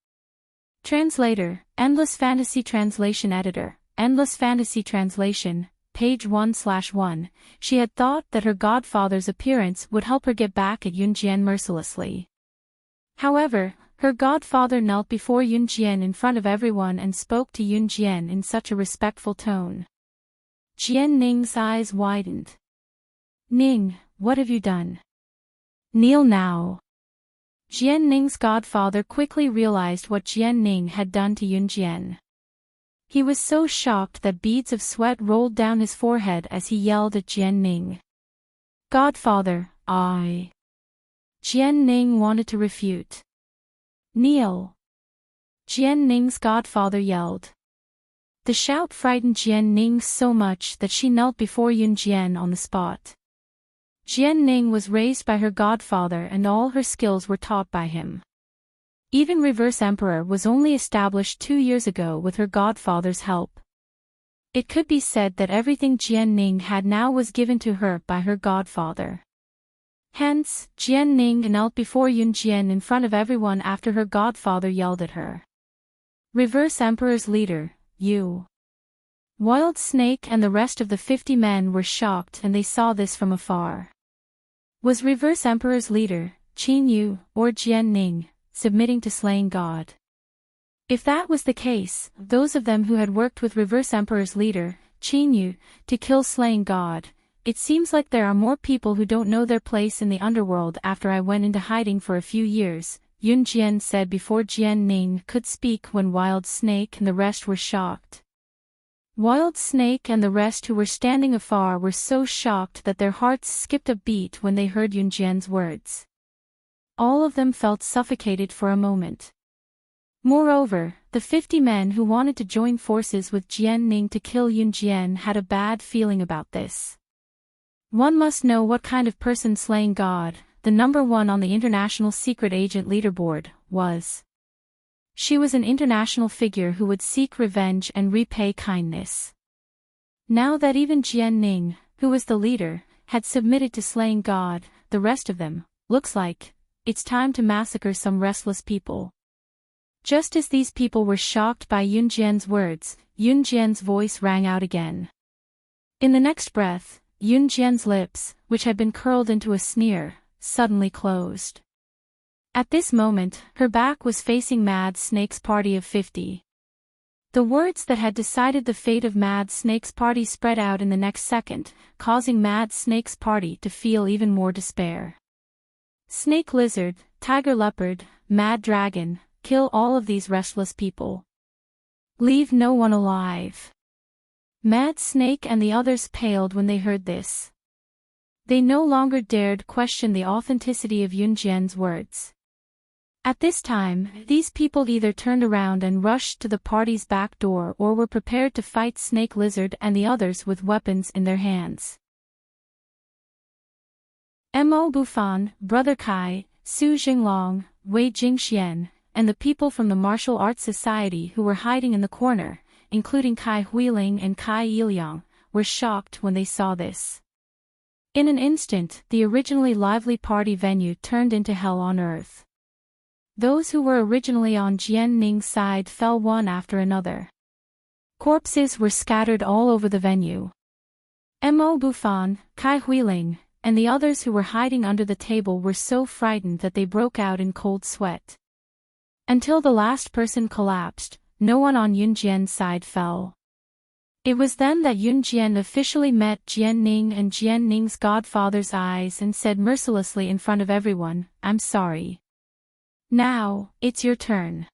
Translator, Endless Fantasy Translation Editor, Endless Fantasy Translation, page 1/1. She had thought that her godfather's appearance would help her get back at Yun-Jian mercilessly. However, her godfather knelt before Yun-Jian in front of everyone and spoke to Yun-Jian in such a respectful tone. Jian-Ning's eyes widened. Ning, what have you done? Kneel now. Jian-Ning's godfather quickly realized what Jian-Ning had done to Yun-Jian. He was so shocked that beads of sweat rolled down his forehead as he yelled at Jian-Ning. Godfather, I. Jian-Ning wanted to refute. Kneel. Jian-Ning's godfather yelled. The shout frightened Jian-Ning so much that she knelt before Yun-Jian on the spot. Jian-Ning was raised by her godfather and all her skills were taught by him. Even Reverse Emperor was only established 2 years ago with her godfather's help. It could be said that everything Jian-Ning had now was given to her by her godfather. Hence, Jian-Ning knelt before Yun-Jian in front of everyone after her godfather yelled at her. Reverse Emperor's leader, you. Wild Snake and the rest of the 50 men were shocked and they saw this from afar. Was Reverse Emperor's leader, Qin Yu, or Jian-Ning, submitting to slaying God? If that was the case, those of them who had worked with Reverse Emperor's leader, Qin Yu, to kill slaying God, it seems like there are more people who don't know their place in the underworld after I went into hiding for a few years, Yun-Jian said before Jian-Ning could speak when Wild Snake and the rest were shocked. Wild Snake and the rest who were standing afar were so shocked that their hearts skipped a beat when they heard Yun-Jian's words. All of them felt suffocated for a moment. Moreover, the 50 men who wanted to join forces with Jian-Ning to kill Yun-Jian had a bad feeling about this. One must know what kind of person slaying God, the number 1 on the International Secret Agent leaderboard, was. She was an international figure who would seek revenge and repay kindness. Now that even Jian-Ning, who was the leader, had submitted to slaying God. The rest of them, looks like, it's time to massacre some restless people. Just as these people were shocked by Yunjian's words, Yunjian's voice rang out again. In the next breath, Yunjian's lips, which had been curled into a sneer, suddenly closed. At this moment, her back was facing Mad Snake's party of 50. The words that had decided the fate of Mad Snake's party spread out in the next second, causing Mad Snake's party to feel even more despair. Snake lizard, tiger leopard, mad dragon, kill all of these restless people. Leave no one alive. Mad Snake and the others paled when they heard this. They no longer dared question the authenticity of Yunjian's words. At this time, these people either turned around and rushed to the party's back door or were prepared to fight Snake Lizard and the others with weapons in their hands. Mo Bufan, Brother Kai, Su Jinglong, Wei Jingxian, and the people from the Martial Arts Society who were hiding in the corner, including Kai Huiling and Kai Yiliang, were shocked when they saw this. In an instant, the originally lively party venue turned into hell on earth. Those who were originally on Jian Ning's side fell one after another. Corpses were scattered all over the venue. Mo Bufan, Kai Huiling, and the others who were hiding under the table were so frightened that they broke out in cold sweat. Until the last person collapsed, no one on Yunjian's side fell. It was then that Yunjian officially met Jian Ning and Jian Ning's godfather's eyes and said mercilessly in front of everyone, "I'm sorry. Now, it's your turn."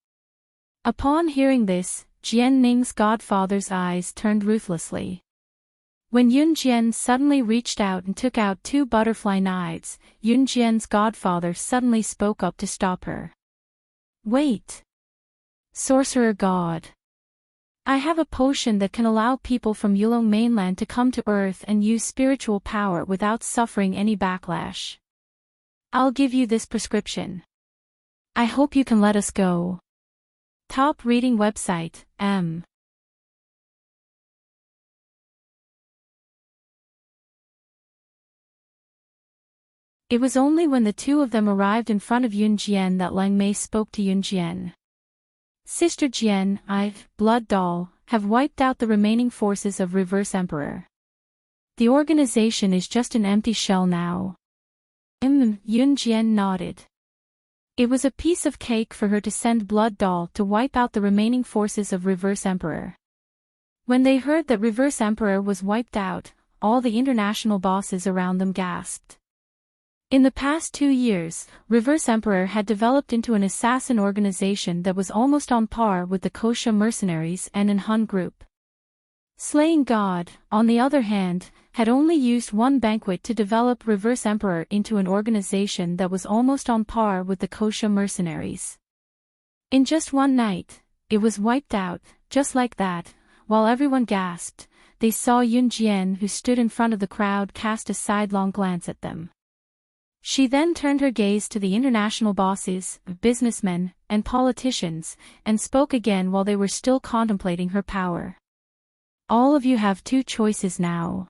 Upon hearing this, Jian Ning's godfather's eyes turned ruthlessly. When Yunjian suddenly reached out and took out 2 butterfly knives, Yunjian's godfather suddenly spoke up to stop her. "Wait. Sorcerer God. I have a potion that can allow people from Yulong mainland to come to Earth and use spiritual power without suffering any backlash. I'll give you this prescription. I hope you can let us go." Top reading website, M. It was only when the two of them arrived in front of Yunjian that Lang Mei spoke to Yunjian. "Sister Jian, Blood Doll, have wiped out the remaining forces of Reverse Emperor. The organization is just an empty shell now." Yunjian nodded. It was a piece of cake for her to send Blood Doll to wipe out the remaining forces of Reverse Emperor. When they heard that Reverse Emperor was wiped out, all the international bosses around them gasped. In the past 2 years, Reverse Emperor had developed into an assassin organization that was almost on par with the Kosha mercenaries and an Hun group. Slaying God, on the other hand, had only used one banquet to develop Reverse Emperor into an organization that was almost on par with the Kosha mercenaries. In just one night, it was wiped out, just like that. While everyone gasped, they saw Yunjian, who stood in front of the crowd, cast a sidelong glance at them. She then turned her gaze to the international bosses, businessmen, and politicians, and spoke again while they were still contemplating her power. "All of you have 2 choices now.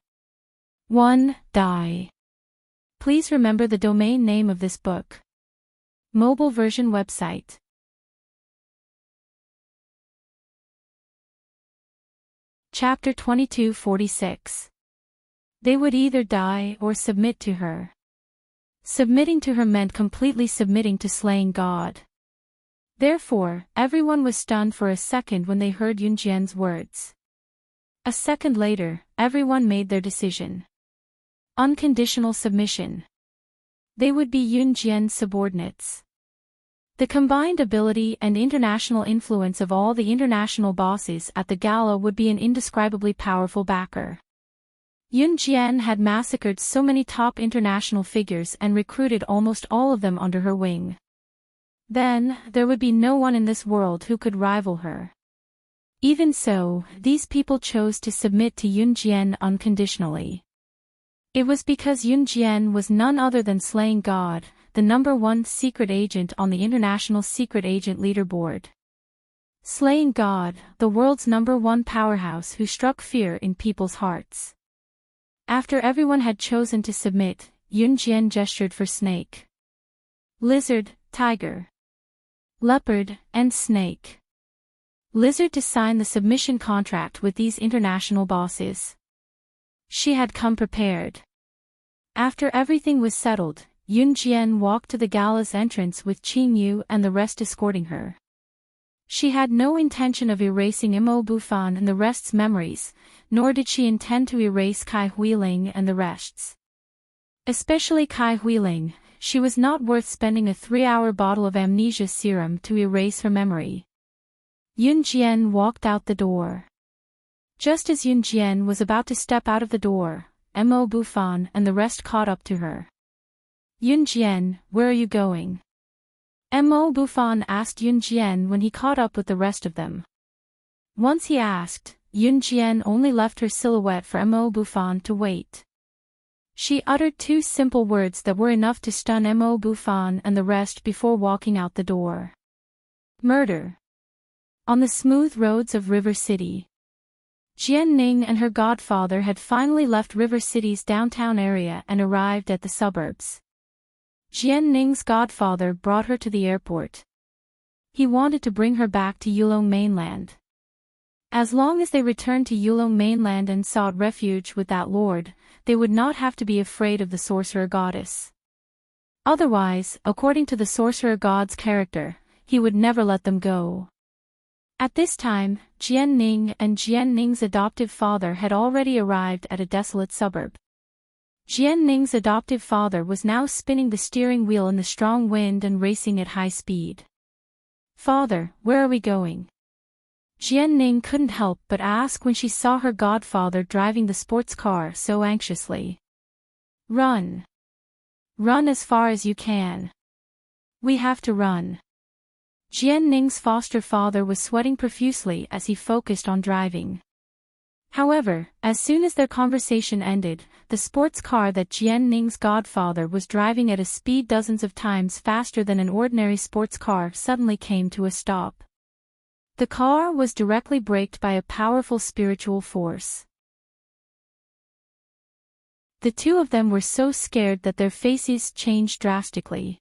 1. Die. Please remember the domain name of this book. Mobile version website. Chapter 2246. They would either die or submit to her. Submitting to her meant completely submitting to slaying God. Therefore, everyone was stunned for a second when they heard Yunjian's words. A second later, everyone made their decision. Unconditional submission. They would be Yunjian's subordinates. The combined ability and international influence of all the international bosses at the gala would be an indescribably powerful backer. Yunjian had massacred so many top international figures and recruited almost all of them under her wing. Then, there would be no one in this world who could rival her. Even so, these people chose to submit to Yunjian unconditionally. It was because Yunjian was none other than Slaying God, the #1 secret agent on the International Secret Agent Leaderboard. Slaying God, the world's #1 powerhouse who struck fear in people's hearts. After everyone had chosen to submit, Yunjian gestured for snake, lizard, tiger, leopard, and snake. Lizard to sign the submission contract with these international bosses. She had come prepared. After everything was settled, Yunjian walked to the gala's entrance with Qing Yu and the rest escorting her. She had no intention of erasing Mo Bufan and the rest's memories, nor did she intend to erase Kai Huiling and the rest's. Especially Kai Huiling, she was not worth spending a 3-hour bottle of amnesia serum to erase her memory. Yunjian walked out the door. Just as Yunjian was about to step out of the door, Mo Bufan and the rest caught up to her. Yunjian, where are you going? Mo Bufan asked Yunjian when he caught up with the rest of them. Once he asked, Yunjian only left her silhouette for Mo Bufan to wait. She uttered 2 simple words that were enough to stun Mo Bufan and the rest before walking out the door. Murder. On the smooth roads of River City. Jianning and her godfather had finally left River City's downtown area and arrived at the suburbs. Jianning's godfather brought her to the airport. He wanted to bring her back to Yulong mainland. As long as they returned to Yulong mainland and sought refuge with that lord, they would not have to be afraid of the sorcerer goddess. Otherwise, according to the sorcerer god's character, he would never let them go. At this time, Jianning and Jianning's adoptive father had already arrived at a desolate suburb. Jianning's adoptive father was now spinning the steering wheel in the strong wind and racing at high speed. Father, where are we going? Jianning couldn't help but ask when she saw her godfather driving the sports car so anxiously. Run. Run as far as you can. We have to run. Jianning's foster father was sweating profusely as he focused on driving. However, as soon as their conversation ended, the sports car that Jianning's godfather was driving at a speed dozens of times faster than an ordinary sports car suddenly came to a stop. The car was directly braked by a powerful spiritual force. The 2 of them were so scared that their faces changed drastically.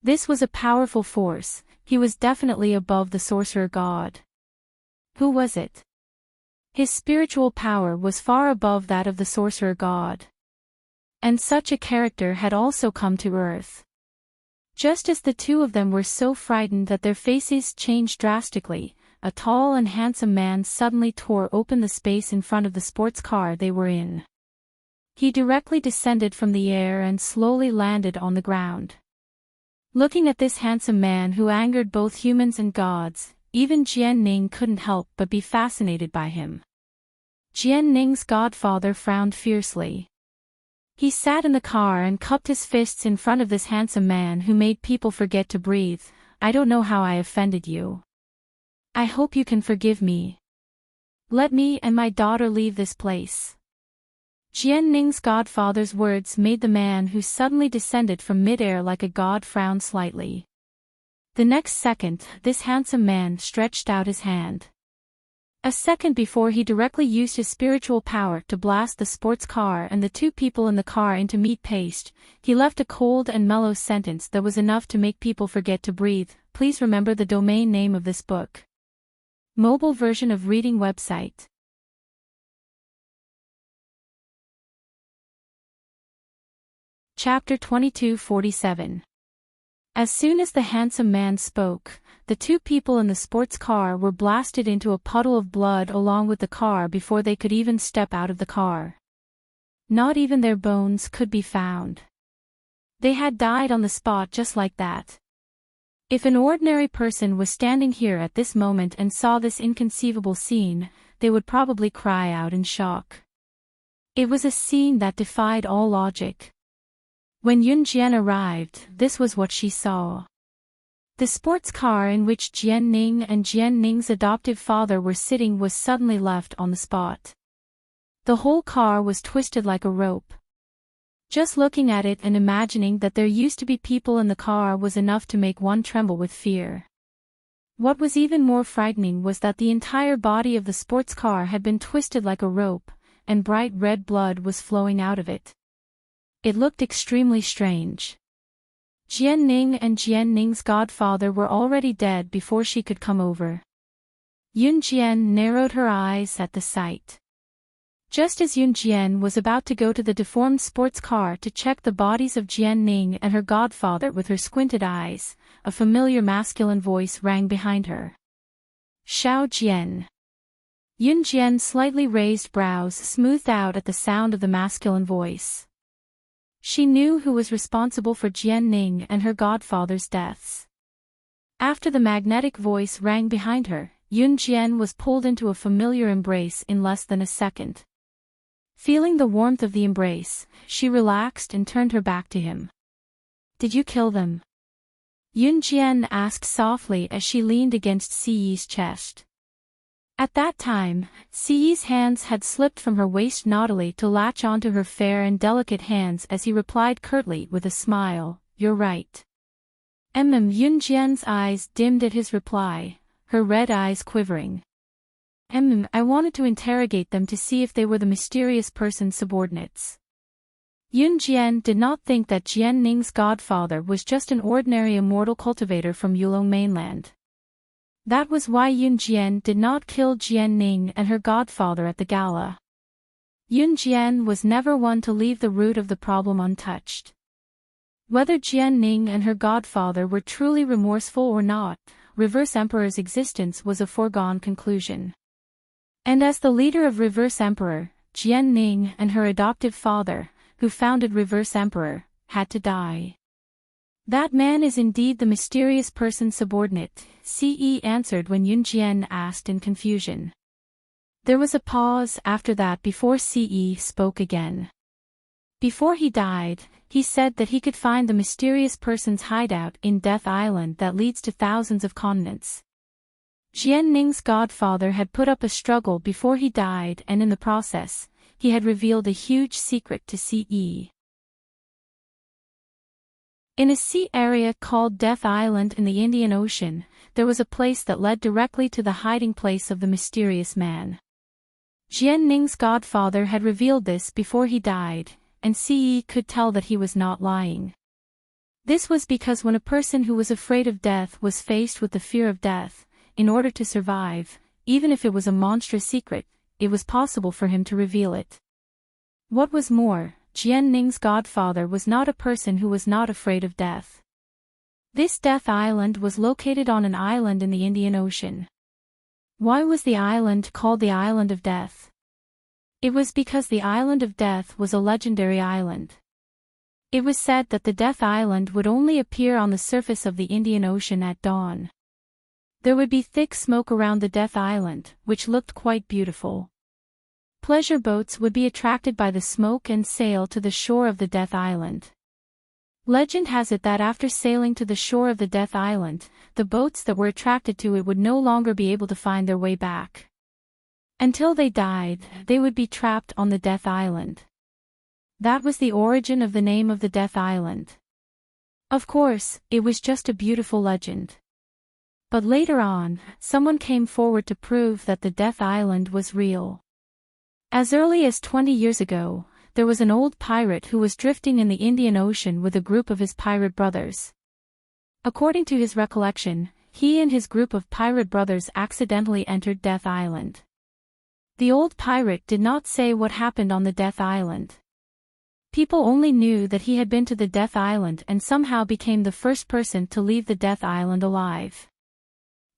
This was a powerful force. He was definitely above the sorcerer god. Who was it? His spiritual power was far above that of the sorcerer god. And such a character had also come to Earth. Just as the 2 of them were so frightened that their faces changed drastically, a tall and handsome man suddenly tore open the space in front of the sports car they were in. He directly descended from the air and slowly landed on the ground. Looking at this handsome man who angered both humans and gods, even Jianning couldn't help but be fascinated by him. Jianning's godfather frowned fiercely. He sat in the car and cupped his fists in front of this handsome man who made people forget to breathe. I don't know how I offended you. I hope you can forgive me. Let me and my daughter leave this place. Jianning's godfather's words made the man who suddenly descended from mid-air like a god frown slightly. The next second, this handsome man stretched out his hand. A second before he directly used his spiritual power to blast the sports car and the 2 people in the car into meat paste. He left a cold and mellow sentence that was enough to make people forget to breathe. Please remember the domain name of this book. Mobile version of reading website. Chapter 2247. As soon as the handsome man spoke, the 2 people in the sports car were blasted into a puddle of blood along with the car before they could even step out of the car. Not even their bones could be found. They had died on the spot just like that. If an ordinary person was standing here at this moment and saw this inconceivable scene, they would probably cry out in shock. It was a scene that defied all logic. When Yunjian arrived, this was what she saw. The sports car in which Jianning and Jianning's adoptive father were sitting was suddenly left on the spot. The whole car was twisted like a rope. Just looking at it and imagining that there used to be people in the car was enough to make one tremble with fear. What was even more frightening was that the entire body of the sports car had been twisted like a rope, and bright red blood was flowing out of it. It looked extremely strange. Jianning and Jianning's godfather were already dead before she could come over. Yun Jian narrowed her eyes at the sight. Just as Yun Jian was about to go to the deformed sports car to check the bodies of Jianning and her godfather with her squinted eyes, a familiar masculine voice rang behind her. Xiao Jian. Yun Jian's slightly raised brows smoothed out at the sound of the masculine voice. She knew who was responsible for Jianning and her godfather's deaths. After the magnetic voice rang behind her, Yun Jian was pulled into a familiar embrace in less than a second. Feeling the warmth of the embrace, she relaxed and turned her back to him. Did you kill them? Yun Jian asked softly as she leaned against Siyi's chest. At that time, Siyi's hands had slipped from her waist naughtily to latch onto her fair and delicate hands as he replied curtly with a smile, "You're right." Yun Jian's eyes dimmed at his reply, her red eyes quivering. I wanted to interrogate them to see if they were the mysterious person's subordinates. Yun Jian did not think that Jianning's godfather was just an ordinary immortal cultivator from Yulong mainland. That was why Yun Jian did not kill Jianning and her godfather at the gala. Yun Jian was never one to leave the root of the problem untouched. Whether Jianning and her godfather were truly remorseful or not, Reverse Emperor's existence was a foregone conclusion. And as the leader of Reverse Emperor, Jianning and her adoptive father, who founded Reverse Emperor, had to die. That man is indeed the mysterious person's subordinate, Ce answered when Yun Jian asked in confusion. There was a pause after that before Ce spoke again. Before he died, he said that he could find the mysterious person's hideout in Death Island that leads to thousands of continents. Jianning's godfather had put up a struggle before he died, and in the process, he had revealed a huge secret to Ce. In a sea area called Death Island in the Indian Ocean, there was a place that led directly to the hiding place of the mysterious man. Jianning's godfather had revealed this before he died, and Ce could tell that he was not lying. This was because when a person who was afraid of death was faced with the fear of death, in order to survive, even if it was a monstrous secret, it was possible for him to reveal it. What was more, Jianning's godfather was not a person who was not afraid of death. This Death Island was located on an island in the Indian Ocean. Why was the island called the Island of Death? It was because the Island of Death was a legendary island. It was said that the Death Island would only appear on the surface of the Indian Ocean at dawn. There would be thick smoke around the Death Island, which looked quite beautiful. Pleasure boats would be attracted by the smoke and sail to the shore of the Death Island. Legend has it that after sailing to the shore of the Death Island, the boats that were attracted to it would no longer be able to find their way back. Until they died, they would be trapped on the Death Island. That was the origin of the name of the Death Island. Of course, it was just a beautiful legend. But later on, someone came forward to prove that the Death Island was real. As early as 20 years ago, there was an old pirate who was drifting in the Indian Ocean with a group of his pirate brothers. According to his recollection, he and his group of pirate brothers accidentally entered Death Island. The old pirate did not say what happened on the Death Island. People only knew that he had been to the Death Island and somehow became the first person to leave the Death Island alive.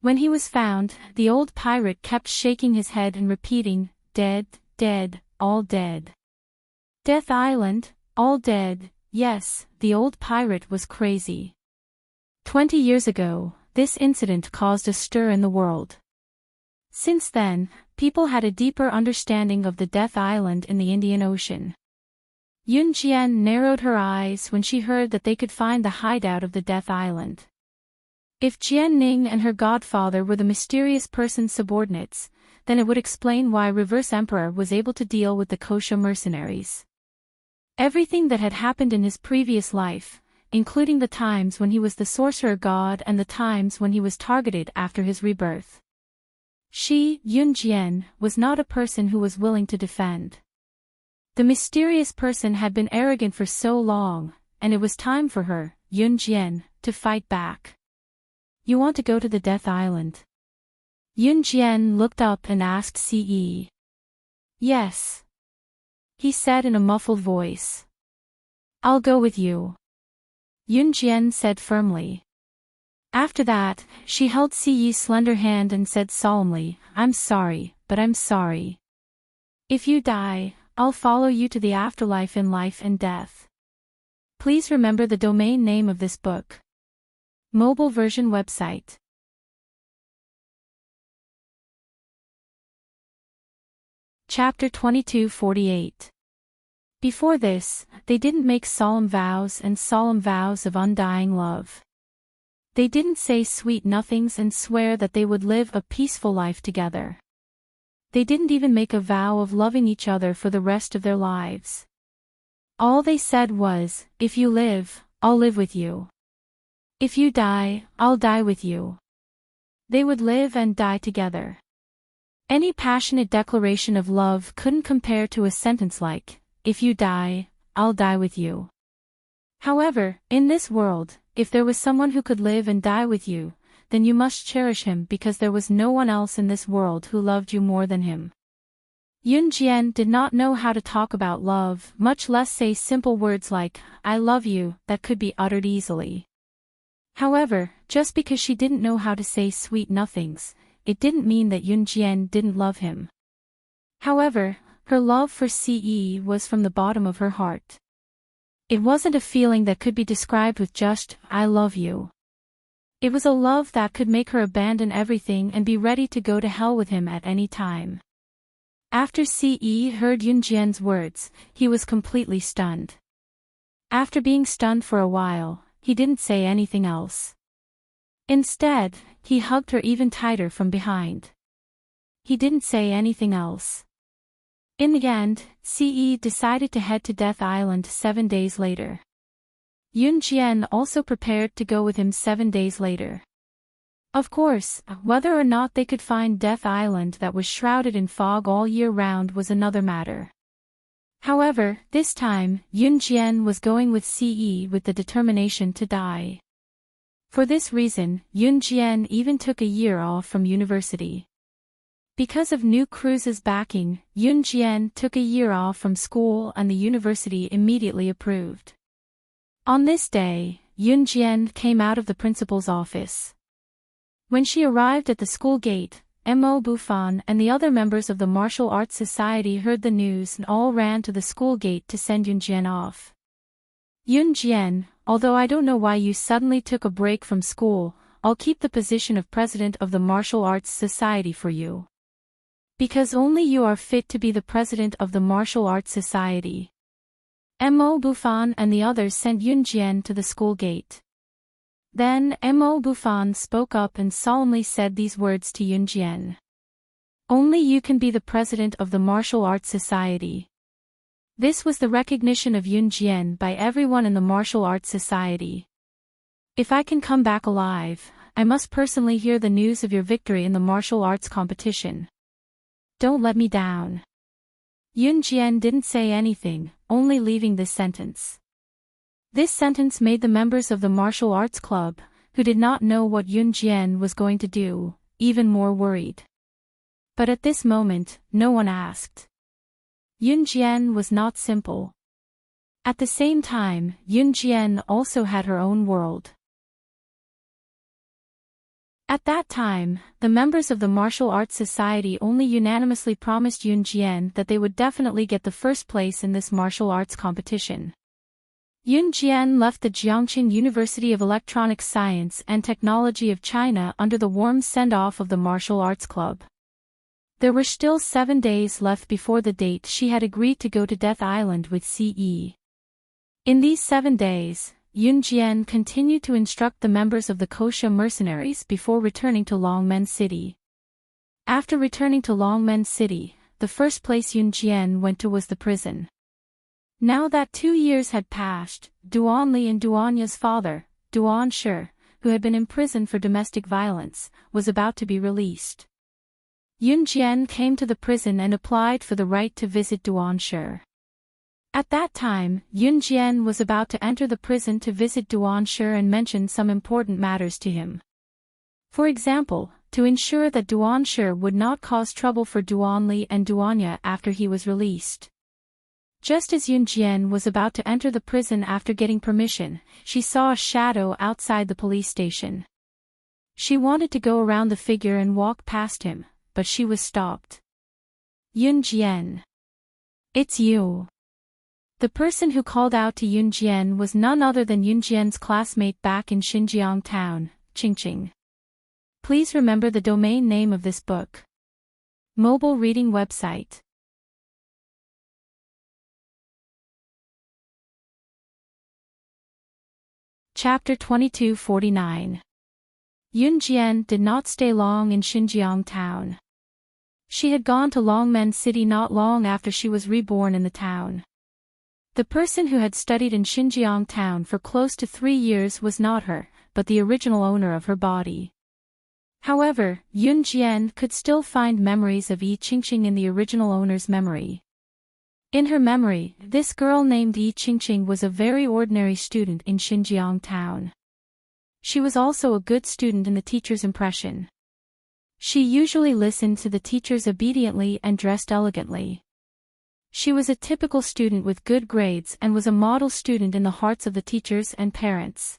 When he was found, the old pirate kept shaking his head and repeating, "Dead, dead, all dead. Death Island, all dead." Yes, the old pirate was crazy. 20 years ago, this incident caused a stir in the world. Since then, people had a deeper understanding of the Death Island in the Indian Ocean. Yun Jian narrowed her eyes when she heard that they could find the hideout of the Death Island. If Jianning and her godfather were the mysterious person's subordinates, then it would explain why Reverse Emperor was able to deal with the Kosha mercenaries. Everything that had happened in his previous life, including the times when he was the sorcerer god and the times when he was targeted after his rebirth. She, Yun Jian, was not a person who was willing to defend. The mysterious person had been arrogant for so long, and it was time for her, Yun Jian, to fight back. You want to go to the Death Island? Yun Jian looked up and asked Ce. Yes, he said in a muffled voice. I'll go with you, Yun Jian said firmly. After that, she held Ce's slender hand and said solemnly, I'm sorry, but I'm sorry. If you die, I'll follow you to the afterlife in life and death. Please remember the domain name of this book. Mobile version website. Chapter 2248. Before this, they didn't make solemn vows of undying love. They didn't say sweet nothings and swear that they would live a peaceful life together. They didn't even make a vow of loving each other for the rest of their lives. All they said was, if you live, I'll live with you. If you die, I'll die with you. They would live and die together. Any passionate declaration of love couldn't compare to a sentence like, if you die, I'll die with you. However, in this world, if there was someone who could live and die with you, then you must cherish him because there was no one else in this world who loved you more than him. Yun Jian did not know how to talk about love, much less say simple words like, I love you, that could be uttered easily. However, just because she didn't know how to say sweet nothings, it didn't mean that Yun Jian didn't love him. However, her love for Ce was from the bottom of her heart. It wasn't a feeling that could be described with just, I love you. It was a love that could make her abandon everything and be ready to go to hell with him at any time. After Ce heard Yun Jian's words, he was completely stunned. After being stunned for a while, he didn't say anything else. Instead, he hugged her even tighter from behind. He didn't say anything else. In the end, Ce decided to head to Death Island 7 days later. Yun Jian also prepared to go with him 7 days later. Of course, whether or not they could find Death Island that was shrouded in fog all year round was another matter. However, this time, Yun Jian was going with Ce with the determination to die. For this reason, Yun Jian even took a year off from university. Because of new cruise's backing, Yun Jian took a year off from school and the university immediately approved. On this day, Yun Jian came out of the principal's office. When she arrived at the school gate, Mo Bufan and the other members of the martial arts society heard the news and all ran to the school gate to send Yun Jian off. Yun Jian, although I don't know why you suddenly took a break from school, I'll keep the position of president of the martial arts society for you. Because only you are fit to be the president of the martial arts society. Mo Bufan and the others sent Yun Jian to the school gate. Then Mo Bufan spoke up and solemnly said these words to Yun Jian. Only you can be the president of the martial arts society. This was the recognition of Yun Jian by everyone in the martial arts society. If I can come back alive, I must personally hear the news of your victory in the martial arts competition. Don't let me down. Yun Jian didn't say anything, only leaving this sentence. This sentence made the members of the martial arts club, who did not know what Yun Jian was going to do, even more worried. But at this moment, no one asked. Yun Jian was not simple. At the same time, Yun Jian also had her own world. At that time, the members of the martial arts society only unanimously promised Yun Jian that they would definitely get the first place in this martial arts competition. Yun Jian left the Jiangqing University of Electronic Science and Technology of China under the warm send-off of the martial arts club. There were still 7 days left before the date she had agreed to go to Death Island with Ce. In these 7 days, Yun Jian continued to instruct the members of the Kosha mercenaries before returning to Longmen City. After returning to Longmen City, the first place Yun Jian went to was the prison. Now that 2 years had passed, Duan Li and Duanya's father, Duan Shi, who had been imprisoned for domestic violence, was about to be released. Yun Jian came to the prison and applied for the right to visit Duan Shi. At that time, Yun Jian was about to enter the prison to visit Duan Shi and mention some important matters to him. For example, to ensure that Duan Shi would not cause trouble for Duan Li and Duanya after he was released. Just as Yun Jian was about to enter the prison after getting permission, she saw a shadow outside the police station. She wanted to go around the figure and walk past him, but she was stopped. Yun Jian. It's you. The person who called out to Yun Jian was none other than Yun Jian's classmate back in Xinjiang town, Qingqing. Please remember the domain name of this book. Mobile reading website. Chapter 2249. Yun Jian did not stay long in Xinjiang town. She had gone to Longmen City not long after she was reborn in the town. The person who had studied in Xinjiang town for close to 3 years was not her, but the original owner of her body. However, Yun Jian could still find memories of Yi Qingqing in the original owner's memory. In her memory, this girl named Yi Qingqing was a very ordinary student in Xinjiang town. She was also a good student in the teacher's impression. She usually listened to the teachers obediently and dressed elegantly. She was a typical student with good grades and was a model student in the hearts of the teachers and parents.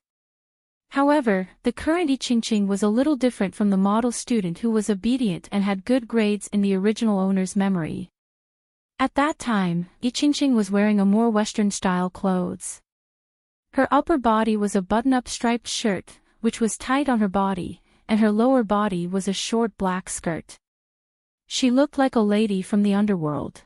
However, the current Yi Qingqing was a little different from the model student who was obedient and had good grades in the original owner's memory. At that time, Yi Qingqing was wearing a more Western-style clothes. Her upper body was a button-up striped shirt, which was tight on her body, and her lower body was a short black skirt. She looked like a lady from the underworld.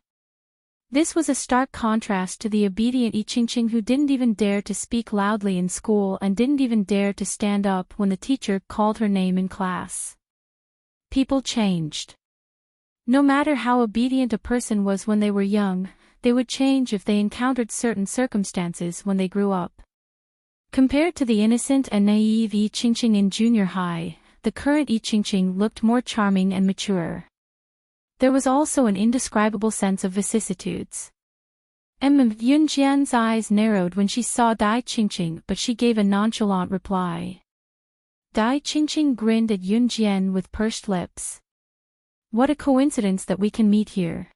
This was a stark contrast to the obedient Yi Qingqing who didn't even dare to speak loudly in school and didn't even dare to stand up when the teacher called her name in class. People changed. No matter how obedient a person was when they were young, they would change if they encountered certain circumstances when they grew up. Compared to the innocent and naive Yi Qingqing in junior high, the current Yi Qingqing looked more charming and mature. There was also an indescribable sense of vicissitudes. Yun Jian's eyes narrowed when she saw Dai Qingqing, but she gave a nonchalant reply. Dai Qingqing grinned at Yun Jian with pursed lips. What a coincidence that we can meet here.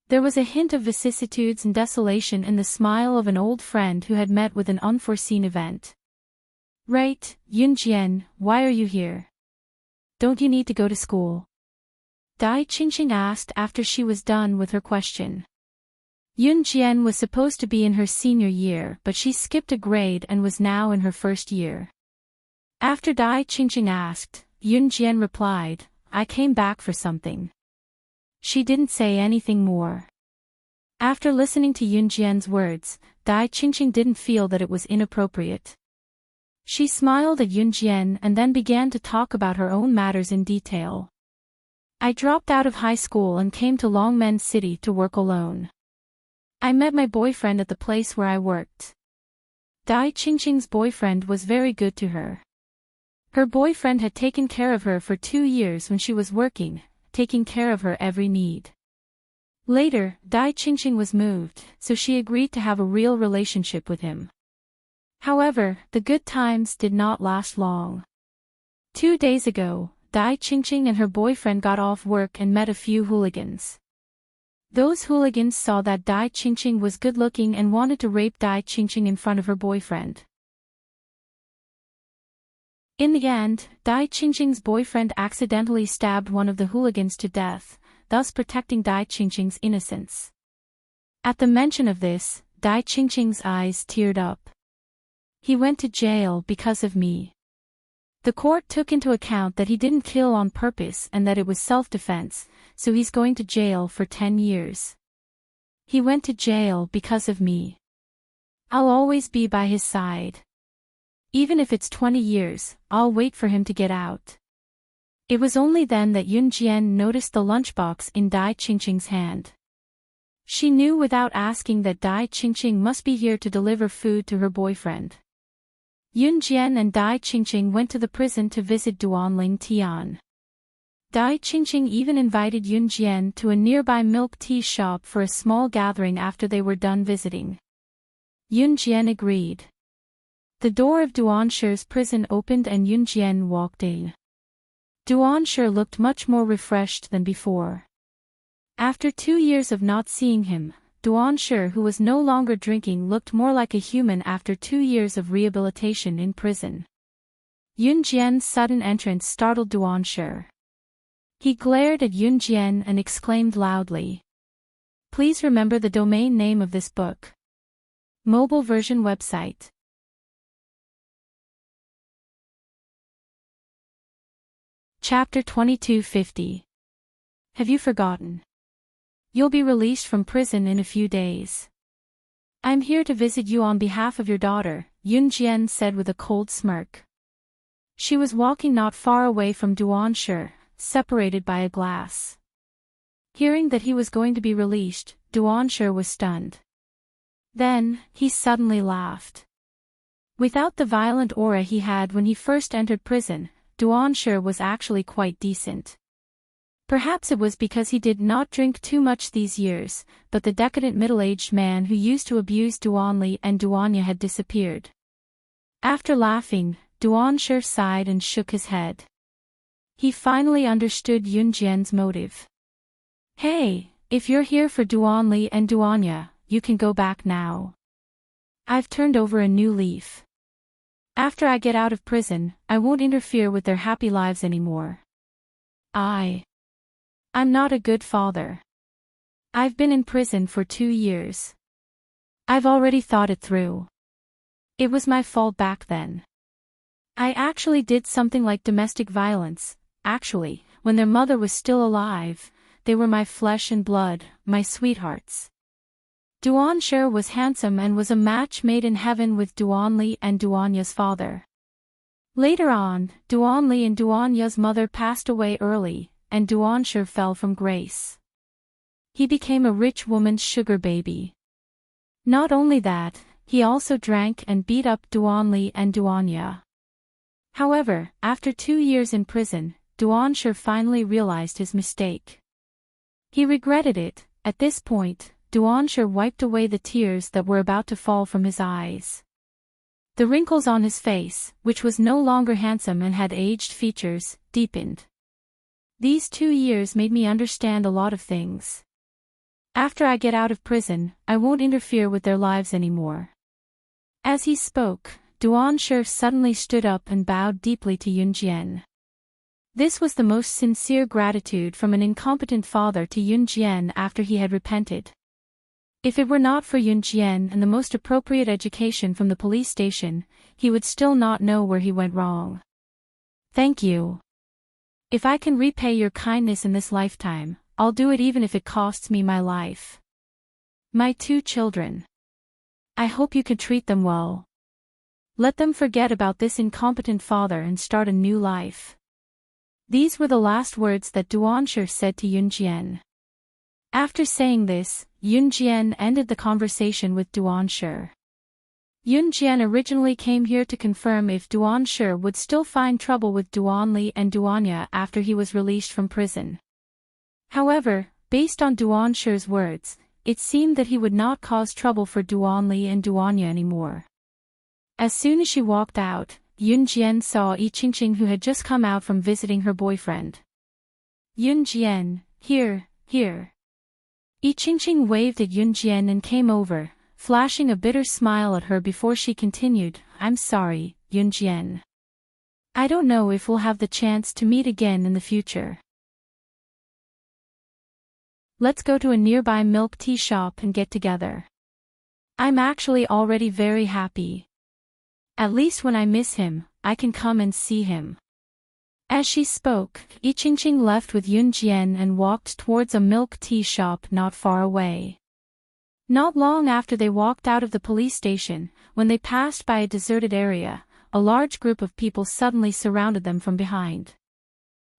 There was a hint of vicissitudes and desolation in the smile of an old friend who had met with an unforeseen event. Right, Yun Jian, why are you here? Don't you need to go to school? Dai Qingqing asked after she was done with her question. Yun Jian was supposed to be in her senior year, but she skipped a grade and was now in her first year. After Dai Qingqing asked, Yun Jian replied, I came back for something. She didn't say anything more. After listening to Yun Jian's words, Dai Qingqing didn't feel that it was inappropriate. She smiled at Yun Jian and then began to talk about her own matters in detail. I dropped out of high school and came to Longmen City to work alone. I met my boyfriend at the place where I worked. Dai Qingqing's boyfriend was very good to her. Her boyfriend had taken care of her for 2 years when she was working, taking care of her every need. Later, Dai Qingqing was moved, so she agreed to have a real relationship with him. However, the good times did not last long. 2 days ago, Dai Qingqing and her boyfriend got off work and met a few hooligans. Those hooligans saw that Dai Qingqing was good-looking and wanted to rape Dai Qingqing in front of her boyfriend. In the end, Dai Qingqing's boyfriend accidentally stabbed one of the hooligans to death, thus protecting Dai Qingqing's innocence. At the mention of this, Dai Qingqing's eyes teared up. He went to jail because of me. The court took into account that he didn't kill on purpose and that it was self-defense, so he's going to jail for 10 years. He went to jail because of me. I'll always be by his side. Even if it's 20 years, I'll wait for him to get out. It was only then that Yun Jian noticed the lunchbox in Dai Qingqing's hand. She knew without asking that Dai Qingqing must be here to deliver food to her boyfriend. Yun Jian and Dai Qingqing went to the prison to visit Duanling Tian. Dai Qingqing even invited Yun Jian to a nearby milk tea shop for a small gathering after they were done visiting. Yun Jian agreed. The door of Duanshi's prison opened and Yun Jian walked in. Duanshi looked much more refreshed than before. After 2 years of not seeing him, Duanshi, who was no longer drinking, looked more like a human after 2 years of rehabilitation in prison. Yun Jian's sudden entrance startled Duanshi. He glared at Yun Jian and exclaimed loudly. Please remember the domain name of this book. Mobile version website. Chapter 2250. Have you forgotten? You'll be released from prison in a few days. I'm here to visit you on behalf of your daughter, Yun Jian said with a cold smirk. She was walking not far away from Duanshi, separated by a glass. Hearing that he was going to be released, Duanshi was stunned. Then, he suddenly laughed. Without the violent aura he had when he first entered prison, Duanshi was actually quite decent. Perhaps it was because he did not drink too much these years, but the decadent middle-aged man who used to abuse Duanli and Duanya had disappeared. After laughing, Duanshi sighed and shook his head. He finally understood Yun Jian's motive. Hey, if you're here for Duanli and Duanya, you can go back now. I've turned over a new leaf. After I get out of prison, I won't interfere with their happy lives anymore. I'm not a good father. I've been in prison for 2 years. I've already thought it through. It was my fault back then. I actually did something like domestic violence. Actually, when their mother was still alive, they were my flesh and blood, my sweethearts. Duanshi was handsome and was a match made in heaven with Duanli and Duanya's father. Later on, Duanli and Duanya's mother passed away early, and Duanshi fell from grace. He became a rich woman's sugar baby. Not only that, he also drank and beat up Duanli and Duanya. However, after 2 years in prison, Duanshi finally realized his mistake. He regretted it. At this point, Duanshi wiped away the tears that were about to fall from his eyes. The wrinkles on his face, which was no longer handsome and had aged features, deepened. These 2 years made me understand a lot of things. After I get out of prison, I won't interfere with their lives anymore. As he spoke, Duanshi suddenly stood up and bowed deeply to Yun Jian. This was the most sincere gratitude from an incompetent father to Yun Jian after he had repented. If it were not for Yun Jian and the most appropriate education from the police station, he would still not know where he went wrong. Thank you. If I can repay your kindness in this lifetime, I'll do it even if it costs me my life. My 2 children. I hope you can treat them well. Let them forget about this incompetent father and start a new life. These were the last words that Duanshi said to Yun Jian. After saying this, Yun Jian ended the conversation with Duanshi. Yun Jian originally came here to confirm if Duanshi would still find trouble with Duanli and Duanya after he was released from prison. However, based on Duanshi's words, it seemed that he would not cause trouble for Duanli and Duanya anymore. As soon as she walked out, Yun Jian saw Qingqing, who had just come out from visiting her boyfriend. Yun Jian, here. Qingqing waved at Yun Jian and came over, flashing a bitter smile at her before she continued, I'm sorry, Yun Jian. I don't know if we'll have the chance to meet again in the future. Let's go to a nearby milk tea shop and get together. I'm actually already very happy. At least when I miss him, I can come and see him. As she spoke, Qingqing left with Yun Jian and walked towards a milk tea shop not far away. Not long after they walked out of the police station, when they passed by a deserted area, a large group of people suddenly surrounded them from behind.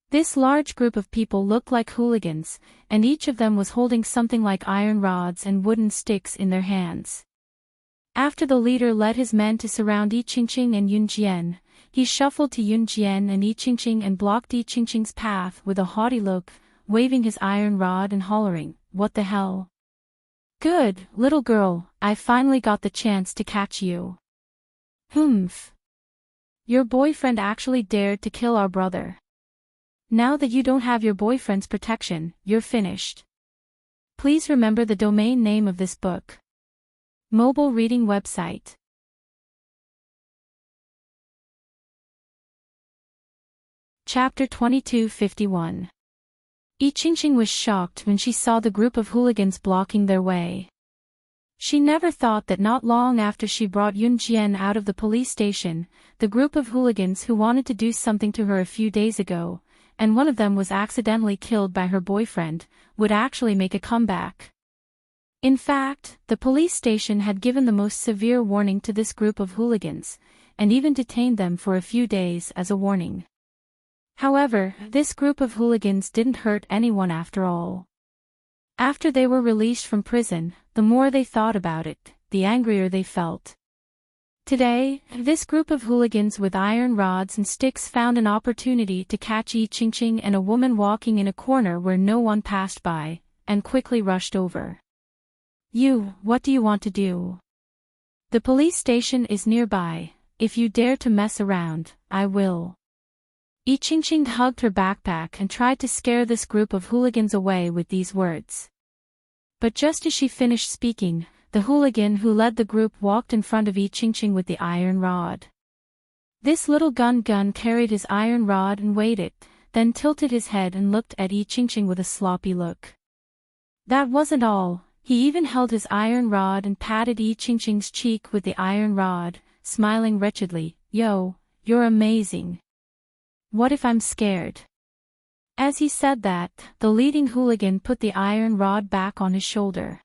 This large group of people looked like hooligans, and each of them was holding something like iron rods and wooden sticks in their hands. After the leader led his men to surround Qingqing and Yun Jian, he shuffled to Yunjian and Yiqingqing and blocked Yiqingqing's path with a haughty look, waving his iron rod and hollering, "What the hell? Good, little girl, I finally got the chance to catch you. Humph. Your boyfriend actually dared to kill our brother. Now that you don't have your boyfriend's protection, you're finished. Please remember the domain name of this book. Mobile reading website. Chapter 2251. Yiqingqing was shocked when she saw the group of hooligans blocking their way. She never thought that not long after she brought Yunjian out of the police station, the group of hooligans who wanted to do something to her a few days ago, and one of them was accidentally killed by her boyfriend, would actually make a comeback. In fact, the police station had given the most severe warning to this group of hooligans, and even detained them for a few days as a warning. However, this group of hooligans didn't hurt anyone after all. After they were released from prison, the more they thought about it, the angrier they felt. Today, this group of hooligans with iron rods and sticks found an opportunity to catch Yiqingqing and a woman walking in a corner where no one passed by, and quickly rushed over. "You, what do you want to do? The police station is nearby. If you dare to mess around, I will." Yiqingqing hugged her backpack and tried to scare this group of hooligans away with these words. But just as she finished speaking, the hooligan who led the group walked in front of Yiqingqing with the iron rod. This little gun carried his iron rod and waited, then tilted his head and looked at Yiqingqing with a sloppy look. That wasn't all, he even held his iron rod and patted Yiqingqing's cheek with the iron rod, smiling wretchedly, "Yo, you're amazing. What if I'm scared?" As he said that, the leading hooligan put the iron rod back on his shoulder.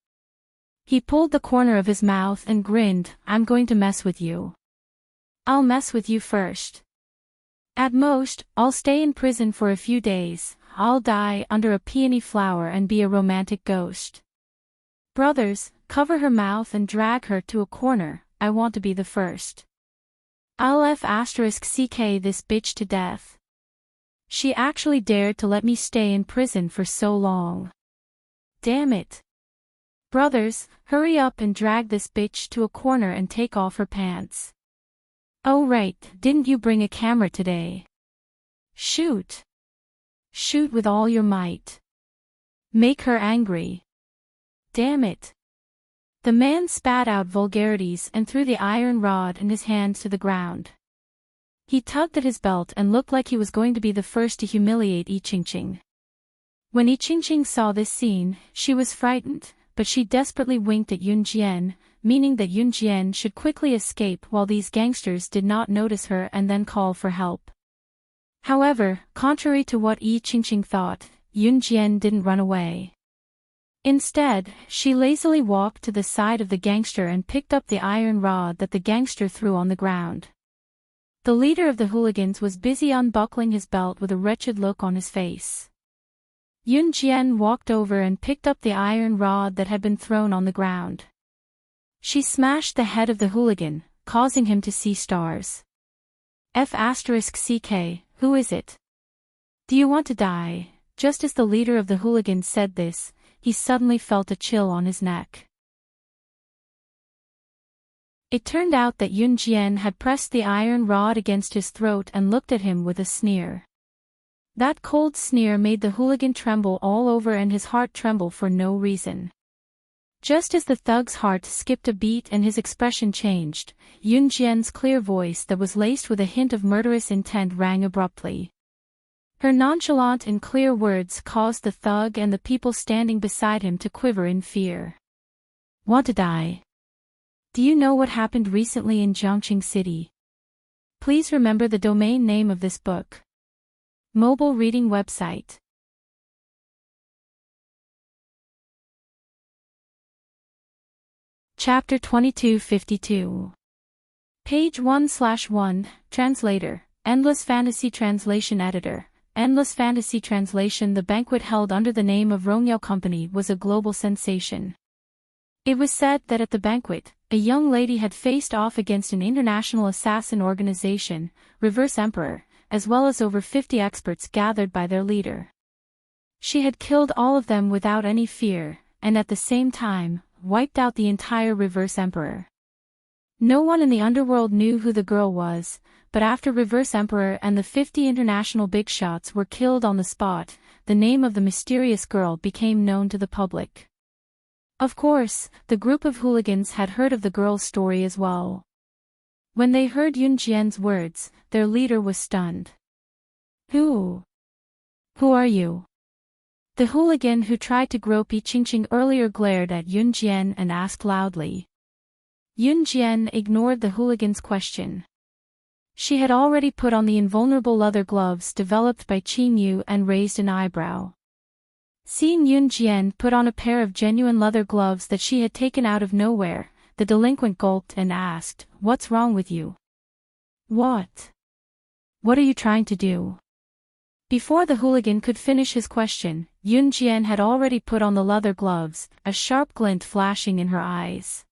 He pulled the corner of his mouth and grinned, "I'm going to mess with you. I'll mess with you first. At most, I'll stay in prison for a few days, I'll die under a peony flower and be a romantic ghost. Brothers, cover her mouth and drag her to a corner, I want to be the first. I'll *CK this bitch to death. She actually dared to let me stay in prison for so long. Damn it. Brothers, hurry up and drag this bitch to a corner and take off her pants. Oh right, didn't you bring a camera today? Shoot. Shoot with all your might. Make her angry. Damn it." The man spat out vulgarities and threw the iron rod in his hands to the ground. He tugged at his belt and looked like he was going to be the first to humiliate Yiqingqing. When Yiqingqing saw this scene, she was frightened, but she desperately winked at Yunjian, meaning that Yunjian should quickly escape while these gangsters did not notice her and then call for help. However, contrary to what Yiqingqing thought, Yunjian didn't run away. Instead, she lazily walked to the side of the gangster and picked up the iron rod that the gangster threw on the ground. The leader of the hooligans was busy unbuckling his belt with a wretched look on his face. Yunjian walked over and picked up the iron rod that had been thrown on the ground. She smashed the head of the hooligan, causing him to see stars. *CK, who is it? Do you want to die? Just as the leader of the hooligans said this, he suddenly felt a chill on his neck. It turned out that Yunjian had pressed the iron rod against his throat and looked at him with a sneer. That cold sneer made the hooligan tremble all over and his heart tremble for no reason. Just as the thug's heart skipped a beat and his expression changed, Yunjian's clear voice that was laced with a hint of murderous intent rang abruptly. Her nonchalant and clear words caused the thug and the people standing beside him to quiver in fear. "Want to die? Do you know what happened recently in Jiangxing City? Please remember the domain name of this book. Mobile reading website." Chapter 2252. Page 1/1, Translator, Endless Fantasy Translation Editor, Endless Fantasy Translation. The banquet held under the name of Rongyao Company was a global sensation. It was said that at the banquet, a young lady had faced off against an international assassin organization, Reverse Emperor, as well as over 50 experts gathered by their leader. She had killed all of them without any fear, and at the same time, wiped out the entire Reverse Emperor. No one in the underworld knew who the girl was, but after Reverse Emperor and the 50 international big shots were killed on the spot, the name of the mysterious girl became known to the public. Of course, the group of hooligans had heard of the girl's story as well. When they heard Yun Jian's words, their leader was stunned. Who are you? The hooligan who tried to grope Yi Qingqing earlier glared at Yun Jian and asked loudly. Yun Jian ignored the hooligan's question. She had already put on the invulnerable leather gloves developed by Qin Yu and raised an eyebrow. Seeing Yun Jian put on a pair of genuine leather gloves that she had taken out of nowhere, the delinquent gulped and asked, "What's wrong with you? What are you trying to do?" Before the hooligan could finish his question, Yun Jian had already put on the leather gloves, a sharp glint flashing in her eyes.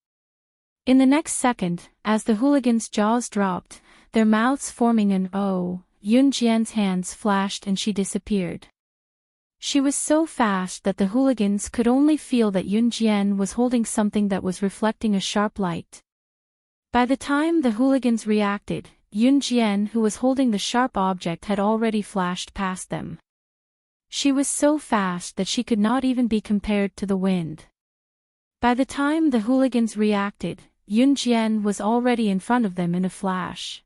In the next second, as the hooligan's jaws dropped, their mouths forming an O, Yun Jian's hands flashed and she disappeared. She was so fast that the hooligans could only feel that Yun Jian was holding something that was reflecting a sharp light. By the time the hooligans reacted, Yun Jian, who was holding the sharp object, had already flashed past them. She was so fast that she could not even be compared to the wind. By the time the hooligans reacted, Yun Jian was already in front of them in a flash.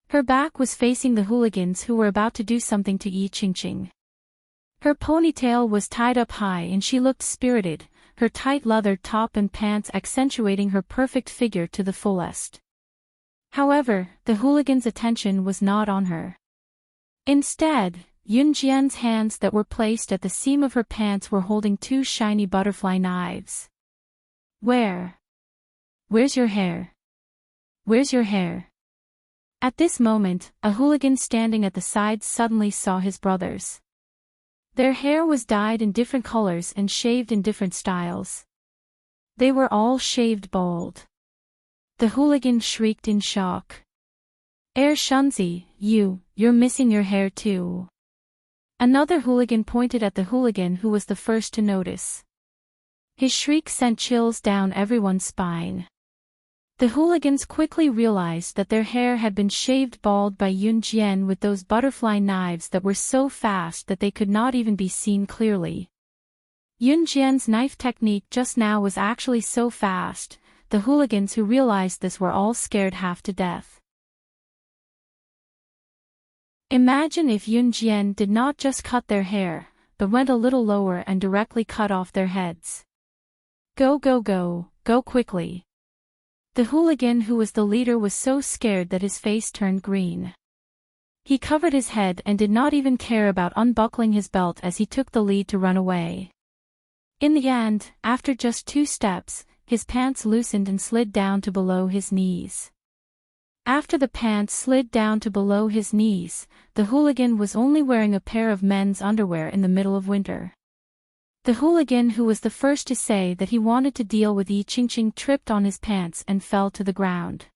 Her back was facing the hooligans who were about to do something to Yi Qingqing. Her ponytail was tied up high and she looked spirited, her tight leather top and pants accentuating her perfect figure to the fullest. However, the hooligan's attention was not on her. Instead, Yun Jian's hands that were placed at the seam of her pants were holding two shiny butterfly knives. Where's your hair? Where's your hair? At this moment, a hooligan standing at the side suddenly saw his brothers. Their hair was dyed in different colors and shaved in different styles. They were all shaved bald. The hooligan shrieked in shock. Shunzi, you're missing your hair too. Another hooligan pointed at the hooligan who was the first to notice. His shriek sent chills down everyone's spine. The hooligans quickly realized that their hair had been shaved bald by Yun Jian with those butterfly knives that were so fast that they could not even be seen clearly. Yun Jian's knife technique just now was actually so fast, the hooligans who realized this were all scared half to death. Imagine if Yun Jian did not just cut their hair, but went a little lower and directly cut off their heads. Go quickly. The hooligan who was the leader was so scared that his face turned green. He covered his head and did not even care about unbuckling his belt as he took the lead to run away. In the end, after just 2 steps, his pants loosened and slid down to below his knees. After the pants slid down to below his knees, the hooligan was only wearing a pair of men's underwear in the middle of winter. The hooligan who was the first to say that he wanted to deal with Yi Qingqing tripped on his pants and fell to the ground.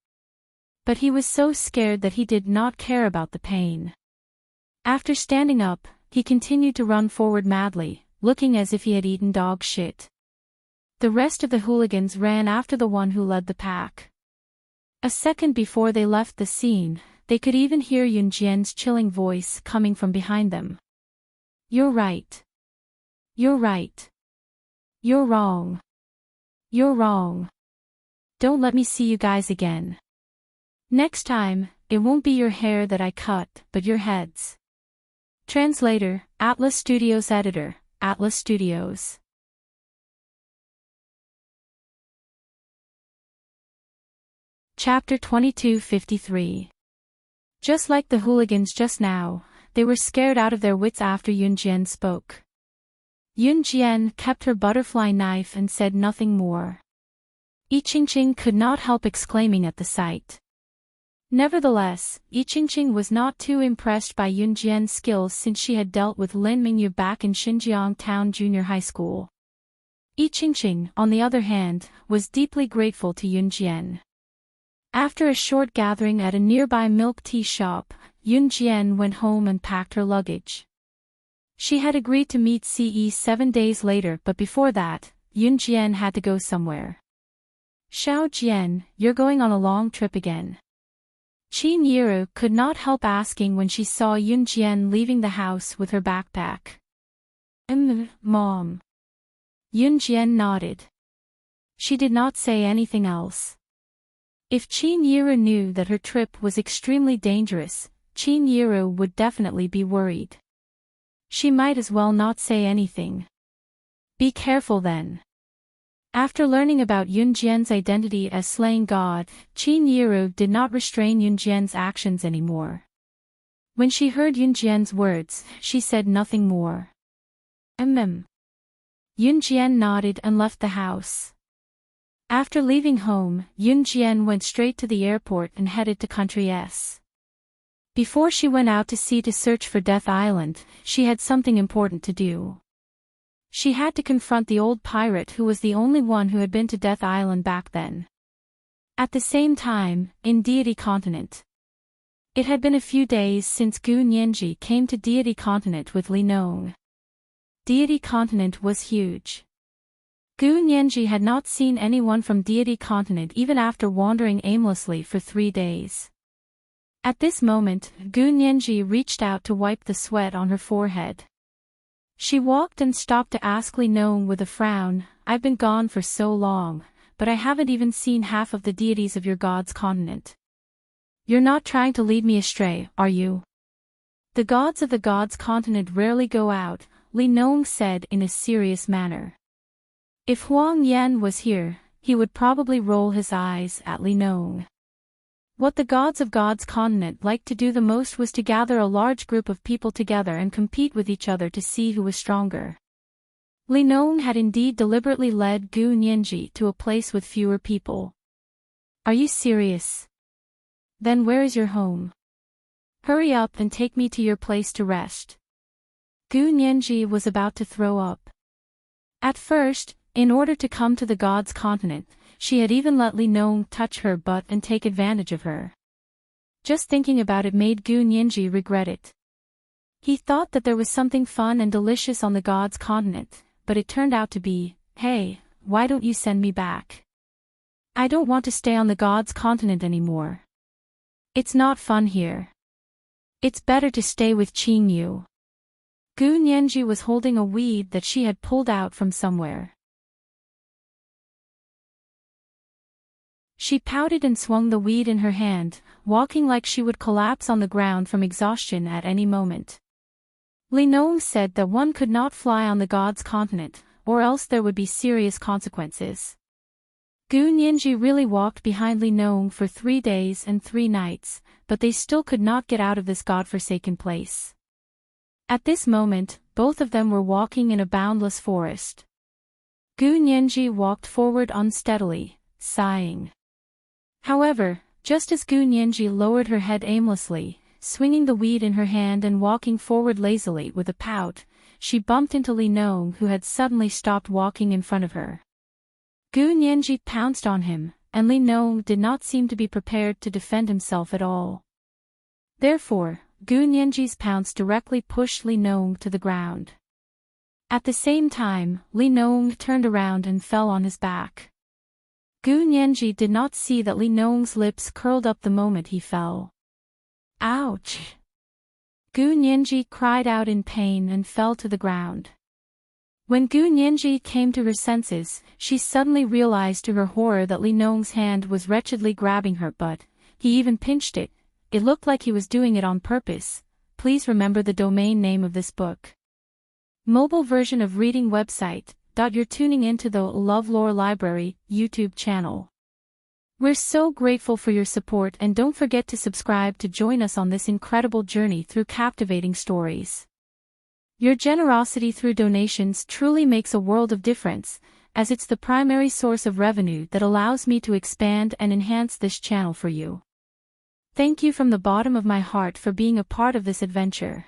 But he was so scared that he did not care about the pain. After standing up, he continued to run forward madly, looking as if he had eaten dog shit. The rest of the hooligans ran after the one who led the pack. A second before they left the scene, they could even hear Yun Jian's chilling voice coming from behind them. "You're right. You're right. You're wrong. You're wrong. Don't let me see you guys again. Next time, it won't be your hair that I cut, but your heads." Translator, Atlas Studios Editor, Atlas Studios. Chapter 2253. Just like the hooligans just now, they were scared out of their wits after Yun Jian spoke. Yun Jian kept her butterfly knife and said nothing more. Yi Qingqing could not help exclaiming at the sight. Nevertheless, Yi Qingqing was not too impressed by Yun Jian's skills since she had dealt with Lin Mingyu back in Xinjiang Town Junior High School. Enchanting, on the other hand, was deeply grateful to Yunjian. After a short gathering at a nearby milk tea shop, Yunjian went home and packed her luggage. She had agreed to meet Ce 7 days later, but before that, Yunjian had to go somewhere. Xiao Jian, you're going on a long trip again. Qin Yiru could not help asking when she saw Yunjian leaving the house with her backpack. Mom. Yunjian nodded. She did not say anything else. If Qin Yiru knew that her trip was extremely dangerous, Qin Yiru would definitely be worried. She might as well not say anything. Be careful then. After learning about Yunjian's identity as slaying god, Qin Yiru did not restrain Yunjian's actions anymore. When she heard Yunjian's words, she said nothing more. Yunjian nodded and left the house. After leaving home, Yunjian went straight to the airport and headed to Country S. Before she went out to sea to search for Death Island, she had something important to do. She had to confront the old pirate who was the only one who had been to Death Island back then. At the same time, in Deity Continent. It had been a few days since Gu Nianji came to Deity Continent with Li Nong. Deity Continent was huge. Gu Nianji had not seen anyone from Deity Continent even after wandering aimlessly for 3 days. At this moment, Gu Nianji reached out to wipe the sweat on her forehead. She walked and stopped to ask Li Nong with a frown, I've been gone for so long, but I haven't even seen half of the deities of your god's continent. You're not trying to lead me astray, are you? The gods of the god's continent rarely go out, Li Nong said in a serious manner. If Huang Yan was here, he would probably roll his eyes at Li Nong. What the gods of God's continent liked to do the most was to gather a large group of people together and compete with each other to see who was stronger. Li Nong had indeed deliberately led Gu Nianji to a place with fewer people. Are you serious? Then where is your home? Hurry up and take me to your place to rest. Gu Nianji was about to throw up. At first, in order to come to the god's continent, she had even let Li Nong touch her butt and take advantage of her. Just thinking about it made Gu Nianji regret it. He thought that there was something fun and delicious on the god's continent, but it turned out to be, hey, why don't you send me back? I don't want to stay on the god's continent anymore. It's not fun here. It's better to stay with Qing Yu. Gu Nianji was holding a weed that she had pulled out from somewhere. She pouted and swung the weed in her hand, walking like she would collapse on the ground from exhaustion at any moment. Li Nong said that one could not fly on the god's continent, or else there would be serious consequences. Gu Nianji really walked behind Li Nong for 3 days and 3 nights, but they still could not get out of this godforsaken place. At this moment, both of them were walking in a boundless forest. Gu Nianji walked forward unsteadily, sighing. However, just as Gu Nianji lowered her head aimlessly, swinging the weed in her hand and walking forward lazily with a pout, she bumped into Li Nong, who had suddenly stopped walking in front of her. Gu Nianji pounced on him, and Li Nong did not seem to be prepared to defend himself at all. Therefore, Gu Nianji's pounce directly pushed Li Nong to the ground. At the same time, Li Nong turned around and fell on his back. Gu Nianji did not see that Li Nong's lips curled up the moment he fell. Ouch! Gu Nianji cried out in pain and fell to the ground. When Gu Nianji came to her senses, she suddenly realized to her horror that Li Nong's hand was wretchedly grabbing her butt. He even pinched it. It looked like he was doing it on purpose. Please remember the domain name of this book. Mobile version of reading website. You're tuning into the LoveLore Library YouTube channel. We're so grateful for your support, and don't forget to subscribe to join us on this incredible journey through captivating stories. Your generosity through donations truly makes a world of difference, as it's the primary source of revenue that allows me to expand and enhance this channel for you. Thank you from the bottom of my heart for being a part of this adventure.